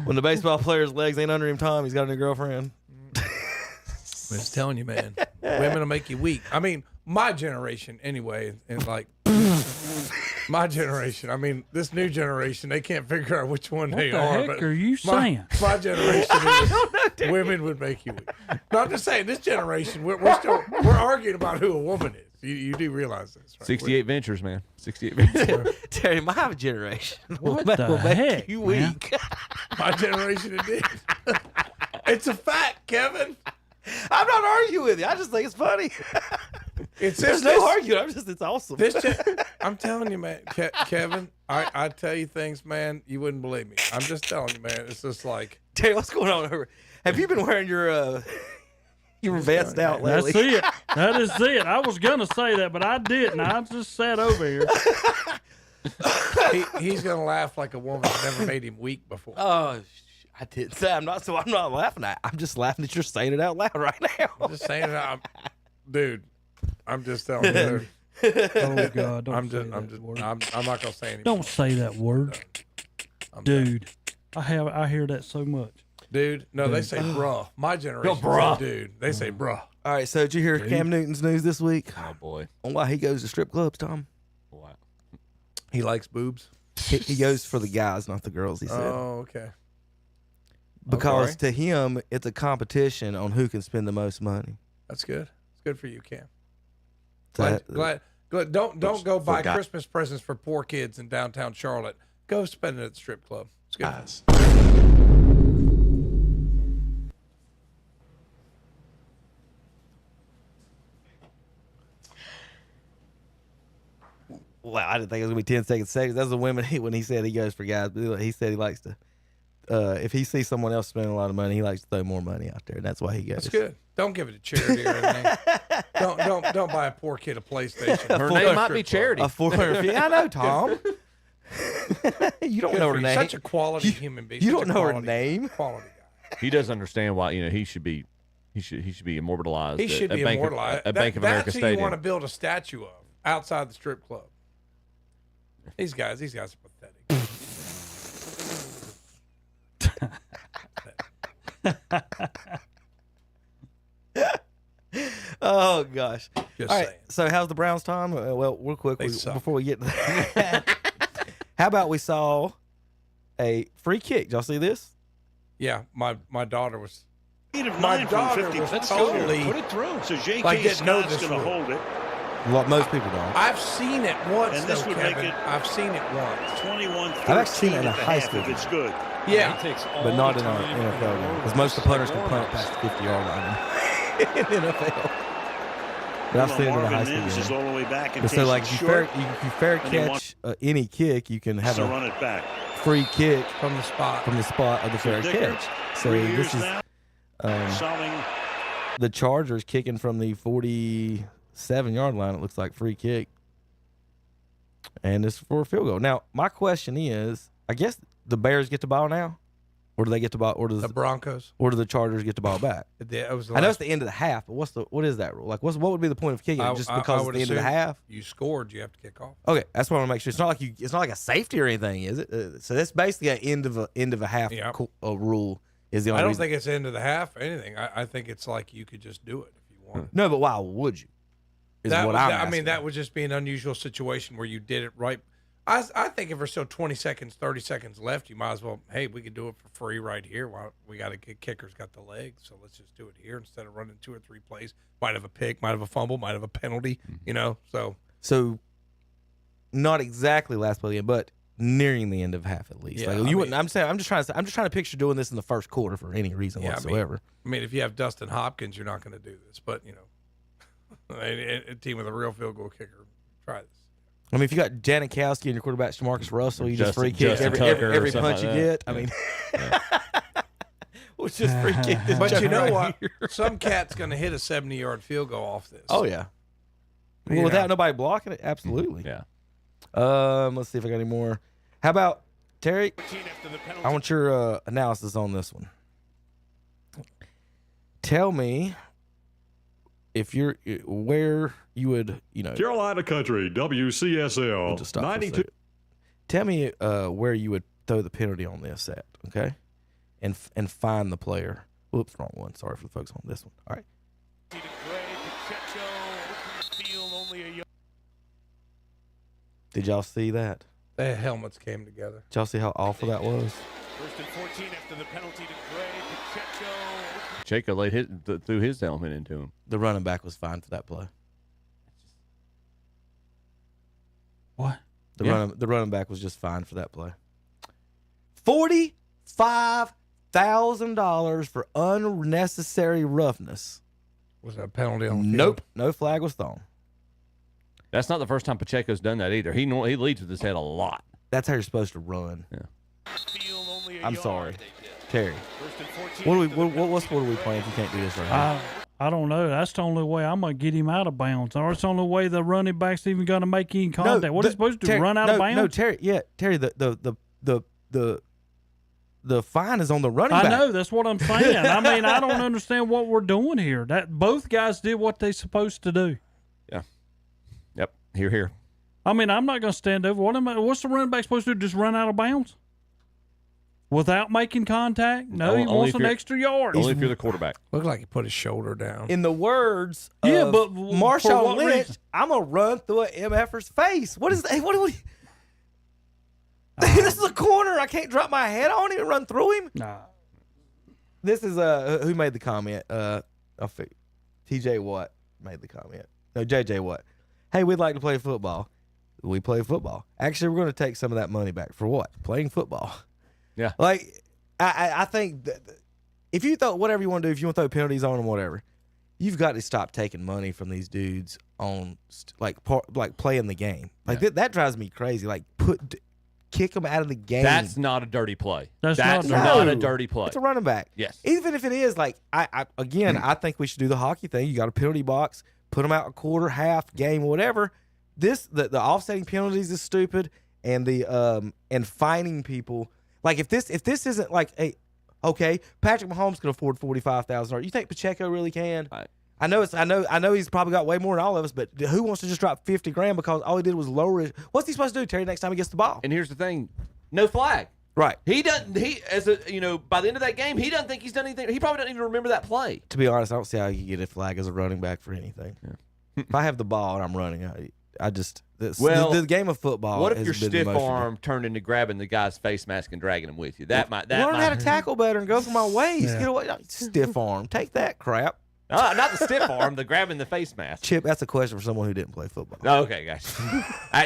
When the baseball player's legs ain't under him, Tom, he's got a new girlfriend. I'm just telling you, man. Women will make you weak. I mean, my generation, anyway, and like my generation. I mean, this new generation, they can't figure out which one they are. What the heck are you saying? My generation is women would make you weak. No, I'm just saying, this generation, we're arguing about who a woman is. You do realize this, right? 68 Ventures, man. 68 Ventures. Terry, my generation What will the make heck, you man? weak. My generation, it did. It's a fact, Kevin. I'm not arguing with you. I just think it's funny. There's no arguing. It's awesome. I'm telling you, man, Kevin, I tell you things, man, you wouldn't believe me. I'm just telling you, man. It's just like, Terry, what's going on over? Have you been wearing your vest out lately? That's it. That is it. I was going to say that, but I didn't. I just sat over here. he's gonna laugh like a woman that never made him weak before. Oh, I didn't say I'm not laughing at. I'm just laughing that you're saying it out loud right now. I'm just saying it out, dude. I'm just telling you. Oh God! I'm not gonna say anything. Don't say that word, dude. I hear that so much. Dude, no, they say bruh. My generation, bruh. say dude. They say bruh. All right, so did you hear Cam Newton's news this week? Oh boy, on why he goes to strip clubs, Tom? Wow. He likes boobs. He goes for the guys, not the girls. He said. Oh, okay. Because to him, it's a competition on who can spend the most money. That's good. It's good for you, Cam. Glad. Don't go buy Christmas presents for poor kids in downtown Charlotte. Go spend it at the strip club. It's good. Well, I didn't think it was going to be 10 seconds. That's the women when he said he goes for guys. But he said he likes to, if he sees someone else spending a lot of money, he likes to throw more money out there. And that's why he goes. That's good. Don't give it to charity or anything. don't buy a poor kid a PlayStation. Her name might be Charity. A $450. I know, Tom. You don't know her name. Such a quality human being. You don't know her name. Quality guy. He does understand why he should be immortalized. He should be immortalized at Bank of America Stadium. That's who you want to build a statue of outside the strip club. These guys are pathetic. Oh gosh! Just all right. saying. So how's the Browns, Tom? Well, real quick before we get to that, how about we saw a free kick? Did y'all see this? Yeah, my daughter was. My daughter was totally put it through. So J.K. like didn't know Scott's this going to rule. hold it. Most people don't. I've seen it once, And this though, would Kevin. make it I've seen it once. 21-13 I've actually seen it in a at the high half school if it's good. Yeah, but not in an NFL game because most of the punters can punt it past the 50-yard line in NFL. But I've seen it in a high Marvin school Mims is game. all the way back and But so, like, if you fair and he catch any kick, you can have to a run it back. free kick from the spot of the fair Dicker, catch. So 3 this years is now, solving the Chargers kicking from the 47-yard line. It looks like free kick, and it's for a field goal. Now, my question is, I guess the Bears get the ball now, or do they get the ball, or does the Broncos, or do the Chargers get the ball back? I know it's the end of the half, but what is that rule? Like, what would be the point of kicking it? Just because it's the end of the half? You scored, you have to kick off. Okay, that's what I want to make sure. It's not like a safety or anything, is it? So that's basically an end of a half rule. Is the only I don't reason. think it's the end of the half or anything. I think it's like you could just do it if you want. No, but why would you? That would just be an unusual situation where you did it right. I think if there's still 20 seconds, 30 seconds left, you might as well, hey, we could do it for free right here. Well, we got a kicker's got the legs, so let's just do it here instead of running 2 or 3 plays. Might have a pick, might have a fumble, might have a penalty, So not exactly last play of the game, but nearing the end of half at least. Yeah, I'm just trying to picture doing this in the first quarter for any reason whatsoever. I mean, if you have Dustin Hopkins, you're not going to do this, but A team with a real field goal kicker. Try this. I mean, if you got Janikowski and your quarterback's Jamarcus Russell, you just free kick Justin every Tucker or punch you something like get. I mean, we'll just free kick this. But you joke know right what? here. Some cat's going to hit a 70-yard field goal off this. Oh yeah. You Well, without know. nobody blocking it, absolutely. Yeah. Let's see if I got any more. How about Terry? I want your analysis on this one. Tell me if you're where you would, Carolina Country, WCSL, just stop for a 92. second. Tell me where you would throw the penalty on this at, okay? And find the player. Whoops, wrong one. Sorry for the folks on this one. All right. Did y'all see that? The helmets came together. Did y'all see how awful that was? First and 14 after the penalty to Gray. Pacheco. Pacheco threw his helmet into him. The running back was fine for that play. What? The running back was just fine for that play. $45,000 for unnecessary roughness. Was that a penalty on the field? Nope, no flag was thrown. That's not the first time Pacheco's done that either. He leads with his head a lot. That's how you're supposed to run. Yeah. I'm sorry, Terry. What sport are we playing if you can't do this right now? I don't know. That's the only way I'm going to get him out of bounds. Or it's the only way the running back's even going to make any contact. What is he supposed to do, run out of bounds? No, Terry. Yeah, Terry. The fine is on the running back. I know. That's what I'm saying. I mean, I don't understand what we're doing here. That both guys did what they're supposed to do. Yeah. Yep. Here. I mean, I'm not going to stand over. What's the running back supposed to do? Just run out of bounds? Without making contact? No, he wants an extra yard. Only if you're the quarterback. Looked like he put his shoulder down. In the words Yeah, of but for Marshawn what Lynch, reason? I'm going to run through an MFer's face. What is that? What do we... This is a corner. I can't drop my head on him and run through him. Nah. This is who made the comment? TJ Watt made the comment. No, JJ Watt. Hey, we'd like to play football. We play football. Actually, we're going to take some of that money back for what? Playing football. Yeah. Like I think that if you throw whatever you want to do, if you want to throw penalties on them, whatever, you've got to stop taking money from these dudes on like playing the game. Like that drives me crazy. Like kick them out of the game. That's not a dirty play. That's not a dirty play. It's a running back. Yes. Even if it is, like, I think we should do the hockey thing. You got a penalty box, put them out a quarter, half, game, whatever. The offsetting penalties is stupid, and the and fining people. Like if this isn't like Patrick Mahomes can afford $45,000. You think Pacheco really can? I know he's probably got way more than all of us, but who wants to just drop $50,000 because all he did was lower it? What's he supposed to do, Terry, next time he gets the ball? And here's the thing, no flag. Right. He doesn't. By the end of that game, he doesn't think he's done anything. He probably doesn't even remember that play. To be honest, I don't see how you get a flag as a running back for anything. Yeah. If I have the ball and I'm running, the game of football. What if has your been stiff the most arm turned into grabbing the guy's face mask and dragging him with you? Learn how to tackle better and go for my waist. Yeah. Get away, stiff arm. Take that crap. Not the stiff arm, the grabbing the face mask. Chip, that's a question for someone who didn't play football. Oh, okay, guys.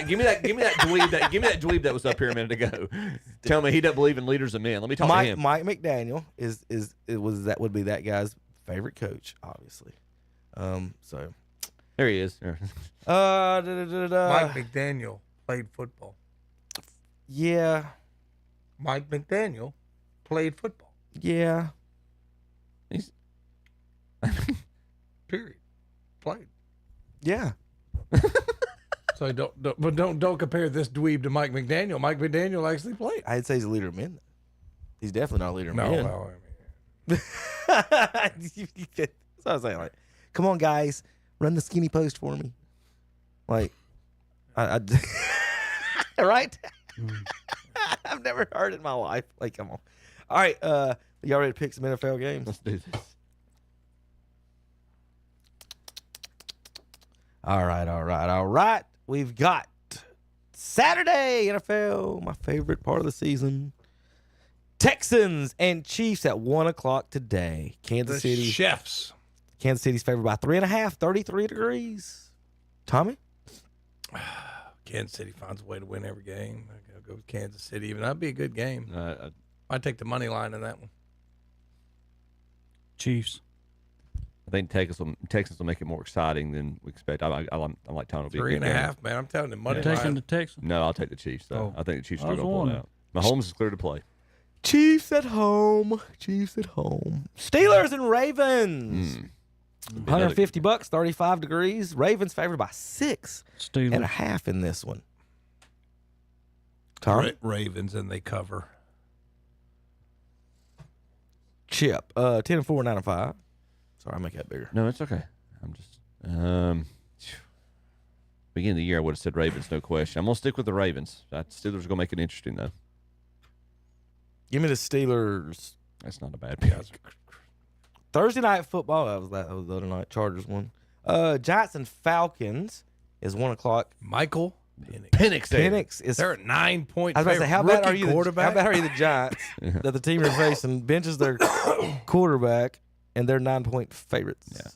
Give me that dweeb that was up here a minute ago. Tell me he doesn't believe in leaders of men. Let me talk to him. Mike McDaniel would be that guy's favorite coach, obviously. So there he is. Mike McDaniel played football. Yeah. Mike McDaniel played football. Yeah. He's period. Played. Yeah. So don't compare this dweeb to Mike McDaniel. Mike McDaniel actually played. I'd say he's a leader of men. He's definitely not a leader of men. No, That's what I was saying. Like, come on, guys, run the skinny post for me. Like, right? I've never heard it in my life. Like, come on. All right, y'all ready to pick some NFL games? Let's do this. All right. We've got Saturday NFL, my favorite part of the season. Texans and Chiefs at 1 o'clock today. Kansas City. Chefs. Kansas City's favored by 3.5, 33 degrees. Tommy? Kansas City finds a way to win every game. I'll go with Kansas City. Even that'd be a good game. I'd take the money line in that one. Chiefs. I think Texans will make it more exciting than we expect. I like Tom. 3.5, man. I'm telling you, money line. Taking the Texans? No, I'll take the Chiefs, though. I think the Chiefs are going to pull it out. wondering. Mahomes is clear to play. Chiefs at home. Steelers and Ravens. 150 bucks, 35 degrees. Ravens favored by 6.5 in this one. Tom? Ravens, and they cover. Chip, 10-4, 9-5. Sorry, I'll make that bigger. No, it's okay. I'm just beginning of the year, I would have said Ravens, no question. I'm gonna stick with the Ravens. Steelers are gonna make it interesting though. Give me the Steelers. That's not a bad pick. Thursday night football. That was the other night. Chargers won. Giants and Falcons is 1 o'clock. Michael Penix is. They're at 9 point. I was about to say, how bad are you? Quarterback? How bad are you? The Giants that the team you're facing benches their quarterback, and they're 9-point favorites. Yeah.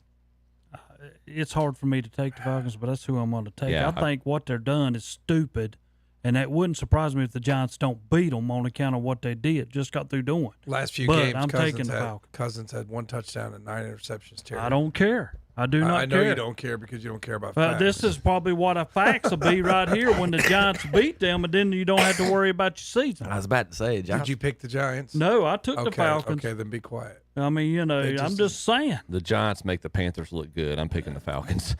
It's hard for me to take the Falcons, but that's who I'm going to take. Yeah, I think what they're done is stupid, and that wouldn't surprise me if the Giants don't beat them on account of what they did, just got through doing. Last few but games, I'm taking the Falcons. Cousins had 1 touchdown and 9 interceptions. Terry. I don't care. I do not care. I know you don't care because you don't care about But facts. this is probably what a facts will be right here when the Giants beat them, and then you don't have to worry about your season. I was about to say, Giants. Did you pick the Giants? No, I took the Falcons. Okay, then be quiet. I mean, I'm just saying. The Giants make the Panthers look good. I'm picking the Falcons.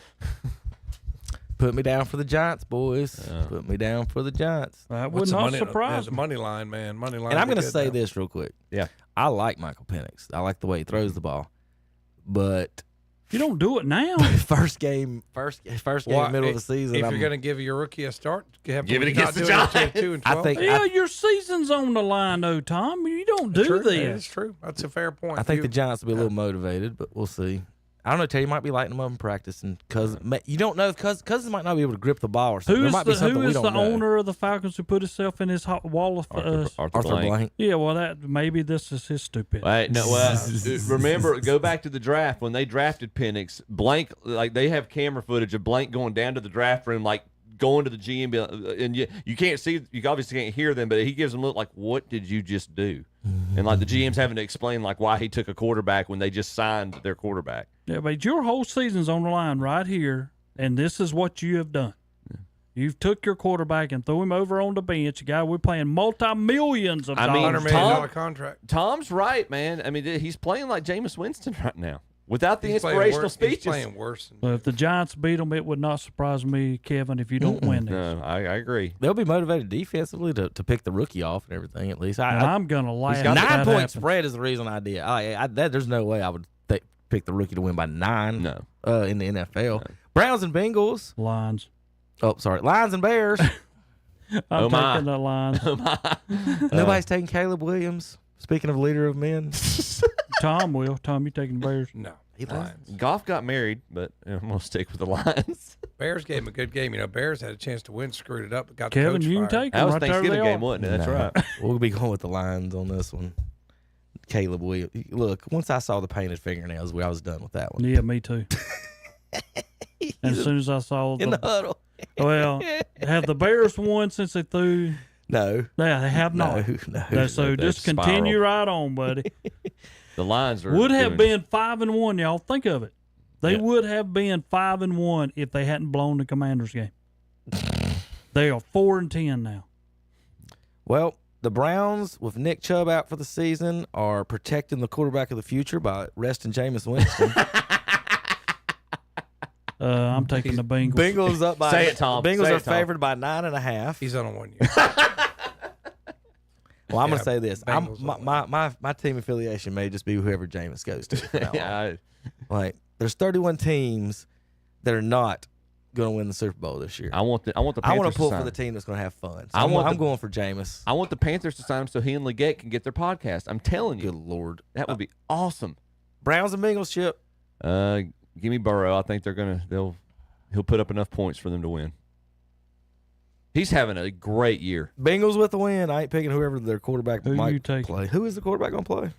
Put me down for the Giants, boys. Put me down for the Giants. That would not surprise me. The money line, man. Money line. And I'm going to say this real quick. Yeah. I like Michael Penix. I like the way he throws the ball. But you don't do it now. First game, middle of the season. If you're going to give your rookie a start, give it against the Giants. 2 and 12. I think your season's on the line, though, Tom. You don't do this. It's true. That's a fair point. I think the Giants will be a little motivated, but we'll see. I don't know, Terry. You might be lighting them up in practice, and you don't know if Cousins might not be able to grip the ball or something. There might be something we don't know. Who is the owner of the Falcons who put himself in his hot wall of Arthur Blank? Yeah, well, maybe this is his stupid. Right, no, well, remember, go back to the draft when they drafted Penix. Blank, like they have camera footage of Blank going down to the draft room, like going to the GM, and you can't see, you obviously can't hear them, but he gives them a look like, "What did you just do?" And like the GM's having to explain like why he took a quarterback when they just signed their quarterback. Yeah, but your whole season's on the line right here, and this is what you have done. Yeah. You've took your quarterback and threw him over on the bench. A guy we're playing multi-millions of dollars. $100 million contract. Tom's right, man. I mean, he's playing like Jameis Winston right now. Without the inspirational speeches. He's playing worse. So if the Giants beat them, it would not surprise me, Kevin, if you don't win this. No, I agree. They'll be motivated defensively to pick the rookie off and everything, at least. I'm going to laugh. 9-point spread is the reason I did. There's no way I would pick the rookie to win by 9 in the NFL. No. Browns and Bengals. Lions. Oh, sorry. Lions and Bears. I'm taking the Lions. Nobody's taking Caleb Williams. Speaking of leader of men. Tom will. Tom, you taking the Bears? No. Lions. Goff got married, but I'm going to stick with the Lions. Bears gave him a good game. Bears had a chance to win, screwed it up, got Kevin, the coach you can fired. take That them was right Thanksgiving there game, wasn't it? That's right. We'll be going with the Lions on this one. Caleb Williams. Look, once I saw the painted fingernails, I was done with that one. Yeah, me too. And as soon as I saw in the huddle. Well, have the Bears won since they threw? No. Yeah, they have not. No. So just continue right on, buddy. The Lions would have been 5-1. Y'all think of it. They would have been 5-1 if they hadn't blown the Commanders game. They are 4-10 now. Well, the Browns, with Nick Chubb out for the season, are protecting the quarterback of the future by resting Jameis Winston. I'm taking the Bengals. Bengals up by. Say it, Tom. Bengals are favored by 9.5. He's on a 1 year. Well, I'm going to say this. My team affiliation may just be whoever Jameis goes to. There's 31 teams that are not going to win the Super Bowl this year. I want the Panthers I want to pull sign for the team that's going to have fun. So I'm going for Jameis. I want the Panthers to sign him so he and Leggett can get their podcast. I'm telling you. Good Lord. That would be awesome. Browns and Bengals, Chip. Give me Burrow. I think he'll put up enough points for them to win. He's having a great year. Bengals with the win. I ain't picking whoever their quarterback might you play. Who is the quarterback going to play?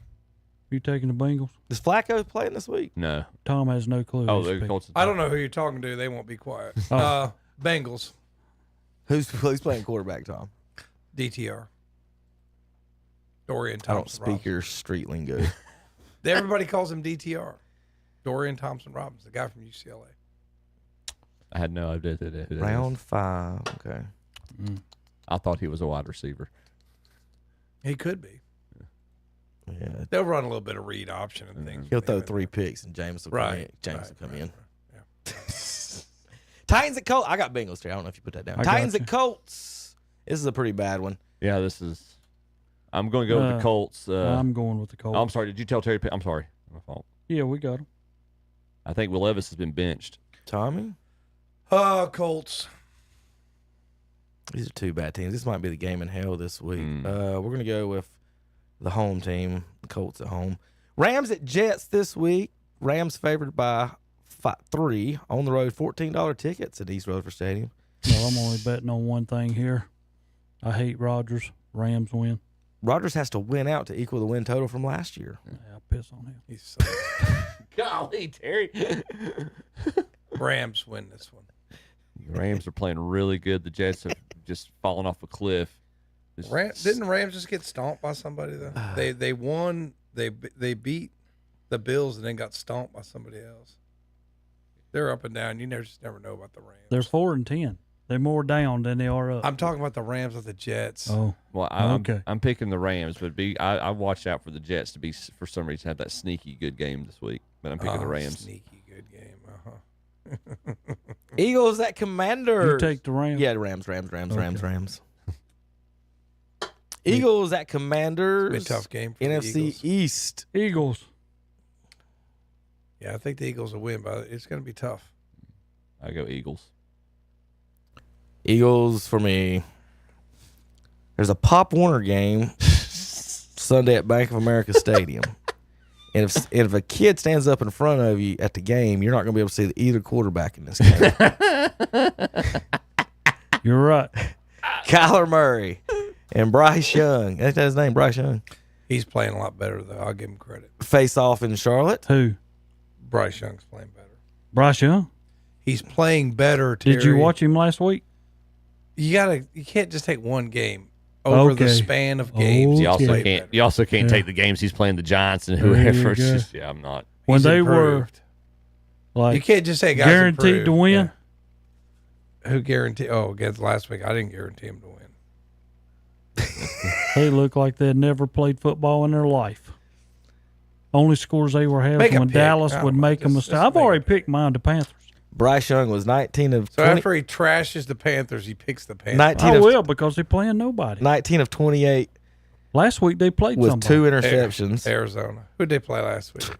You taking the Bengals? Is Flacco playing this week? No. Tom has no clue. Oh, they're Colts. I don't know who you're talking to. They won't be quiet. Bengals. Who's playing quarterback, Tom? DTR. Dorian Thompson. I don't speak your street lingo. Everybody calls him DTR. Dorian Thompson-Robinson, the guy from UCLA. I had no idea who that is. Round 5. Okay. I thought he was a wide receiver. He could be. Yeah. They'll run a little bit of read option and things. He'll throw 3 picks and James will come in. James will come in. Titans at Colts. I got Bengals here. I don't know if you put that down. Titans at Colts. This is a pretty bad one. Yeah, this is. I'm going to go with the Colts. I'm going with the Colts. Oh, I'm sorry. Did you tell Terry? I'm sorry. My fault. Yeah, we got him. I think Will Levis has been benched. Tommy? Colts. These are 2 bad teams. This might be the game in hell this week. We're going to go with the home team, the Colts at home. Rams at Jets this week. Rams favored by 3 on the road. $14 tickets at East Rutherford Stadium. Well, I'm only betting on one thing here. I hate Rodgers. Rams win. Rodgers has to win out to equal the win total from last year. Yeah, I'll piss on him. He's so Golly, Terry. Rams win this one. Rams are playing really good. The Jets have just fallen off a cliff. Didn't Rams just get stomped by somebody though? They won. They beat the Bills and then got stomped by somebody else. They're up and down. You just never know about the Rams. They're 4-10. They're more down than they are up. I'm talking about the Rams with the Jets. Oh, well, I'm picking the Rams, but I watched out for the Jets to be for some reason have that sneaky good game this week. But I'm picking the Rams. Sneaky good game. Eagles at Commanders. You take the Rams. Yeah, Rams. Eagles at Commanders. It's a tough game for NFC the Eagles. East. Eagles. Yeah, I think the Eagles will win, but it's going to be tough. I go Eagles. Eagles for me. There's a Pop Warner game Sunday at Bank of America Stadium. And if a kid stands up in front of you at the game, you're not going to be able to see either quarterback in this game. You're right. Kyler Murray and Bryce Young. Ain't that his name, Bryce Young? He's playing a lot better, though. I'll give him credit. Face off in Charlotte. Who? Bryce Young's playing better. Bryce Young? He's playing better, Terry. Did you watch him last week? You can't just take one game. Over the span of games. You also can't take the games he's playing the Giants and whoever. It's just, I'm not. When they were like, you can't just say guys guaranteed to win. Yeah. Who guaranteed? Oh, against last week, I didn't guarantee him to win. They looked like they'd never played football in their life. Only scores they were having when Dallas would make a mistake. I've already picked mine, the Panthers. Bryce Young was 19 of 20. So after he trashes the Panthers, he picks the Panthers. Will because they're playing nobody. 19 of 28. Last week they played with somebody. 2 interceptions. Arizona. Who'd they play last week?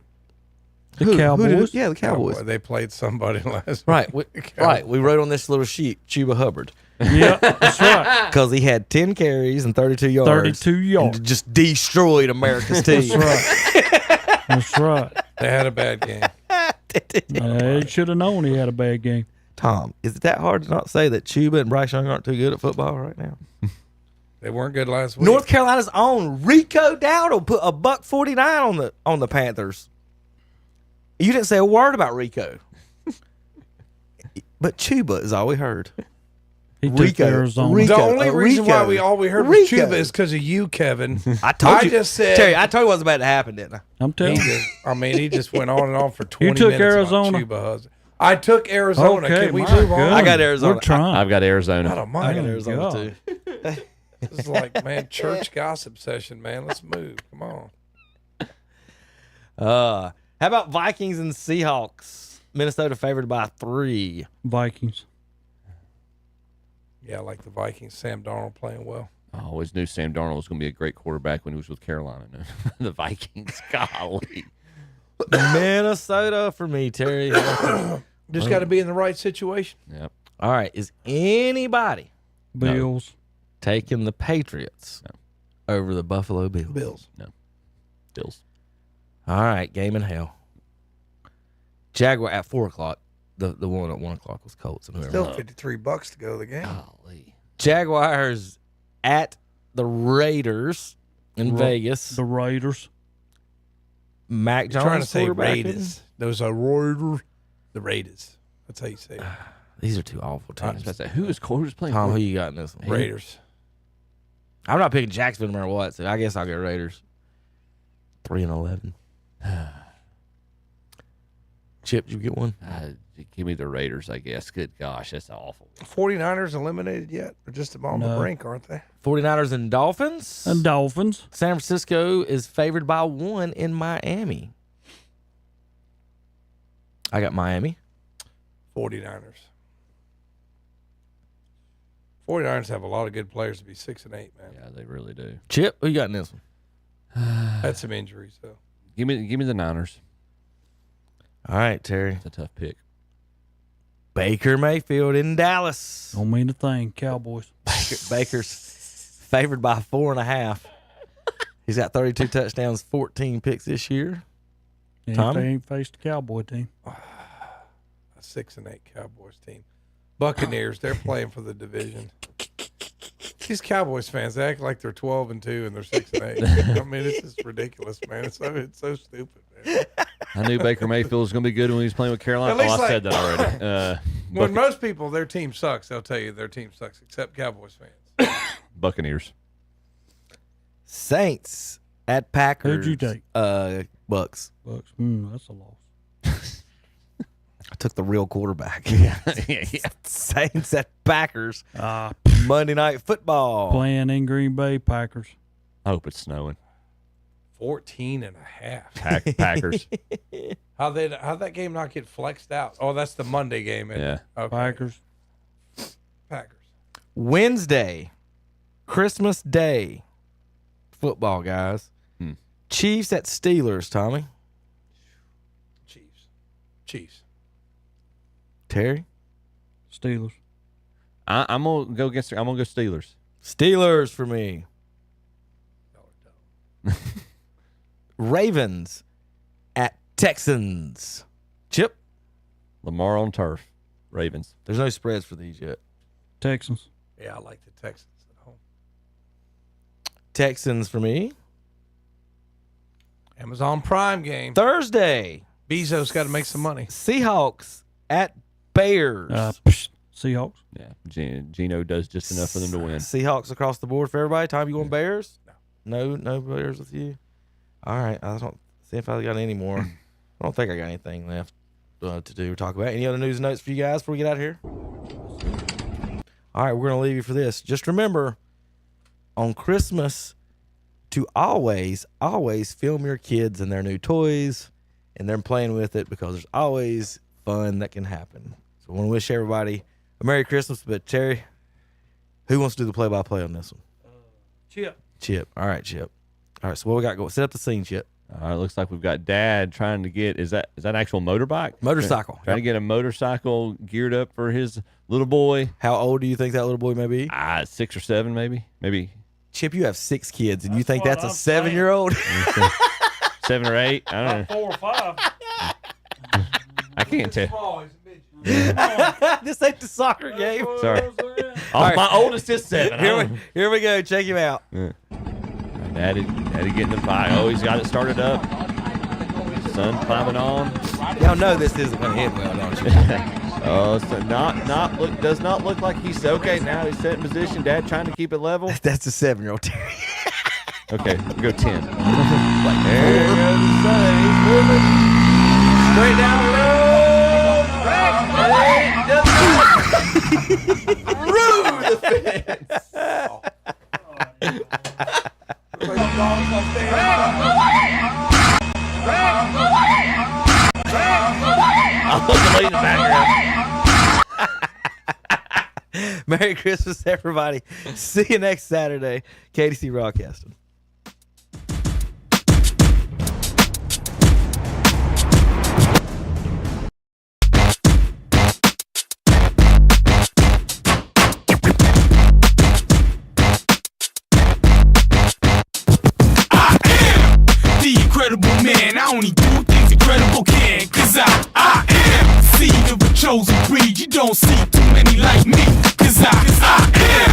The Cowboys. The Cowboys. They played somebody last week. Right. We wrote on this little sheet, Chuba Hubbard. Yeah, that's right. Because he had 10 carries and 32 yards. 32 yards. And just destroyed America's team. That's right. That's right. They had a bad game. They should have known he had a bad game. Tom, is it that hard to not say that Chuba and Bryce Young aren't too good at football right now? They weren't good last week. North Carolina's own Rico Dowdle put a $1.49 on the Panthers. You didn't say a word about Rico. But Chuba is all we heard. He took Arizona. The only reason why we heard was Chuba is because of you, Kevin. I just said, Terry, I told you what's about to happen, didn't I? I'm telling you. He just went on and on for 20 took minutes. Arizona. Chuba. I took Arizona. Okay, Can we move on? I got Arizona. We're trying. I've got Arizona. I don't mind. I got Arizona too. This is like, man, church gossip session, man. Let's move. Come on. How about Vikings and Seahawks? Minnesota favored by 3. Vikings. Yeah, I like the Vikings. Sam Darnold playing well. I always knew Sam Darnold was going to be a great quarterback when he was with Carolina. The Vikings, golly. Minnesota for me, Terry. Just got to be in the right situation. Yep. All right. Is anybody Bills taking the Patriots over the Buffalo Bills? Bills. No. Bills. All right. Game in hell. Jaguar at 4 o'clock. The one at 1 o'clock was Colts. And Still $53 to go the game. Golly. Jaguars at the Raiders in Vegas. The Raiders. Mac Jones trying to say quarterbacking. Raiders. Those are Raiders. The Raiders. That's how you say it. These are 2 awful teams. Who's playing? Tom, who you got in this one? Raiders. I'm not picking Jacksonville no matter what, so I guess I'll get Raiders. 3-11. Chip, did you get one? Give me the Raiders, I guess. Good gosh, that's awful. 49ers eliminated yet? They're just on the brink, aren't they? 49ers and Dolphins. And Dolphins. San Francisco is favored by 1 in Miami. I got Miami. 49ers. 49ers have a lot of good players to be 6-8, man. Yeah, they really do. Chip, who you got in this one? Had some injuries, though. Give me the Niners. All right, Terry. It's a tough pick. Baker Mayfield in Dallas. Don't mean a thing, Cowboys. Baker's favored by 4.5. He's got 32 touchdowns, 14 picks this year. Yeah, Tommy? they ain't faced a Cowboy team. A 6-8 Cowboys team. Buccaneers, they're playing for the division. These Cowboys fans, they act like they're 12-2 and they're 6-8. I mean, it's just ridiculous, man. It's so stupid, man. I knew Baker Mayfield was going to be good when he was playing with Carolina. At least I said that already. When most people, their team sucks, they'll tell you their team sucks, except Cowboys fans. Buccaneers. Saints at Packers. Who'd you take? Bucks. Bucks. That's a loss. I took the real quarterback. Yeah. Saints at Packers. Monday Night Football. Playing in Green Bay, Packers. I hope it's snowing. 14.5. Packers. How'd that game not get flexed out? Oh, that's the Monday game. Yeah. Okay. Packers. Wednesday, Christmas Day. Football, guys. Chiefs at Steelers, Tommy. Chiefs. Terry? Steelers. I'm gonna go against. I'm gonna go Steelers. Steelers for me. Ravens at Texans. Chip? Lamar on turf. Ravens. There's no spreads for these yet. Texans. Yeah, I like the Texans at home. Texans for me. Amazon Prime game. Thursday. Bezos got to make some money. Seahawks at Bears. Seahawks. Yeah. Gino does just enough for them to win. Seahawks across the board for everybody. Tom, you going Bears? No Bears with you? All right. I don't see if I got any more. I don't think I got anything left to do or talk about. Any other news and notes for you guys before we get out of here? All right. We're going to leave you for this. Just remember, on Christmas, to always film your kids and their new toys and them playing with it, because there's always fun that can happen. So I want to wish everybody a Merry Christmas. But Terry, who wants to do the play-by-play on this one? Chip. All right, Chip. All right, so what we got going? Set up the scene, Chip. All right, looks like we've got Dad trying to get, is that an actual motorbike? Motorcycle. Trying to get a motorcycle geared up for his little boy. How old do you think that little boy may be? 6 or 7, maybe. Chip, you have 6 kids, and you think that's a 7-year-old? 7 or 8. I don't know. 4 or 5. I can't tell. This ain't the soccer game. Sorry. Right. My oldest is 7. Here we go. Check him out. Yeah. Daddy getting the bike. Oh, he's got it started up. Son climbing on. Y'all know this isn't going to hit well, don't you? Oh, so does not look like he's okay. Now he's set in position. Dad trying to keep it level. That's a 7-year-old Terry. Okay, we'll go 10. There he goes the son. He's moving straight down the road. Rue the fence. I'll put the lady in the background. Merry Christmas, everybody. See you next Saturday. KDC Broadcasting. Incredible man, I only do things incredible can. Cause I am seed of a chosen breed. You don't see too many like me. Cause I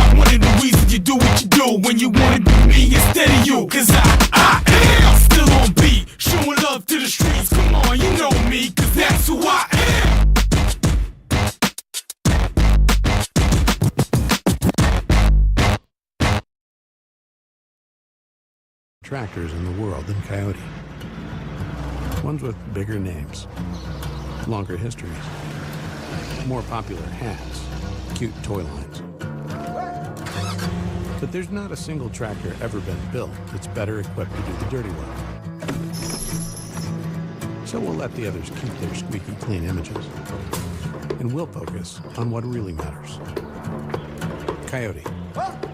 am one of the reasons you do what you do when you wanna be me instead of you. Cause I am still on beat, showing love to the streets. Come on, you know me, cause that's who I am. Tractors in the world than Coyote. Ones with bigger names. longer histories, more popular hats, cute toy lines. But there's not a single tractor ever been built that's better equipped to do the dirty work. So we'll let the others keep their squeaky clean images, and we'll focus on what really matters. Coyote,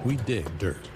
we dig dirt.